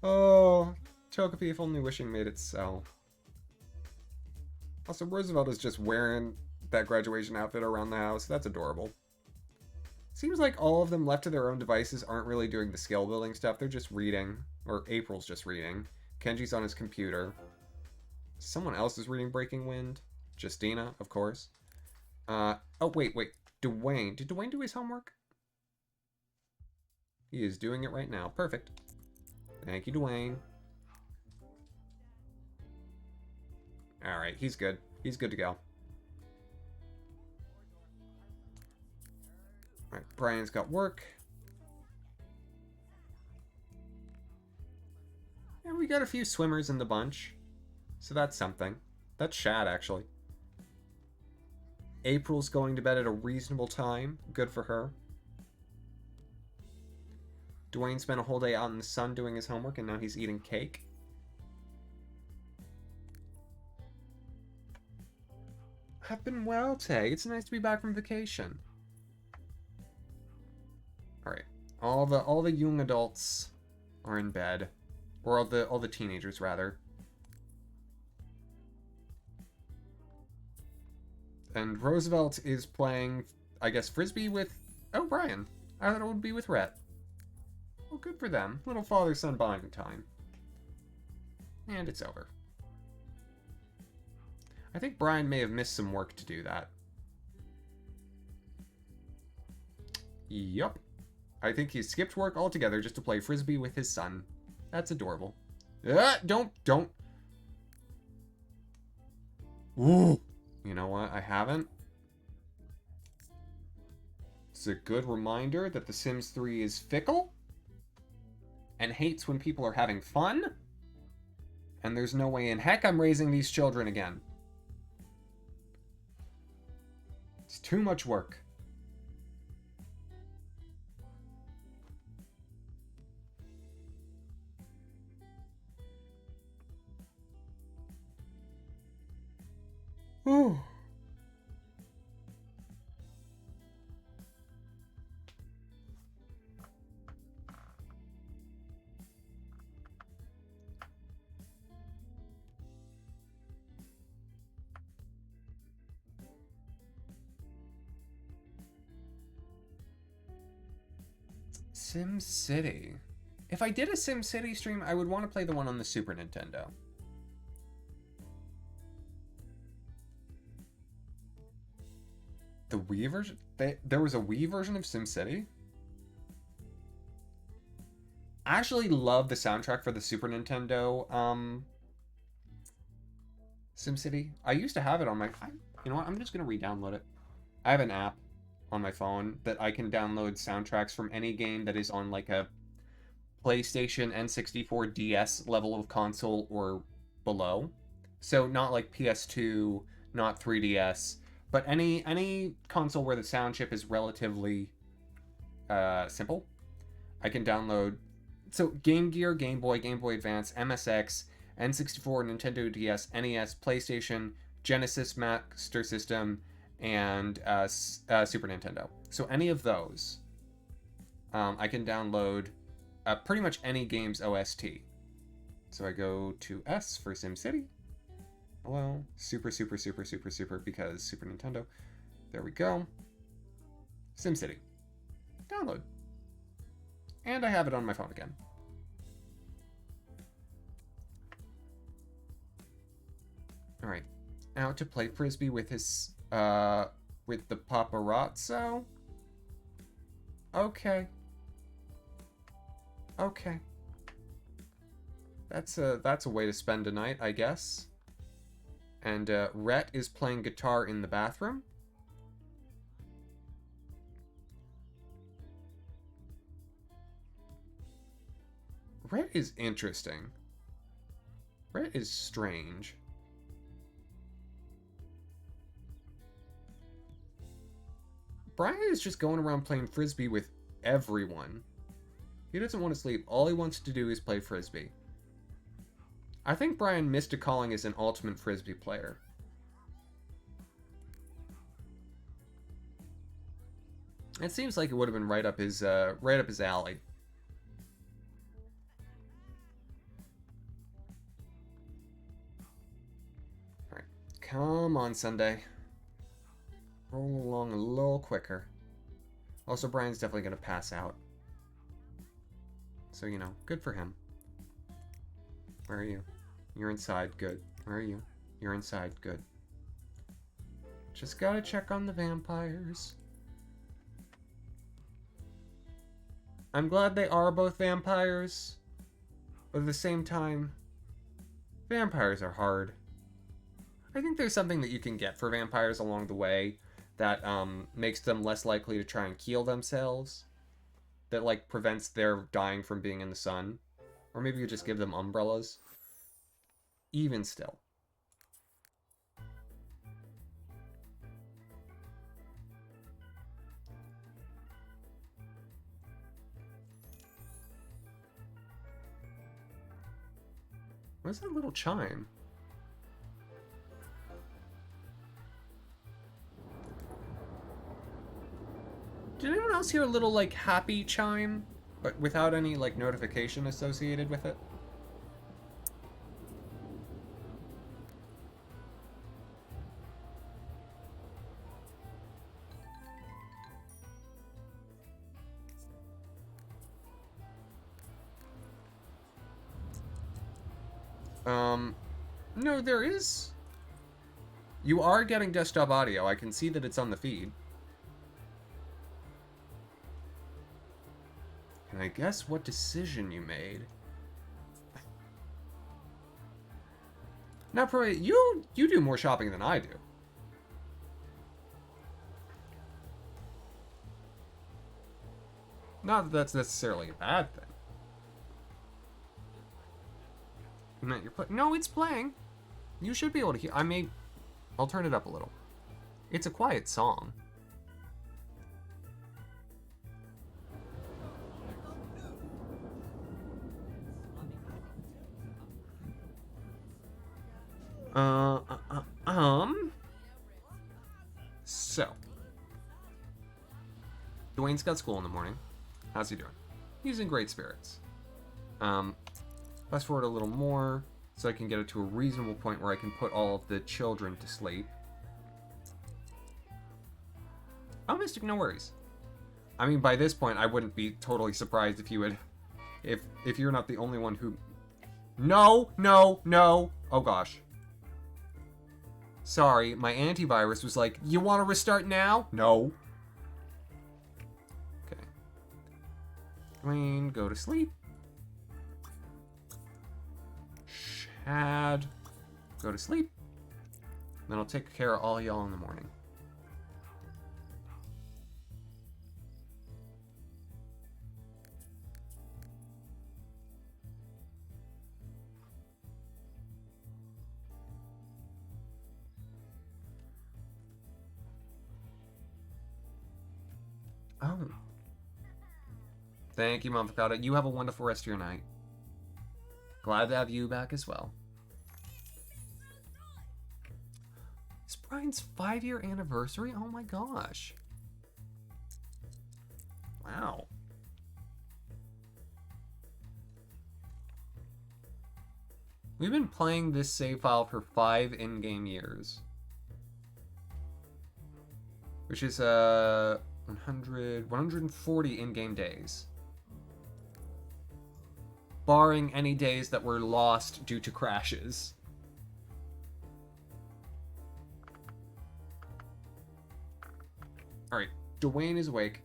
Oh, Togepi, if only wishing made it so. Also, Roosevelt is just wearing that graduation outfit around the house. That's adorable. Seems like all of them left to their own devices aren't really doing the skill building stuff. They're just reading. Or April's just reading. Kenji's on his computer. Someone else is reading Breaking Wind. Justina, of course. Oh, wait. Dwayne. Did Dwayne do his homework? He is doing it right now. Perfect. Thank you, Dwayne. Alright, he's good. He's good to go. Alright, Brian's got work. And we got a few swimmers in the bunch. So that's something. That's Shad, actually. April's going to bed at a reasonable time. Good for her. Dwayne spent a whole day out in the sun doing his homework, and now he's eating cake. I've been well, Tay. It's nice to be back from vacation. Alright. All the young adults are in bed. Or all the teenagers, rather. And Roosevelt is playing, I guess, Frisbee with... Oh, Brian. I thought it would be with Rhett. Well, good for them. Little father-son bonding time. And it's over. I think Brian may have missed some work to do that. Yup. I think he skipped work altogether just to play Frisbee with his son. That's adorable. Don't. Ooh. You know what? I haven't. It's a good reminder that The Sims 3 is fickle. And hates when people are having fun. And there's no way in heck I'm raising these children again. It's too much work. Ooh. SimCity. If I did a SimCity stream, I would want to play the one on the Super Nintendo. The Wii version? There was a Wii version of SimCity? I actually love the soundtrack for the Super Nintendo SimCity. I used to have it on my... you know what? I'm just going to re-download it. I have an app on my phone that I can download soundtracks from any game that is on like a PlayStation N64 DS level of console or below. So not like PS2, not 3DS, but any console where the sound chip is relatively simple. I can download. So Game Gear, Game Boy, Game Boy Advance, MSX, N64, Nintendo DS, NES, PlayStation, Genesis Master System, and Super Nintendo. So any of those, I can download pretty much any game's OST. So I go to S for SimCity. Hello. Super, super, super, super, super, because Super Nintendo. There we go. SimCity. Download. And I have it on my phone again. Alright. Out to play Frisbee with his, with the paparazzo? Okay. Okay. That's a way to spend a night, I guess. And Rhett is playing guitar in the bathroom. Rhett is interesting. Rhett is strange. Brian is just going around playing Frisbee with everyone. He doesn't want to sleep. All he wants to do is play Frisbee. I think Brian missed a calling as an ultimate Frisbee player. It seems like it would have been right up his alley. Alright. Come on, Sunday. Roll along a little quicker. Also, Brian's definitely going to pass out. So, you know, good for him. Where are you? You're inside. Good. Where are you? You're inside. Good. Just gotta check on the vampires. I'm glad they are both vampires. But at the same time, vampires are hard. I think there's something that you can get for vampires along the way that makes them less likely to try and kill themselves. That, like, prevents their dying from being in the sun. Or maybe you just give them umbrellas. Even still. What's that little chime? Did anyone else hear a little, like, happy chime? But without any, like, notification associated with it? No, there is. You are getting desktop audio. I can see that it's on the feed. And I guess what decision you made. Now, probably you do more shopping than I do. Not that that's necessarily a bad thing. No, it's playing. You should be able to hear. I'll turn it up a little. It's a quiet song. So. Dwayne's got school in the morning. How's he doing? He's in great spirits. Fast forward a little more so I can get it to a reasonable point where I can put all of the children to sleep. Oh, Mystic, no worries. I mean, by this point, I wouldn't be totally surprised if you would... If you're not the only one who... No, no, no! Oh gosh. Sorry, my antivirus was like, you want to restart now? No. Okay. Dwayne, go to sleep. Chad, go to sleep. Then I'll take care of all y'all in the morning. Oh. Thank you, Mom Avocado. You have a wonderful rest of your night. Glad to have you back as well. It's Brian's 5-year anniversary? Oh my gosh. Wow. We've been playing this save file for 5 in-game years. Which is 140 in-game days. Barring any days that were lost due to crashes. Alright, Dwayne is awake.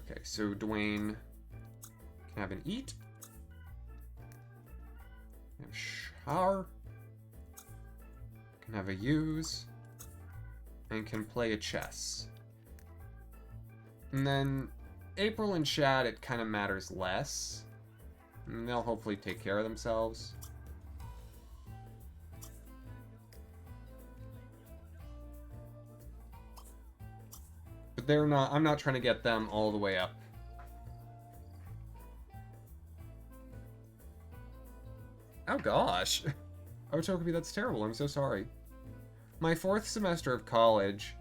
Okay, so Dwayne can have an eat. Can have a shower. Can have a use. And can play a chess. And then April and Shad, it kind of matters less. And they'll hopefully take care of themselves. But they're not, I'm not trying to get them all the way up. Oh gosh. Otokobi, that's terrible. I'm so sorry. My 4th semester of college,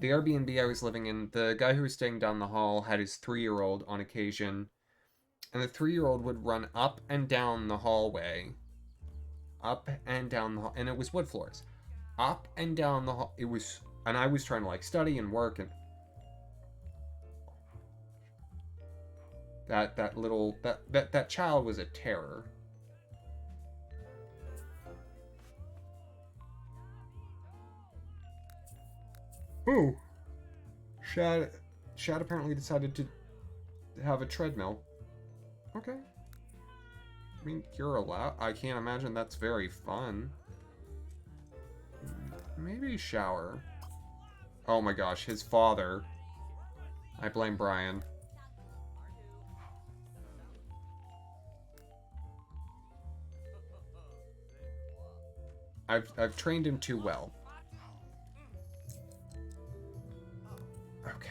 the Airbnb I was living in, the guy who was staying down the hall had his 3-year-old on occasion. And the 3-year-old would run up and down the hallway. Up and down the hall. And it was wood floors. Up and down the hall. It was... And I was trying to, like, study and work and... That little... That child was a terror. Oh. Shad apparently decided to have a treadmill. Okay. I mean, you're allowed. I can't imagine that's very fun. Maybe shower. Oh my gosh, his father. I blame Brian. I've trained him too well. Okay.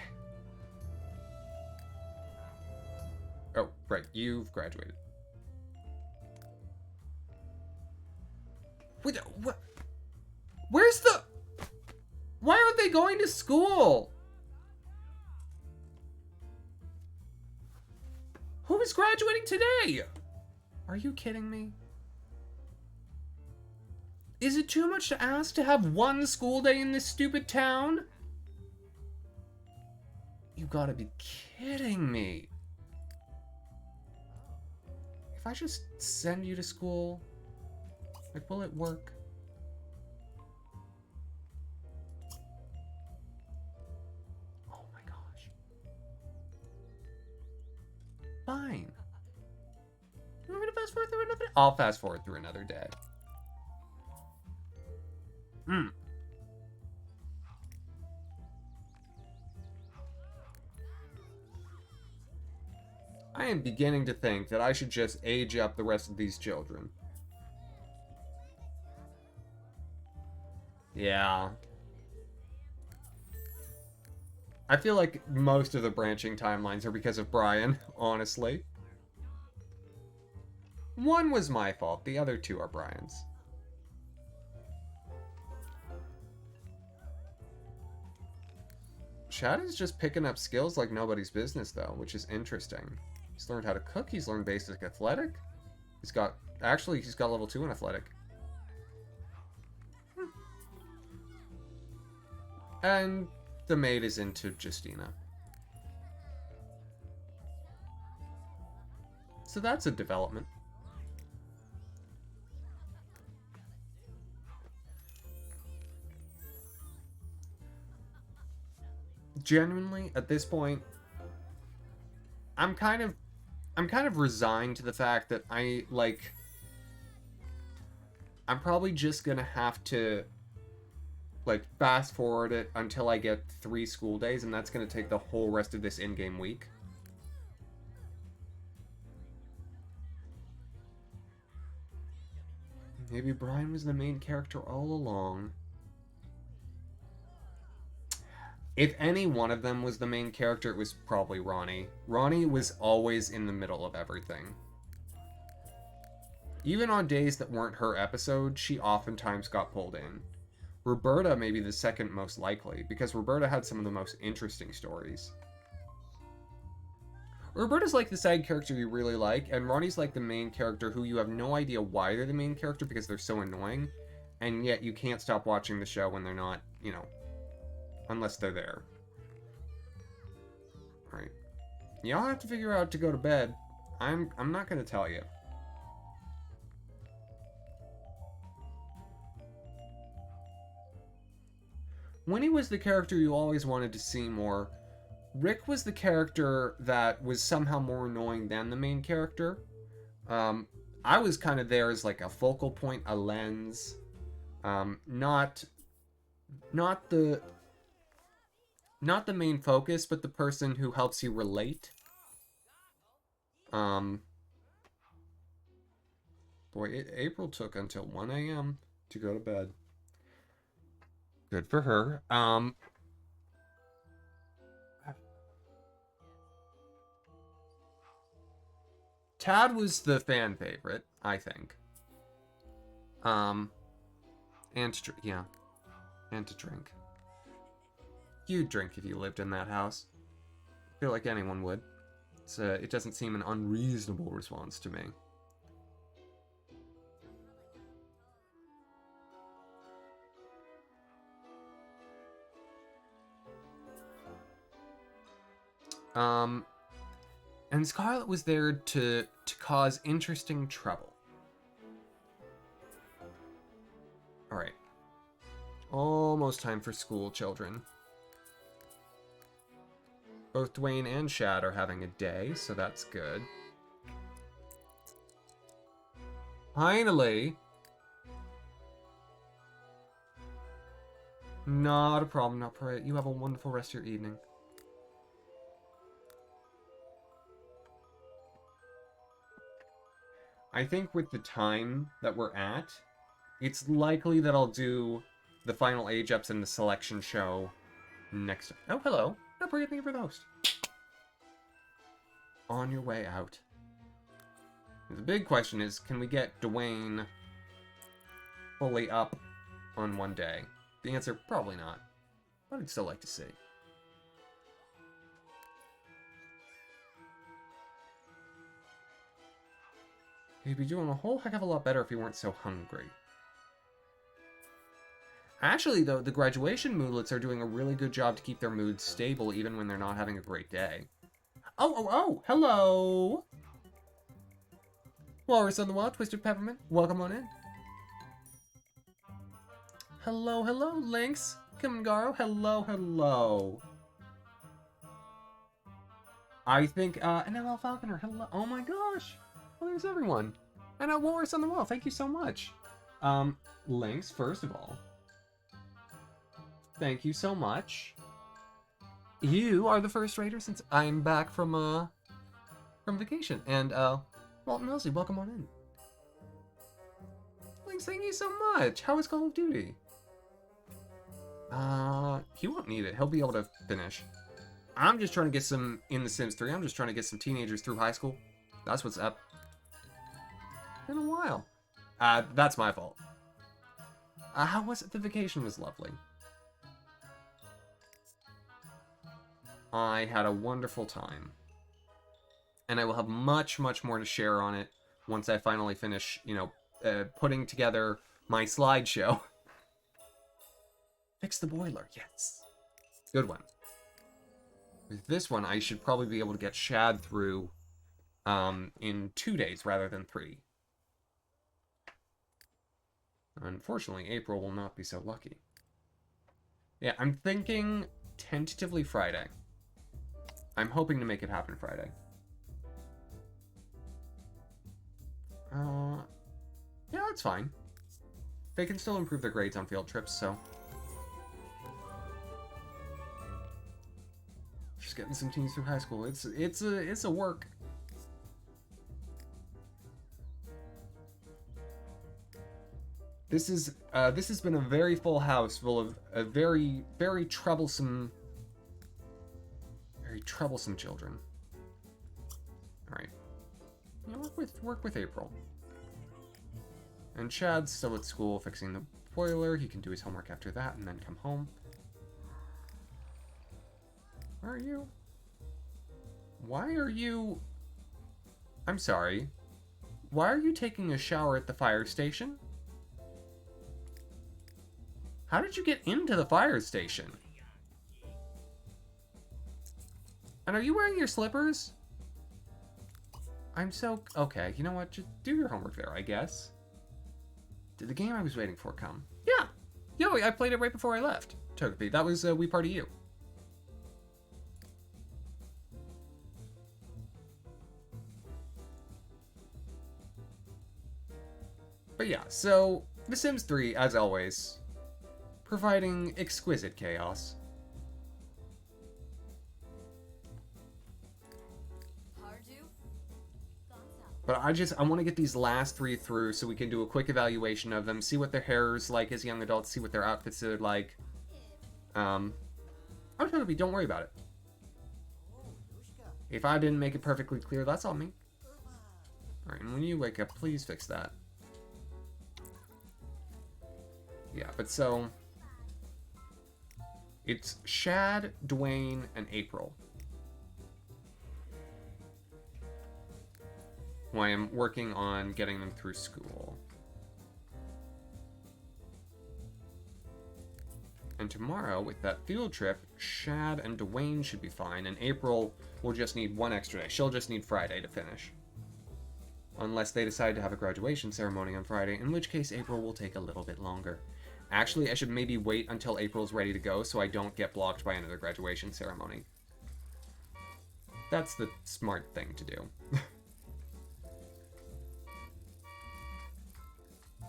Oh, right, you've graduated. Wait, what? Where's the... Why aren't they going to school? Who is graduating today? Are you kidding me? Is it too much to ask to have one school day in this stupid town? You gotta be kidding me. If I just send you to school, like, will it work? Oh my gosh. Fine. You want me to fast forward through another day? I'll fast forward through another day. I am beginning to think that I should just age up the rest of these children. Yeah. I feel like most of the branching timelines are because of Brian, honestly. One was my fault, the other 2 are Brian's. Chad is just picking up skills like nobody's business, though, which is interesting. He's learned how to cook, he's learned basic athletic. He's got level 2 in athletic. And the maid is into Justina. So that's a development. Genuinely, at this point, I'm kind of resigned to the fact that I'm probably just gonna have to fast forward it until I get 3 school days, and that's gonna take the whole rest of this in-game week. Maybe Brian was the main character all along. If any one of them was the main character, it was probably Ronnie. Ronnie was always in the middle of everything. Even on days that weren't her episode, she oftentimes got pulled in. Roberta may be the second most likely, because Roberta had some of the most interesting stories. Roberta's like the side character you really like, and Ronnie's like the main character who you have no idea why they're the main character because they're so annoying, and yet you can't stop watching the show when they're not, you know, unless they're there. Alright. Y'all have to figure out to go to bed. I'm not gonna tell you. Winnie was the character you always wanted to see more. Rick was the character that was somehow more annoying than the main character. I was kind of there as like a focal point, a lens. Not the main focus, but the person who helps you relate. Boy, April took until 1 a.m. to go to bed. Good for her. Tad was the fan favorite, I think. And to drink. You'd drink if you lived in that house. I feel like anyone would. It doesn't seem an unreasonable response to me. And Scarlet was there to cause interesting trouble. Alright. Almost time for school, children. Both Dwayne and Shad are having a day, so that's good. Finally! Not a problem, not for it. You have a wonderful rest of your evening. I think with the time that we're at, it's likely that I'll do the final age ups and the selection show next time. Oh, hello. Not for anything for the host. On your way out. The big question is, can we get Dwayne fully up on one day? The answer, probably not. But I'd still like to see. He'd be doing a whole heck of a lot better if he weren't so hungry. Actually, though, the graduation moodlets are doing a really good job to keep their moods stable even when they're not having a great day. Oh, hello! Walrus on the wall, Twisted Peppermint, welcome on in. Hello, Lynx, Kimgaro, hello. I think, NLL Falconer, hello, oh my gosh! Well, there's everyone. And Walrus on the wall, thank you so much. Lynx, first of all, thank you so much. You are the first raider since I'm back from vacation. And, Walton Wellesley, welcome on in. Lynx, thank you so much. How is Call of Duty? He won't need it. He'll be able to finish. I'm just trying to get some, in The Sims 3, I'm just trying to get some teenagers through high school. That's what's up. Been a while. That's my fault. How was it? The vacation was lovely. I had a wonderful time. And I will have much, much more to share on it once I finally finish, putting together my slideshow. Fix the boiler, yes. Good one. With this one, I should probably be able to get Shad through in 2 days rather than 3. Unfortunately, April will not be so lucky. Yeah, I'm thinking tentatively Friday. I'm hoping to make it happen Friday. Yeah, that's fine. They can still improve their grades on field trips, so... Just getting some teens through high school. It's a work. This has been a very full house full of a very troublesome children. All right, yeah, work with April. And Chad's still at school fixing the boiler. He can do his homework after that and then come home. Where are you? Why are you... I'm sorry. Why are you taking a shower at the fire station? How did you get into the fire station? And are you wearing your slippers? I'm so... Okay, you know what? Just do your homework there, I guess. Did the game I was waiting for come? Yeah! Yo, I played it right before I left. Togepi, that was We Party You. But yeah, so The Sims 3, as always, providing exquisite chaos. But I want to get these last 3 through so we can do a quick evaluation of them, see what their hair is like as young adults, see what their outfits are like. Oh, Togepi, don't worry about it. If I didn't make it perfectly clear, that's on me. Alright, and when you wake up, please fix that. Yeah, but so... It's Shad, Dwayne, and April. Who I am working on getting them through school. And tomorrow, with that field trip, Shad and Dwayne should be fine, and April will just need 1 extra day. She'll just need Friday to finish. Unless they decide to have a graduation ceremony on Friday, in which case April will take a little bit longer. Actually, I should maybe wait until April's ready to go so I don't get blocked by another graduation ceremony. That's the smart thing to do.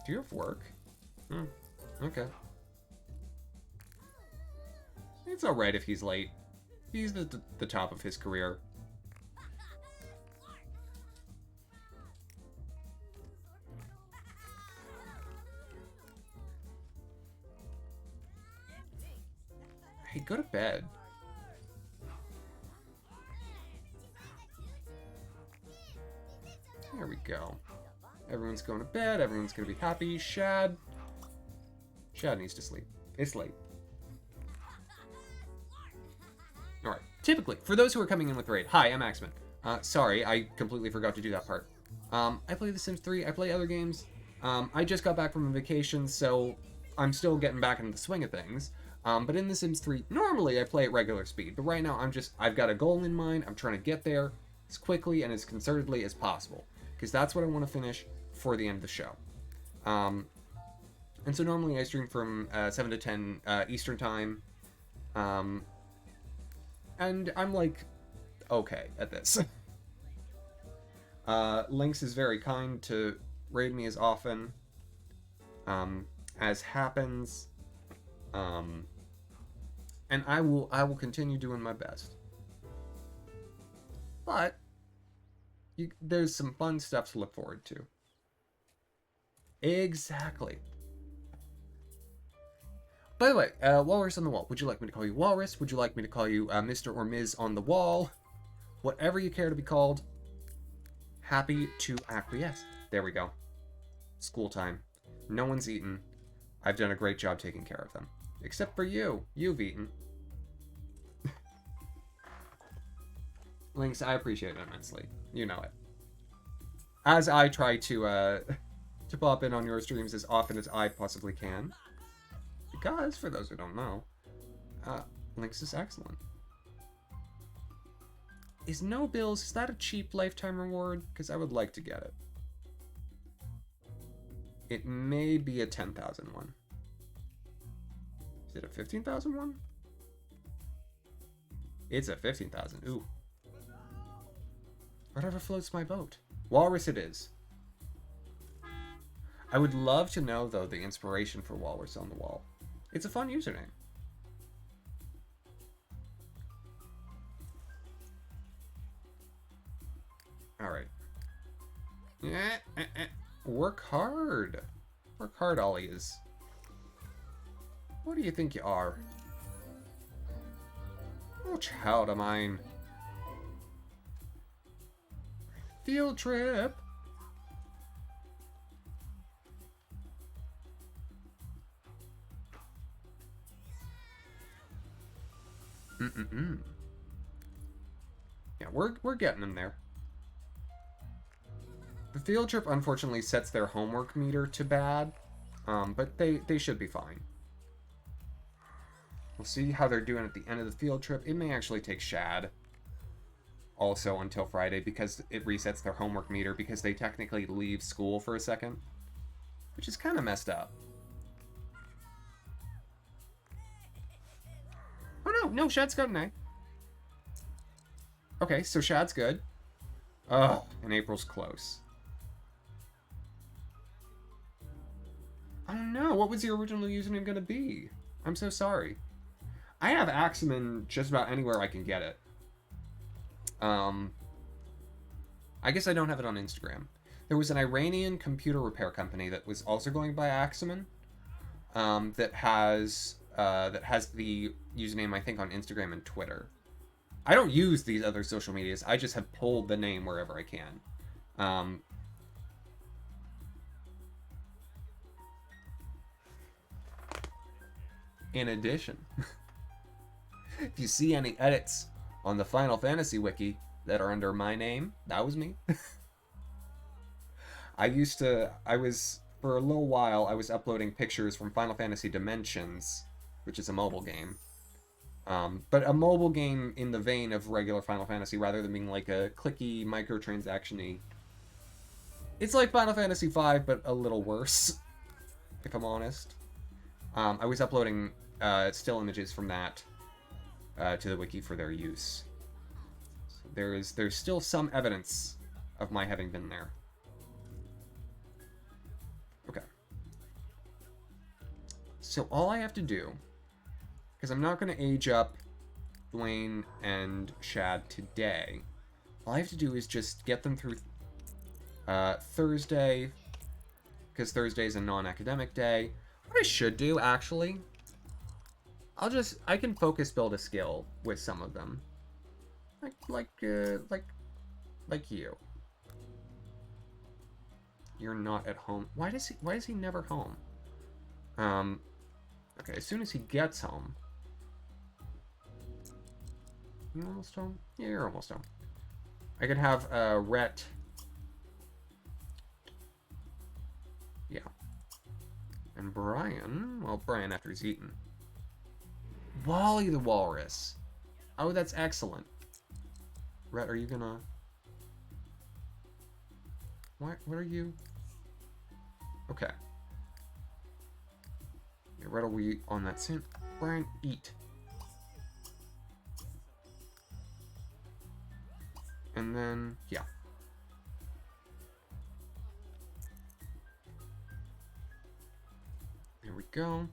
Do you have work? Okay. It's alright if he's late. He's the top of his career. Hey, go to bed. There we go. Everyone's going to bed. Everyone's going to be happy. Shad needs to sleep. It's late. Alright. Typically, for those who are coming in with the raid, hi, I'm Axamin. Sorry, I completely forgot to do that part. I play The Sims 3. I play other games. I just got back from a vacation, so I'm still getting back into the swing of things. But in The Sims 3, normally I play at regular speed. But right now, I've got a goal in mind. I'm trying to get there as quickly and as concertedly as possible. Because that's what I want to finish for the end of the show. And so normally I stream from 7 to 10 Eastern Time. And I'm like, okay at this. Lynx is very kind to raid me as often as happens. And I will continue doing my best. But there's some fun stuff to look forward to. Exactly. By the way, Walrus on the Wall. Would you like me to call you Walrus? Would you like me to call you Mr. or Ms. on the Wall? Whatever you care to be called. Happy to acquiesce. There we go. School time. No one's eaten. I've done a great job taking care of them. Except for you. You've eaten. Lynx, I appreciate it immensely. You know it. As I try to pop in on your streams as often as I possibly can. Because, for those who don't know, Lynx is excellent. Is no bills, is that a cheap lifetime reward? Because I would like to get it. It may be a 10,000 one. Is it a 15,000 one? It's a 15,000. Ooh. Whatever floats my boat. Walrus it is. I would love to know, though, the inspiration for Walrus on the wall. It's a fun username. Alright. Work hard. Work hard, Ollies. What do you think you are? Oh, child of mine. Field trip. Yeah, we're getting them there. The field trip unfortunately sets their homework meter to bad, but they should be fine. We'll see how they're doing at the end of the field trip. It may actually take Shad also until Friday because it resets their homework meter because they technically leave school for a second, which is kind of messed up. Oh no, Shad's got an A. Okay, so Shad's good. Ugh, and April's close. Oh no, what was the original username gonna be? I'm so sorry. I have Axamin just about anywhere I can get it. I guess I don't have it on Instagram. There was an Iranian computer repair company that was also going by Axamin, that has the username, I think, on Instagram and Twitter. I don't use these other social medias. I just have pulled the name wherever I can. In addition, if you see any edits on the Final Fantasy wiki that are under my name, that was me. For a little while, I was uploading pictures from Final Fantasy Dimensions, which is a mobile game. But a mobile game in the vein of regular Final Fantasy, rather than being like a clicky, microtransaction-y. It's like Final Fantasy V, but a little worse, if I'm honest. I was uploading still images from that to the wiki for their use. So there's still some evidence of my having been there. Okay. So all I have to do, because I'm not going to age up Dwayne and Shad today, all I have to do is just get them through Thursday, because Thursday is a non-academic day. What I should do, actually, I can focus build a skill with some of them. Like you. You're not at home. Why is he never home? Okay, as soon as he gets home. You almost home? Yeah, you're almost home. I could have Rhett. Yeah. And Brian, well, Brian after he's eaten. Wally the Walrus. Oh, that's excellent. Rhett, are you gonna... What are you? Okay. Yeah, Rhett will be on that soon. Brian, eat. And then, yeah. There we go.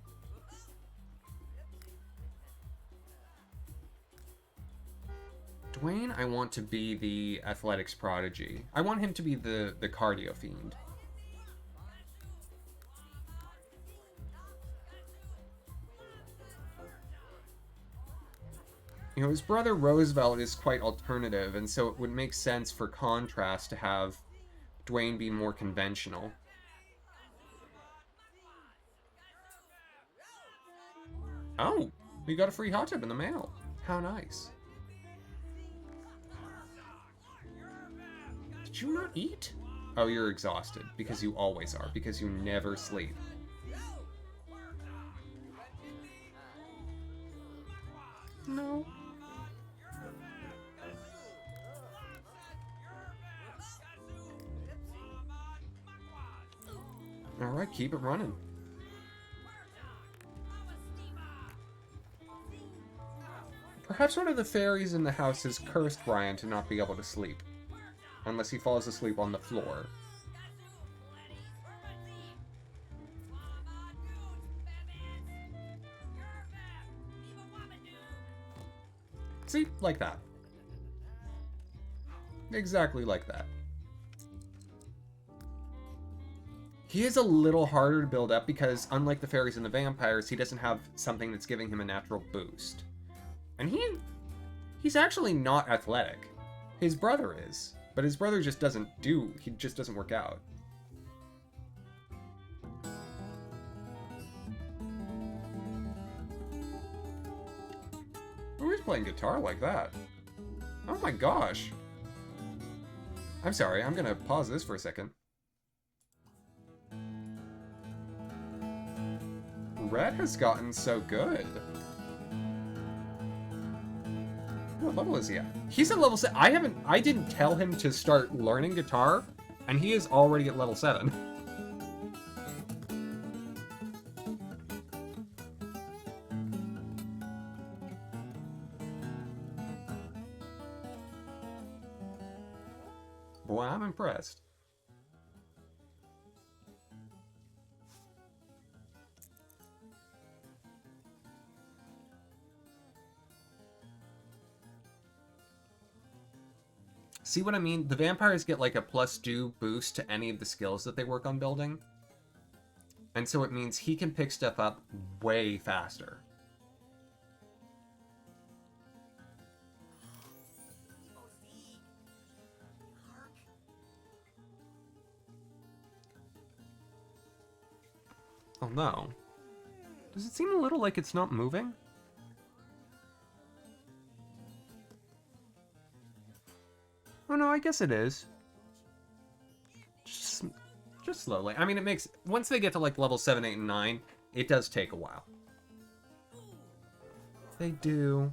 Dwayne, I want to be the athletics prodigy. I want him to be the cardio fiend. You know, his brother Roosevelt is quite alternative, and so it would make sense for contrast to have Dwayne be more conventional. Oh, we got a free hot tub in the mail. How nice. Did you not eat? Oh, you're exhausted, because you always are, because you never sleep. No. Alright, keep it running. Perhaps one of the fairies in the house has cursed Brian to not be able to sleep. Unless he falls asleep on the floor. See? Like that. Exactly like that. He is a little harder to build up because, unlike the fairies and the vampires, he doesn't have something that's giving him a natural boost. And he's actually not athletic. His brother is. But his brother just he just doesn't work out. Oh, he's playing guitar like that. Oh my gosh. I'm sorry, I'm gonna pause this for a second. Red has gotten so good. What level is he at? He's at level 7. I didn't tell him to start learning guitar, and he is already at level 7. Boy, I'm impressed. See what I mean? The vampires get like a +2 boost to any of the skills that they work on building. And so it means he can pick stuff up way faster. Oh no. Does it seem a little like it's not moving? Oh no, I guess it is. Just slowly. I mean, it makes... Once they get to like level 7, 8, and 9, it does take a while. They do.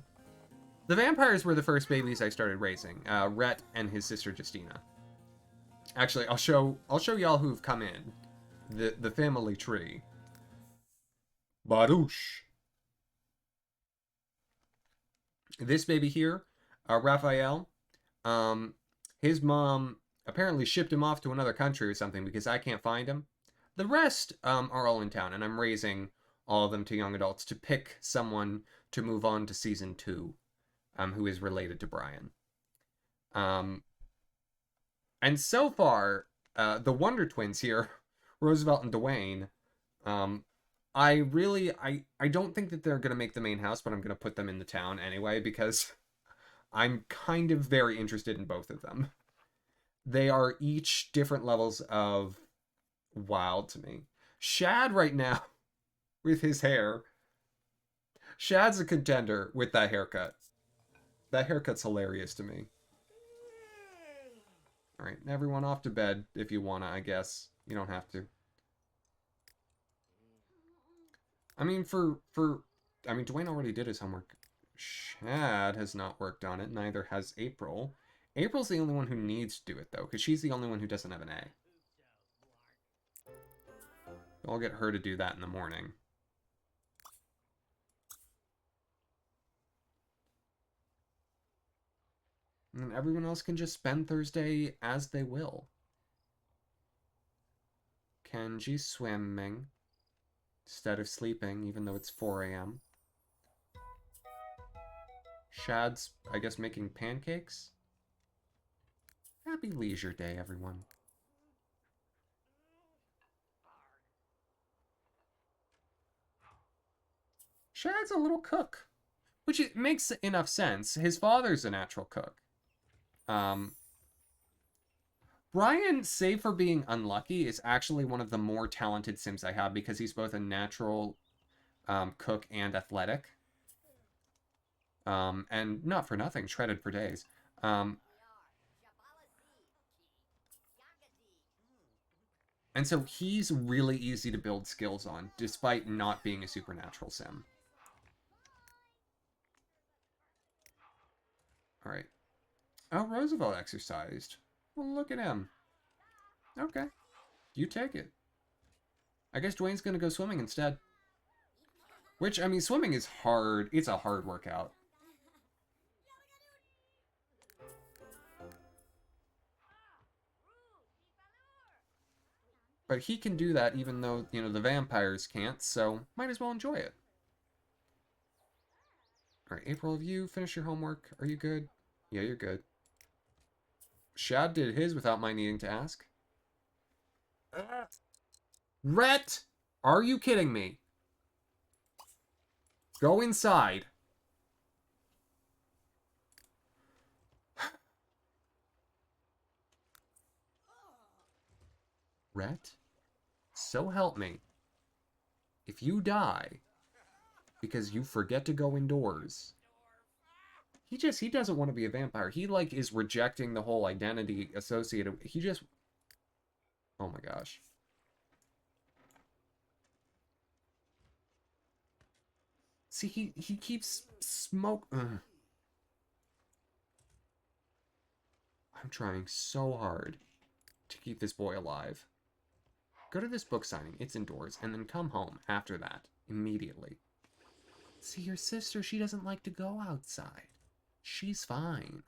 The vampires were the first babies I started raising. Rhett and his sister Justina. Actually, I'll show y'all who've come in. The family tree. Baruch. This baby here, Raphael, his mom apparently shipped him off to another country or something because I can't find him. The rest are all in town, and I'm raising all of them to young adults to pick someone to move on to season 2, who is related to Brian. And so far, the Wonder Twins here, Roosevelt and Dwayne, I don't think that they're going to make the main house, but I'm going to put them in the town anyway because I'm kind of very interested in both of them. They are each different levels of wild to me. Shad right now, with his hair. Shad's a contender with that haircut. That haircut's hilarious to me. Alright, everyone off to bed if you wanna, I guess. You don't have to. I mean, Dwayne already did his homework. Shad has not worked on it, neither has April. April's the only one who needs to do it, though, because she's the only one who doesn't have an A. I'll get her to do that in the morning. And then everyone else can just spend Thursday as they will. Kenji's swimming instead of sleeping, even though it's 4 a.m. Shad's, I guess, making pancakes. Happy leisure day, everyone. Shad's a little cook, which it makes enough sense. His father's a natural cook. Brian, save for being unlucky, is actually one of the more talented Sims I have because he's both a natural cook and athletic. And not for nothing, shredded for days. And so he's really easy to build skills on, despite not being a supernatural sim. Alright. Oh, Roosevelt exercised. Well, look at him. Okay. You take it. I guess Dwayne's gonna go swimming instead. Which, I mean, swimming is hard. It's a hard workout. But he can do that even though, you know, the vampires can't, so might as well enjoy it. Alright, April, have you finished your homework? Are you good? Yeah, you're good. Shad did his without my needing to ask. Rhett! Are you kidding me? Go inside. Rhett, so help me. If you die because you forget to go indoors, he doesn't want to be a vampire. He, like, is rejecting the whole identity associated. He just... Oh my gosh. See, he keeps smoke... Ugh. I'm trying so hard to keep this boy alive. Go to this book signing, it's indoors, and then come home after that, immediately. See, your sister, she doesn't like to go outside. She's fine.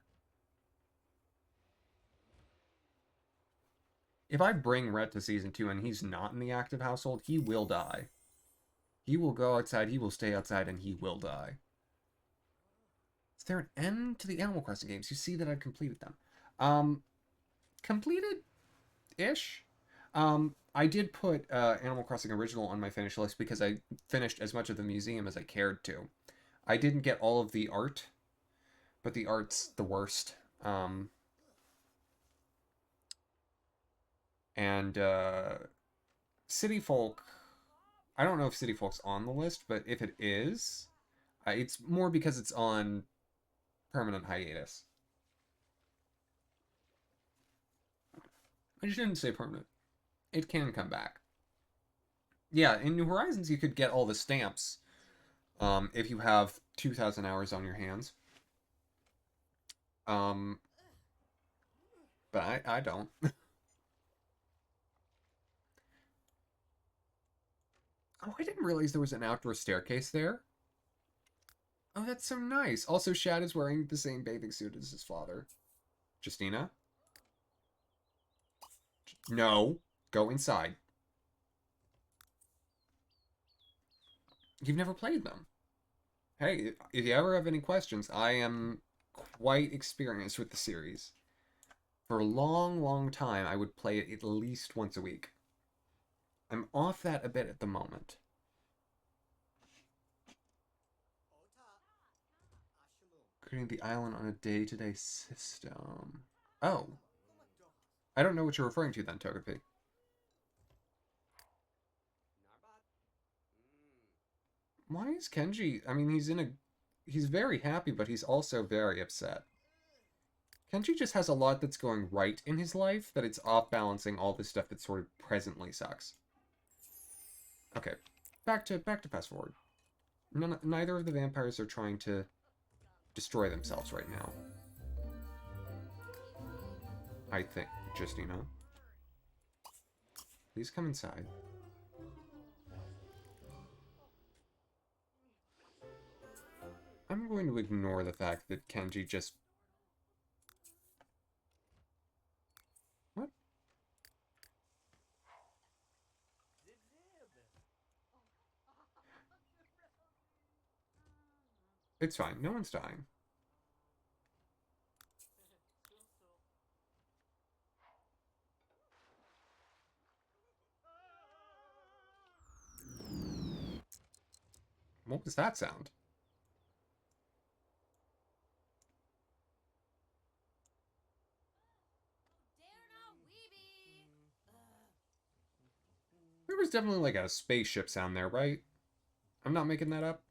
If I bring Rhett to Season 2 and he's not in the active household, he will die. He will go outside, he will stay outside, and he will die. Is there an end to the Animal Crossing games? You see that I've completed them. Completed-ish? I did put Animal Crossing Original on my finish list because I finished as much of the museum as I cared to. I didn't get all of the art, but the art's the worst. And City Folk, I don't know if City Folk's on the list, but if it is, it's more because it's on permanent hiatus. I shouldn't say permanent. It can come back. Yeah, in New Horizons you could get all the stamps if you have 2,000 hours on your hands. But I don't. Oh, I didn't realize there was an outdoor staircase there. Oh, that's so nice. Also, Shad is wearing the same bathing suit as his father. Justina? No. Go inside. You've never played them. Hey, if you ever have any questions, I am quite experienced with the series. For a long, long time, I would play it at least once a week. I'm off that a bit at the moment. Creating the island on a day-to-day system. Oh. I don't know what you're referring to then, Togepi. Why is Kenji... I mean, he's very happy, but he's also very upset. Kenji just has a lot that's going right in his life, that it's off-balancing all this stuff that sort of presently sucks. Okay, back to fast forward. Neither of the vampires are trying to destroy themselves right now. I think, Justina. Please come inside. I'm going to ignore the fact that Kenji just... What? It's fine. No one's dying. What was that sound? There was definitely like a spaceship sound there, right? I'm not making that up.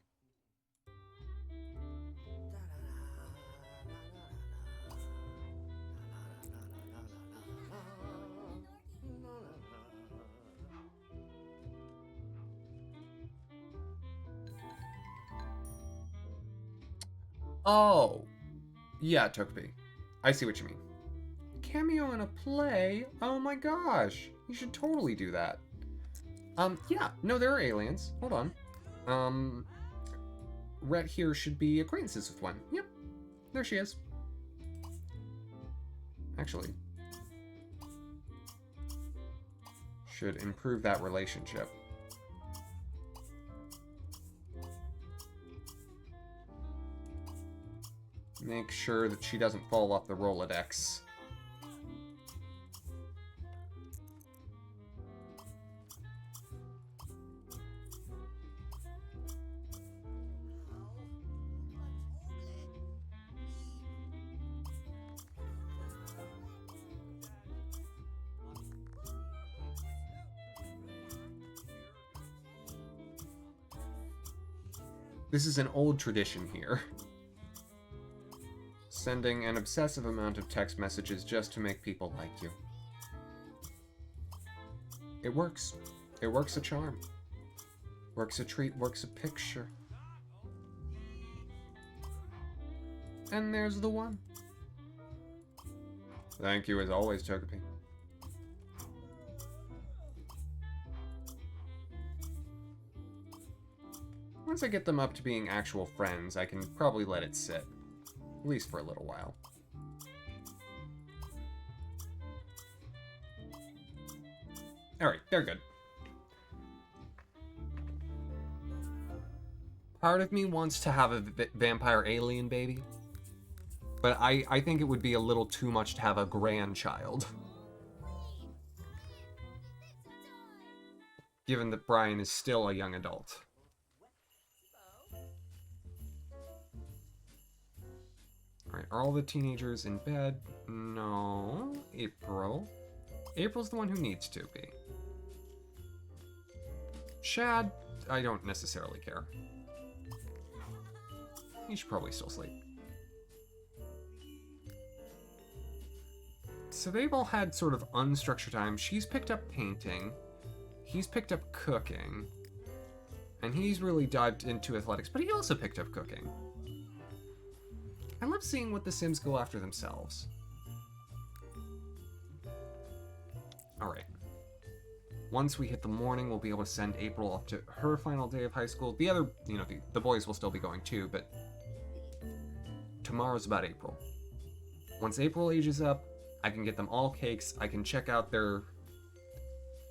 Oh. Yeah, Togepi. I see what you mean. Cameo in a play? Oh my gosh. You should totally do that. Yeah. No, there are aliens. Hold on. Rhett here should be acquaintances with one. Yep. There she is. Actually. Should improve that relationship. Make sure that she doesn't fall off the Rolodex. This is an old tradition here. Sending an obsessive amount of text messages just to make people like you. It works. It works a charm. Works a treat, works a picture. And there's the one. Thank you as always, Togepi. Once I get them up to being actual friends, I can probably let it sit. At least for a little while. Alright, they're good. Part of me wants to have a vampire alien baby. But I think it would be a little too much to have a grandchild. Given that Brian is still a young adult. Alright, are all the teenagers in bed? No. April. April's the one who needs to be. Shad, I don't necessarily care. He should probably still sleep. So they've all had sort of unstructured time. She's picked up painting. He's picked up cooking. And he's really dived into athletics, but he also picked up cooking. I love seeing what the Sims go after themselves. Alright. Once we hit the morning, we'll be able to send April up to her final day of high school. The other, you know, the boys will still be going too, but tomorrow's about April. Once April ages up, I can get them all cakes. I can check out their,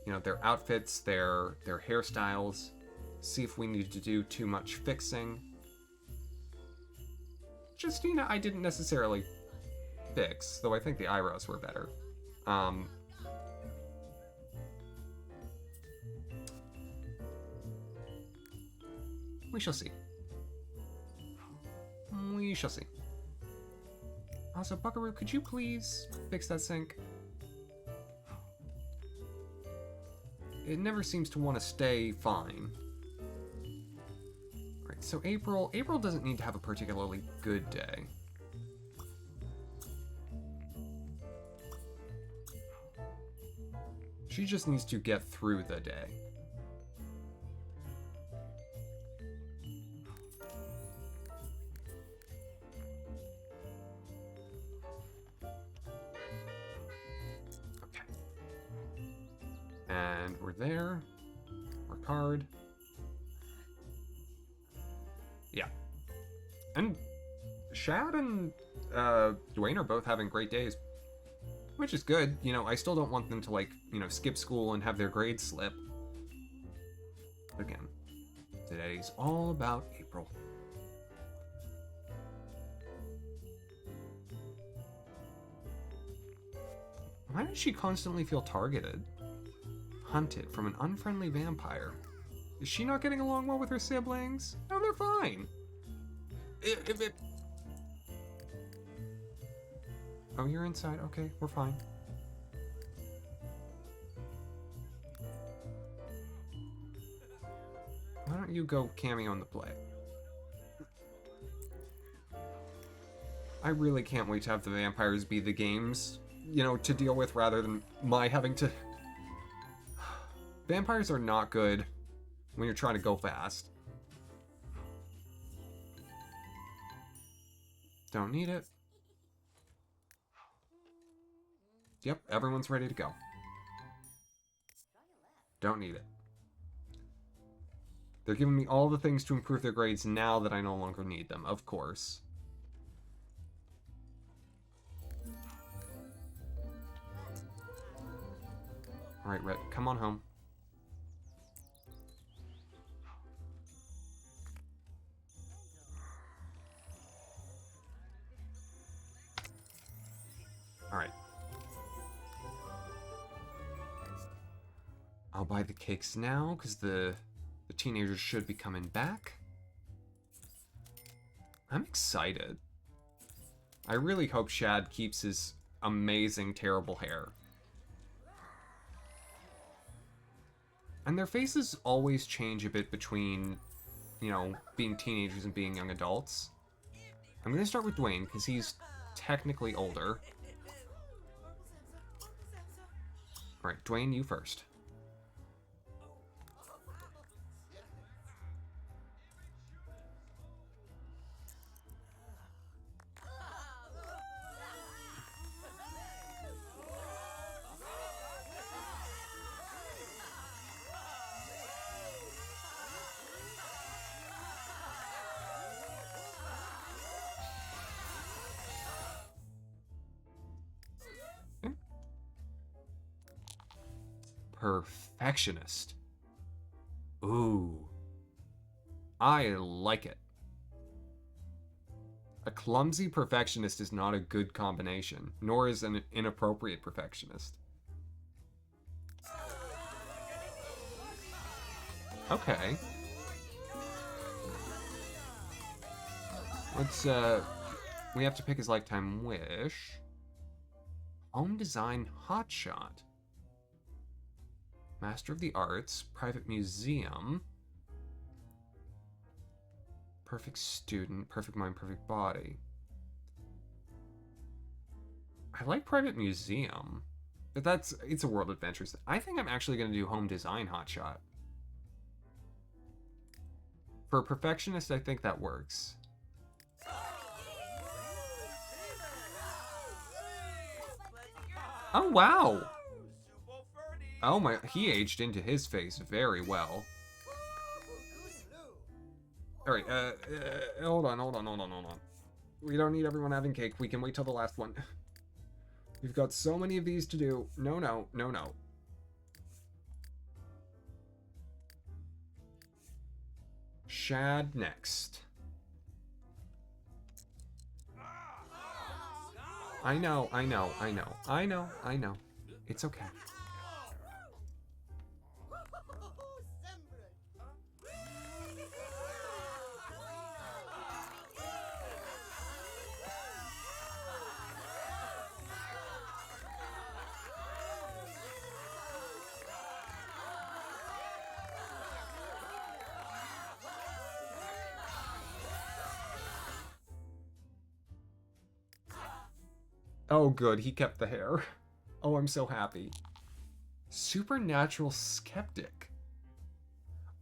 you know, their outfits, their hairstyles, see if we need to do too much fixing. Justina, I didn't necessarily fix, though I think the eyebrows were better. We shall see. We shall see. Also, Buckaroo, could you please fix that sink? It never seems to want to stay fine. Alright, so April doesn't need to have a particularly good day. She just needs to get through the day. And we're there. Ricard. Yeah. And Shad and Dwayne are both having great days. Which is good. You know, I still don't want them to, like, you know, skip school and have their grades slip. But again, today's all about April. Why does she constantly feel targeted? Hunted from an unfriendly vampire. Is she not getting along well with her siblings? No, they're fine. Oh, you're inside? Okay, we're fine. Why don't you go cameo in the play? I really can't wait to have the vampires be the games, you know, to deal with rather than my having to... Vampires are not good when you're trying to go fast. Don't need it. Yep, everyone's ready to go. Don't need it. They're giving me all the things to improve their grades now that I no longer need them, of course. Alright, Red, come on home. Alright. I'll buy the cakes now, because the teenagers should be coming back. I'm excited. I really hope Shad keeps his amazing, terrible hair. And their faces always change a bit between, you know, being teenagers and being young adults. I'm going to start with Dwayne, because he's technically older. Alright, Dwayne, you first. Perfectionist. Ooh. I like it. A clumsy perfectionist is not a good combination, nor is an inappropriate perfectionist. Okay. Let's, we have to pick his lifetime wish. Home design hotshot. Master of the Arts, private museum. Perfect student, perfect mind, perfect body. I like private museum, but it's a world adventures. I think I'm actually going to do home design hotshot. For a perfectionist, I think that works. Oh, wow. Oh my, he aged into his face very well. Alright, hold on. We don't need everyone having cake. We can wait till the last one. We've got so many of these to do. No. Shad next. I know. It's okay. Oh, good. He kept the hair. Oh, I'm so happy. Supernatural skeptic.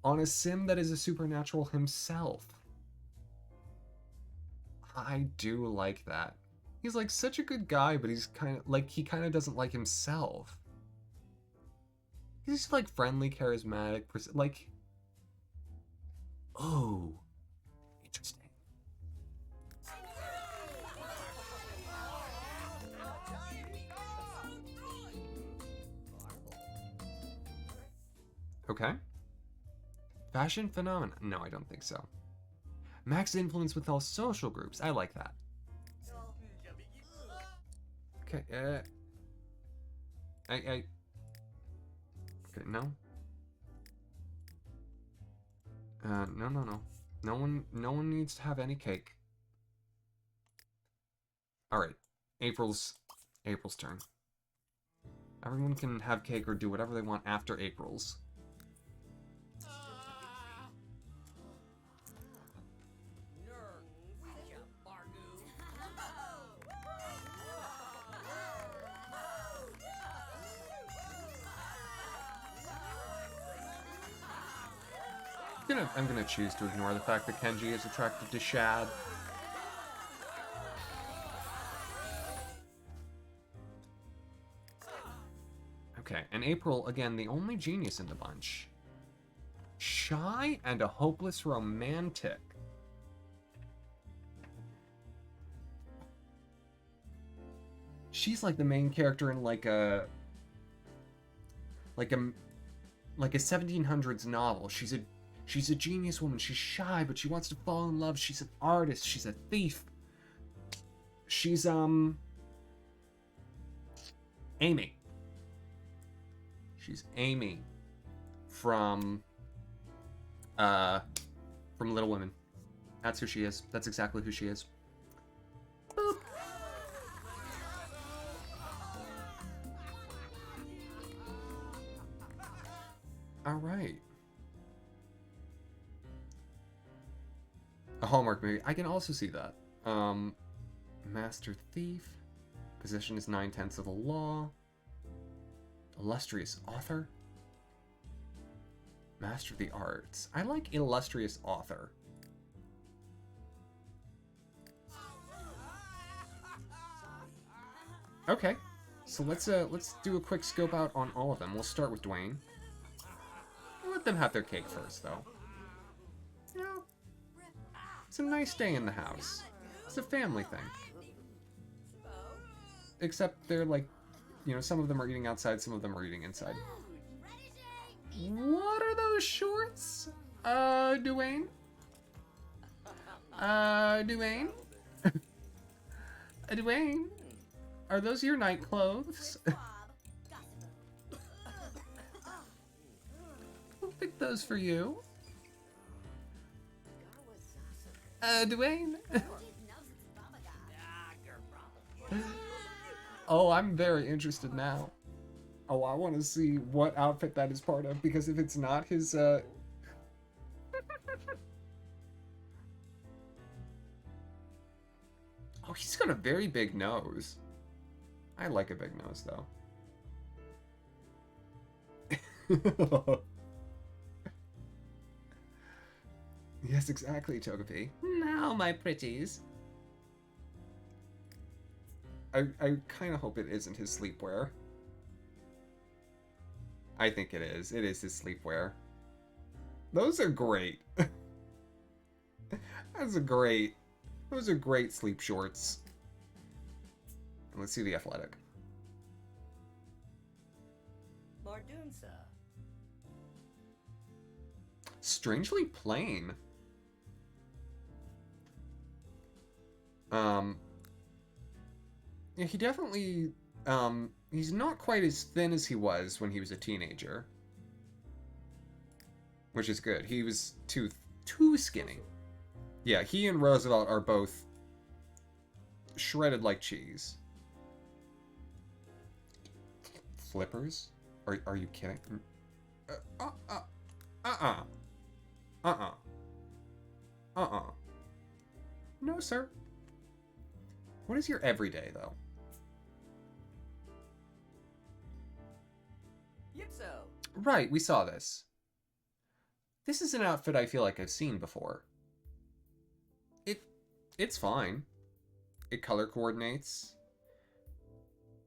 On a sim that is a supernatural himself. I do like that. He's like such a good guy, but he's kind of like, he kind of doesn't like himself. He's just like friendly, charismatic, like, oh, interesting. Okay. Fashion phenomenon. No, I don't think so. Max influence with all social groups. I like that. Okay, okay, no. No. No one needs to have any cake. Alright. April's turn. Everyone can have cake or do whatever they want after April's. I'm gonna choose to ignore the fact that Kenji is attracted to Shad. Okay, and April, again, the only genius in the bunch. Shy and a hopeless romantic. She's like the main character in like a 1700s novel. She's a genius woman. She's shy, but she wants to fall in love. She's an artist. She's a thief. She's Amy. She's Amy from Little Women. That's who she is. That's exactly who she is. Boop. All right. A Hallmark movie. I can also see that. Master Thief. Possession is 9/10 of the law. Illustrious author. Master of the arts. I like illustrious author. Okay, so let's do a quick scope out on all of them. We'll start with Dwayne. We'll let them have their cake first, though. You know, it's a nice day in the house. It's a family thing. Except they're like, you know, some of them are eating outside, some of them are eating inside. What are those shorts? Dwayne? Dwayne? Dwayne? Are those your night clothes? We'll pick those for you. Dwayne? Oh, I'm very interested now. Oh, I want to see what outfit that is part of, because if it's not his, Oh, he's got a very big nose. I like a big nose, though. Yes, exactly, Togepi. Now, my pretties. I kind of hope it isn't his sleepwear. I think it is. It is his sleepwear. Those are great. Those are great sleep shorts. Let's see the athletic. Strangely plain. Yeah, he definitely, he's not quite as thin as he was when he was a teenager. Which is good. He was too skinny. Yeah, he and Roosevelt are both shredded like cheese. Flippers? Are you kidding? No, sir. What is your everyday, though? Right, we saw this. This is an outfit I feel like I've seen before. It's fine. It color coordinates.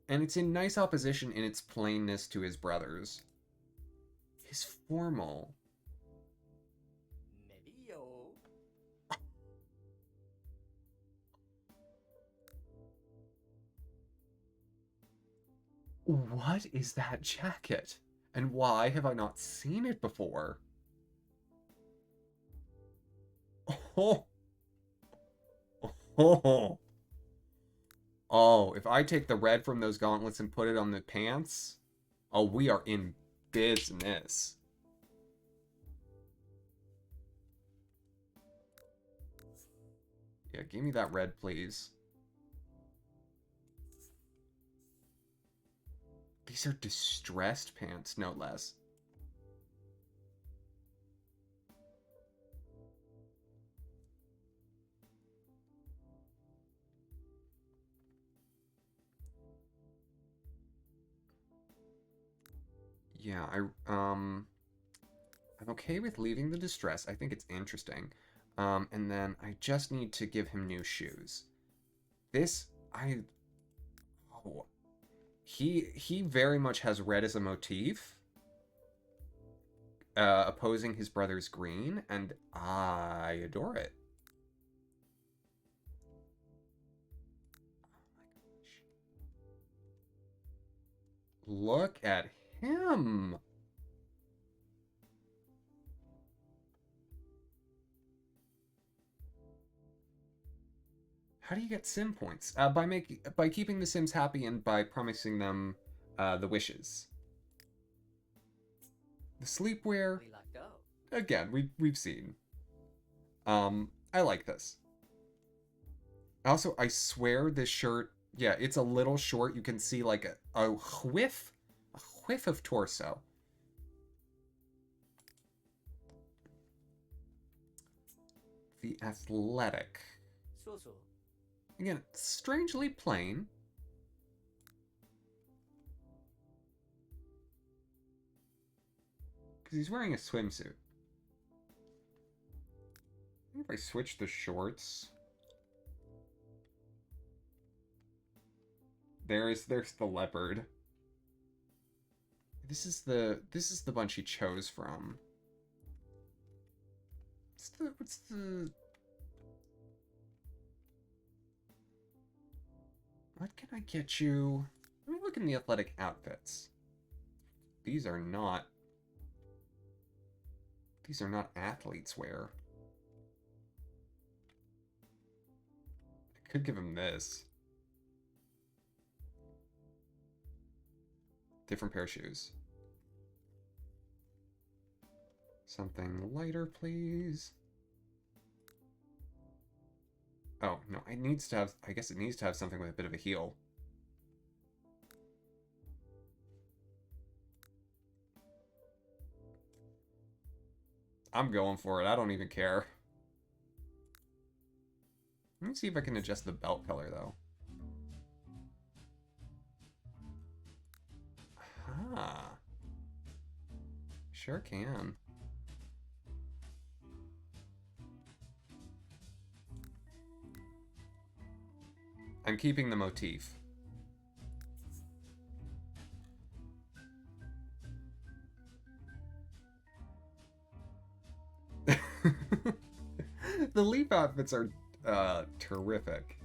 And it's in nice opposition in its plainness to his brothers. His formal. What is that jacket? And why have I not seen it before? Oh. Oh. Oh, if I take the red from those gauntlets and put it on the pants, oh, we are in business. Yeah, give me that red, please. These are distressed pants, no less. Yeah, I'm okay with leaving the distress. I think it's interesting. And then I just need to give him new shoes. Oh, He very much has red as a motif, opposing his brother's green, and I adore it. Look at him. How do you get sim points? By keeping the Sims happy and by promising them the wishes. The sleepwear, again, we've seen. I like this. Also, I swear this shirt, yeah, it's a little short. You can see like a whiff of torso. The athletic. Again, strangely plain. Because he's wearing a swimsuit. I think if I switch the shorts. There's the leopard. This is the bunch he chose from. What's the what can I get you? Let me look in the athletic outfits. These are not athletes wear. I could give him this. Different pair of shoes. Something lighter, please. Oh, no, I guess it needs to have something with a bit of a heel. I'm going for it. I don't even care. Let me see if I can adjust the belt color, though. Ah. Sure can. I'm keeping the motif. The leaf outfits are terrific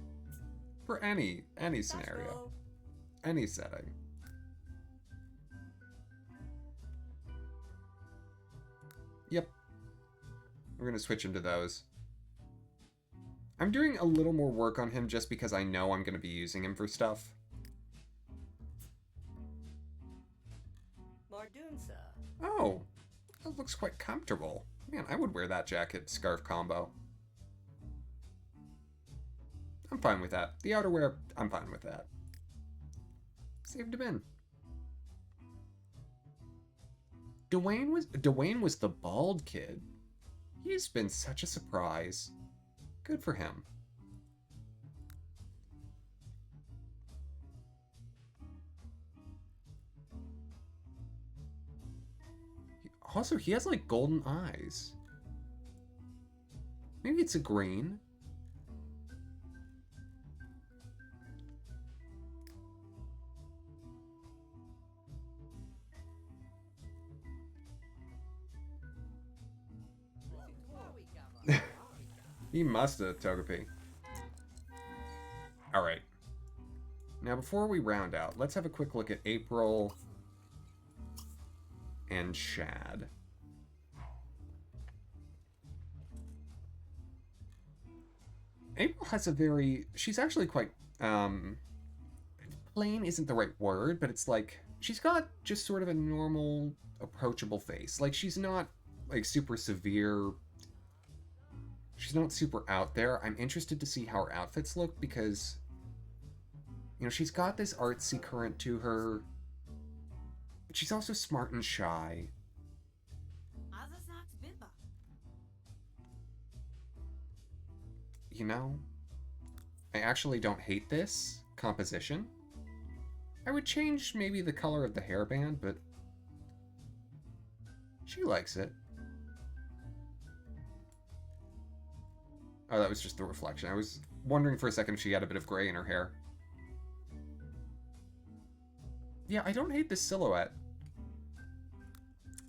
for any scenario, any setting. Yep. We're gonna switch him to those. I'm doing a little more work on him just because I know I'm gonna be using him for stuff. Oh, that looks quite comfortable. Man, I would wear that jacket scarf combo. I'm fine with that. The outerwear, I'm fine with that. Saved him in. Dwayne was the bald kid. He's been such a surprise. Good for him. Also, he has like golden eyes. Maybe it's a green. He must have, Togepi. Alright. Now, before we round out, let's have a quick look at April and Shad. April has a very... She's actually quite... plain isn't the right word, but it's like... She's got just sort of a normal, approachable face. Like, she's not, like, super severe... She's not super out there. I'm interested to see how her outfits look because, you know, she's got this artsy current to her, but she's also smart and shy. You know, I actually don't hate this composition. I would change maybe the color of the hairband, but she likes it. Oh, that was just the reflection. I was wondering for a second if she had a bit of gray in her hair. Yeah, I don't hate this silhouette.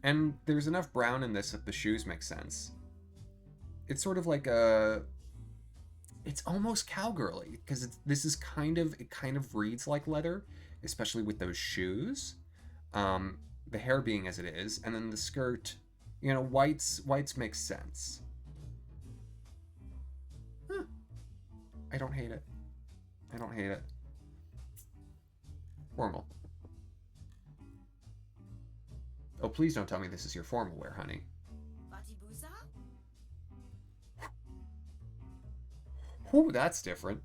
And there's enough brown in this that the shoes make sense. It's sort of like a... It's almost cowgirly, because this is kind of... It kind of reads like leather, especially with those shoes. The hair being as it is, and then the skirt, you know, whites makes sense. Huh. I don't hate it. I don't hate it. Formal. Oh, please don't tell me this is your formal wear, honey. Ooh, that's different.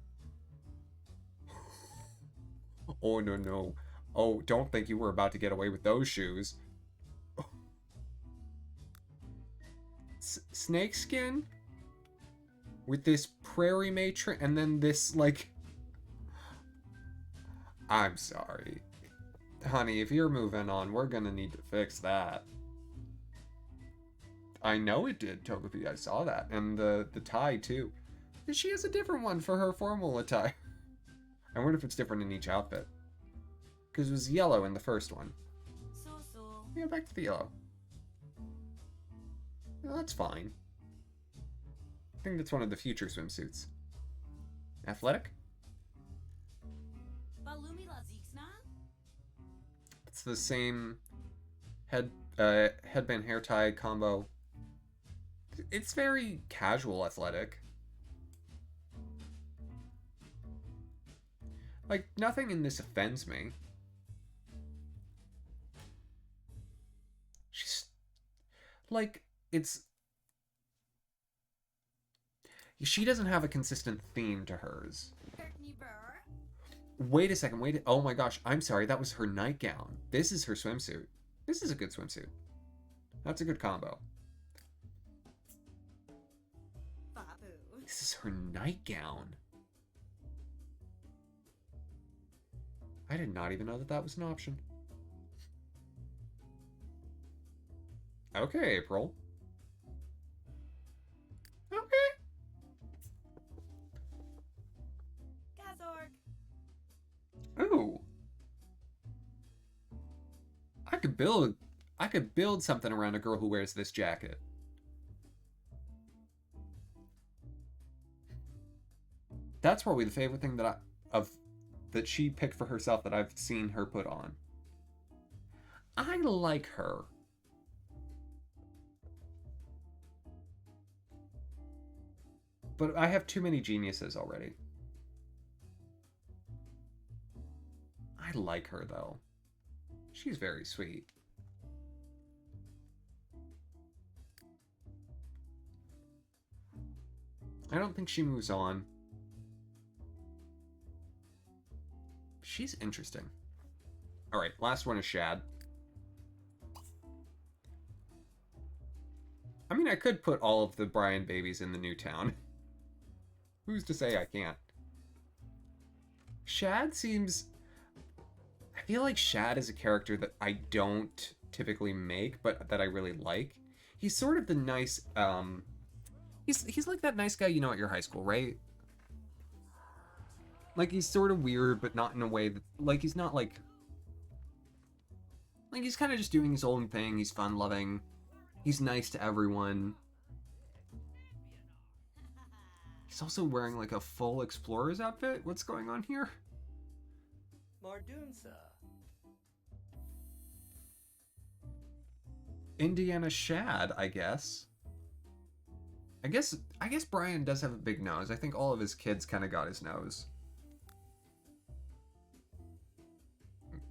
Oh, no, no. Oh, don't think you were about to get away with those shoes. Snakeskin? With this prairie matron, and then this, like... I'm sorry. Honey, if you're moving on, we're gonna need to fix that. I know it did, Togepi. I saw that. And the tie, too. She has a different one for her formal attire. I wonder if it's different in each outfit. Because it was yellow in the first one. Yeah, back to the yellow. Well, that's fine. I think that's one of the future swimsuits. Athletic? It's the same headband hair tie combo. It's very casual athletic. Like, nothing in this offends me. She's... Like, it's... She doesn't have a consistent theme to hers. Wait a second, wait. Oh my gosh, I'm sorry, that was her nightgown. This is her swimsuit. This is a good swimsuit. That's a good combo. This is her nightgown. I did not even know that that was an option. Okay, April. Okay. Ooh. I could build something around a girl who wears this jacket. That's probably the favorite thing that that she picked for herself that I've seen her put on. I like her. But I have too many geniuses already. I like her, though. She's very sweet. I don't think she moves on. She's interesting. Alright, last one is Shad. I mean, I could put all of the Brian babies in the new town. Who's to say I can't? Shad seems... I feel like Shad is a character that I don't typically make, but that I really like. He's sort of the nice, He's like that nice guy you know at your high school, right? Like, he's sort of weird, but not in a way that... Like, he's not, like... Like, he's kind of just doing his own thing. He's fun-loving. He's nice to everyone. He's also wearing, like, a full explorer's outfit? What's going on here? Indiana Shad, I guess. I guess Brian does have a big nose. I think all of his kids kind of got his nose.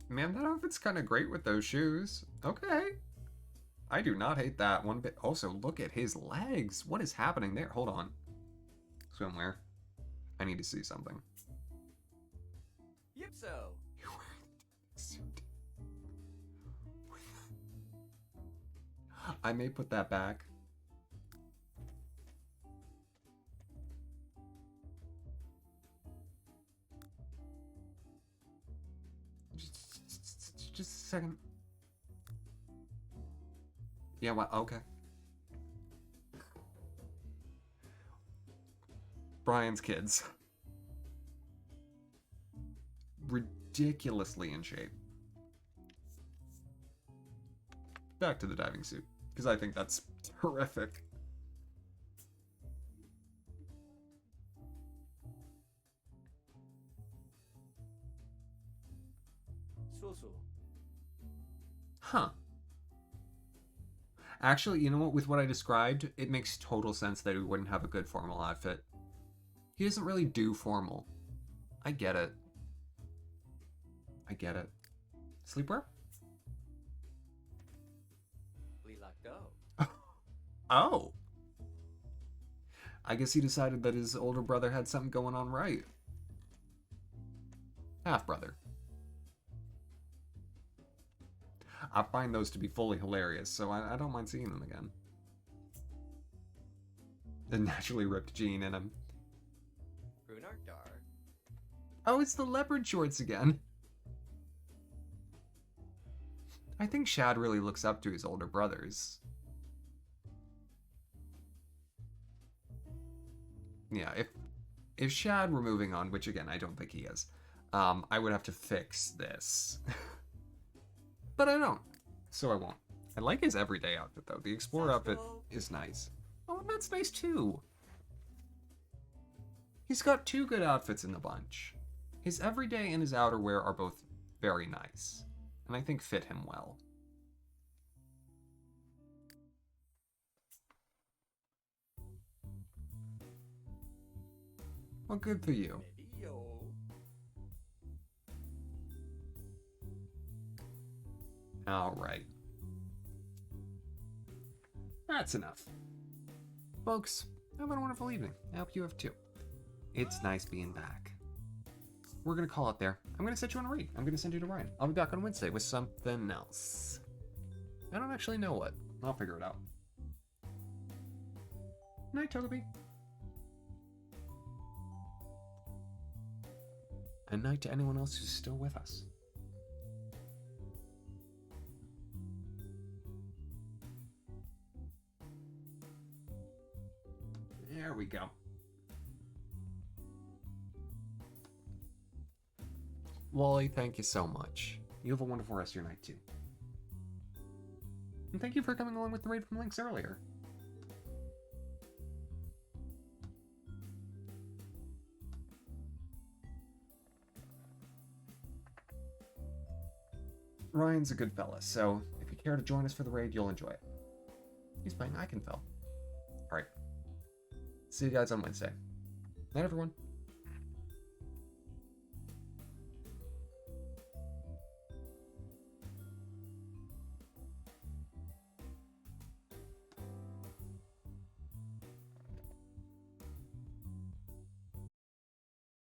Man, that outfit's kind of great with those shoes. Okay. I do not hate that one bit. Also, look at his legs. What is happening there? Hold on. Swimwear. I need to see something. Yipso. You're wearing a suit. I may put that back. Just a second. Yeah, well, okay. Brian's kids. Ridiculously in shape. back to the diving suit, because I think that's horrific. Huh. Actually, you know what? With what I described, it makes total sense that he wouldn't have a good formal outfit. He doesn't really do formal. I get it. I get it. Sleepwear? Oh. I guess he decided that his older brother had something going on right. Half-brother. I find those to be fully hilarious, so I don't mind seeing them again. The naturally ripped gene in him. Oh, it's the leopard shorts again. I think Shad really looks up to his older brothers. Yeah, if Shad were moving on, which again, I don't think he is, I would have to fix this. But I don't, so I won't. I like his everyday outfit, though. The Explorer outfit is nice. Oh, and that's nice, too. He's got two good outfits in the bunch. His everyday and his outerwear are both very nice, and I think fit him well. Well, good for you. Alright. That's enough. Folks, have a wonderful evening. I hope you have too. It's nice being back. We're gonna call it there. I'm gonna set you on a read. I'm gonna send you to Ryan. I'll be back on Wednesday with something else. I don't actually know what. I'll figure it out. Night, Togepi. And night to anyone else who's still with us. There we go. Wally, thank you so much. You have a wonderful rest of your night, too. And thank you for coming along with the raid from Lynx earlier. Ryan's a good fella, so if you care to join us for the raid, you'll enjoy it. He's playing Iconfell. Alright. See you guys on Wednesday. Night, everyone.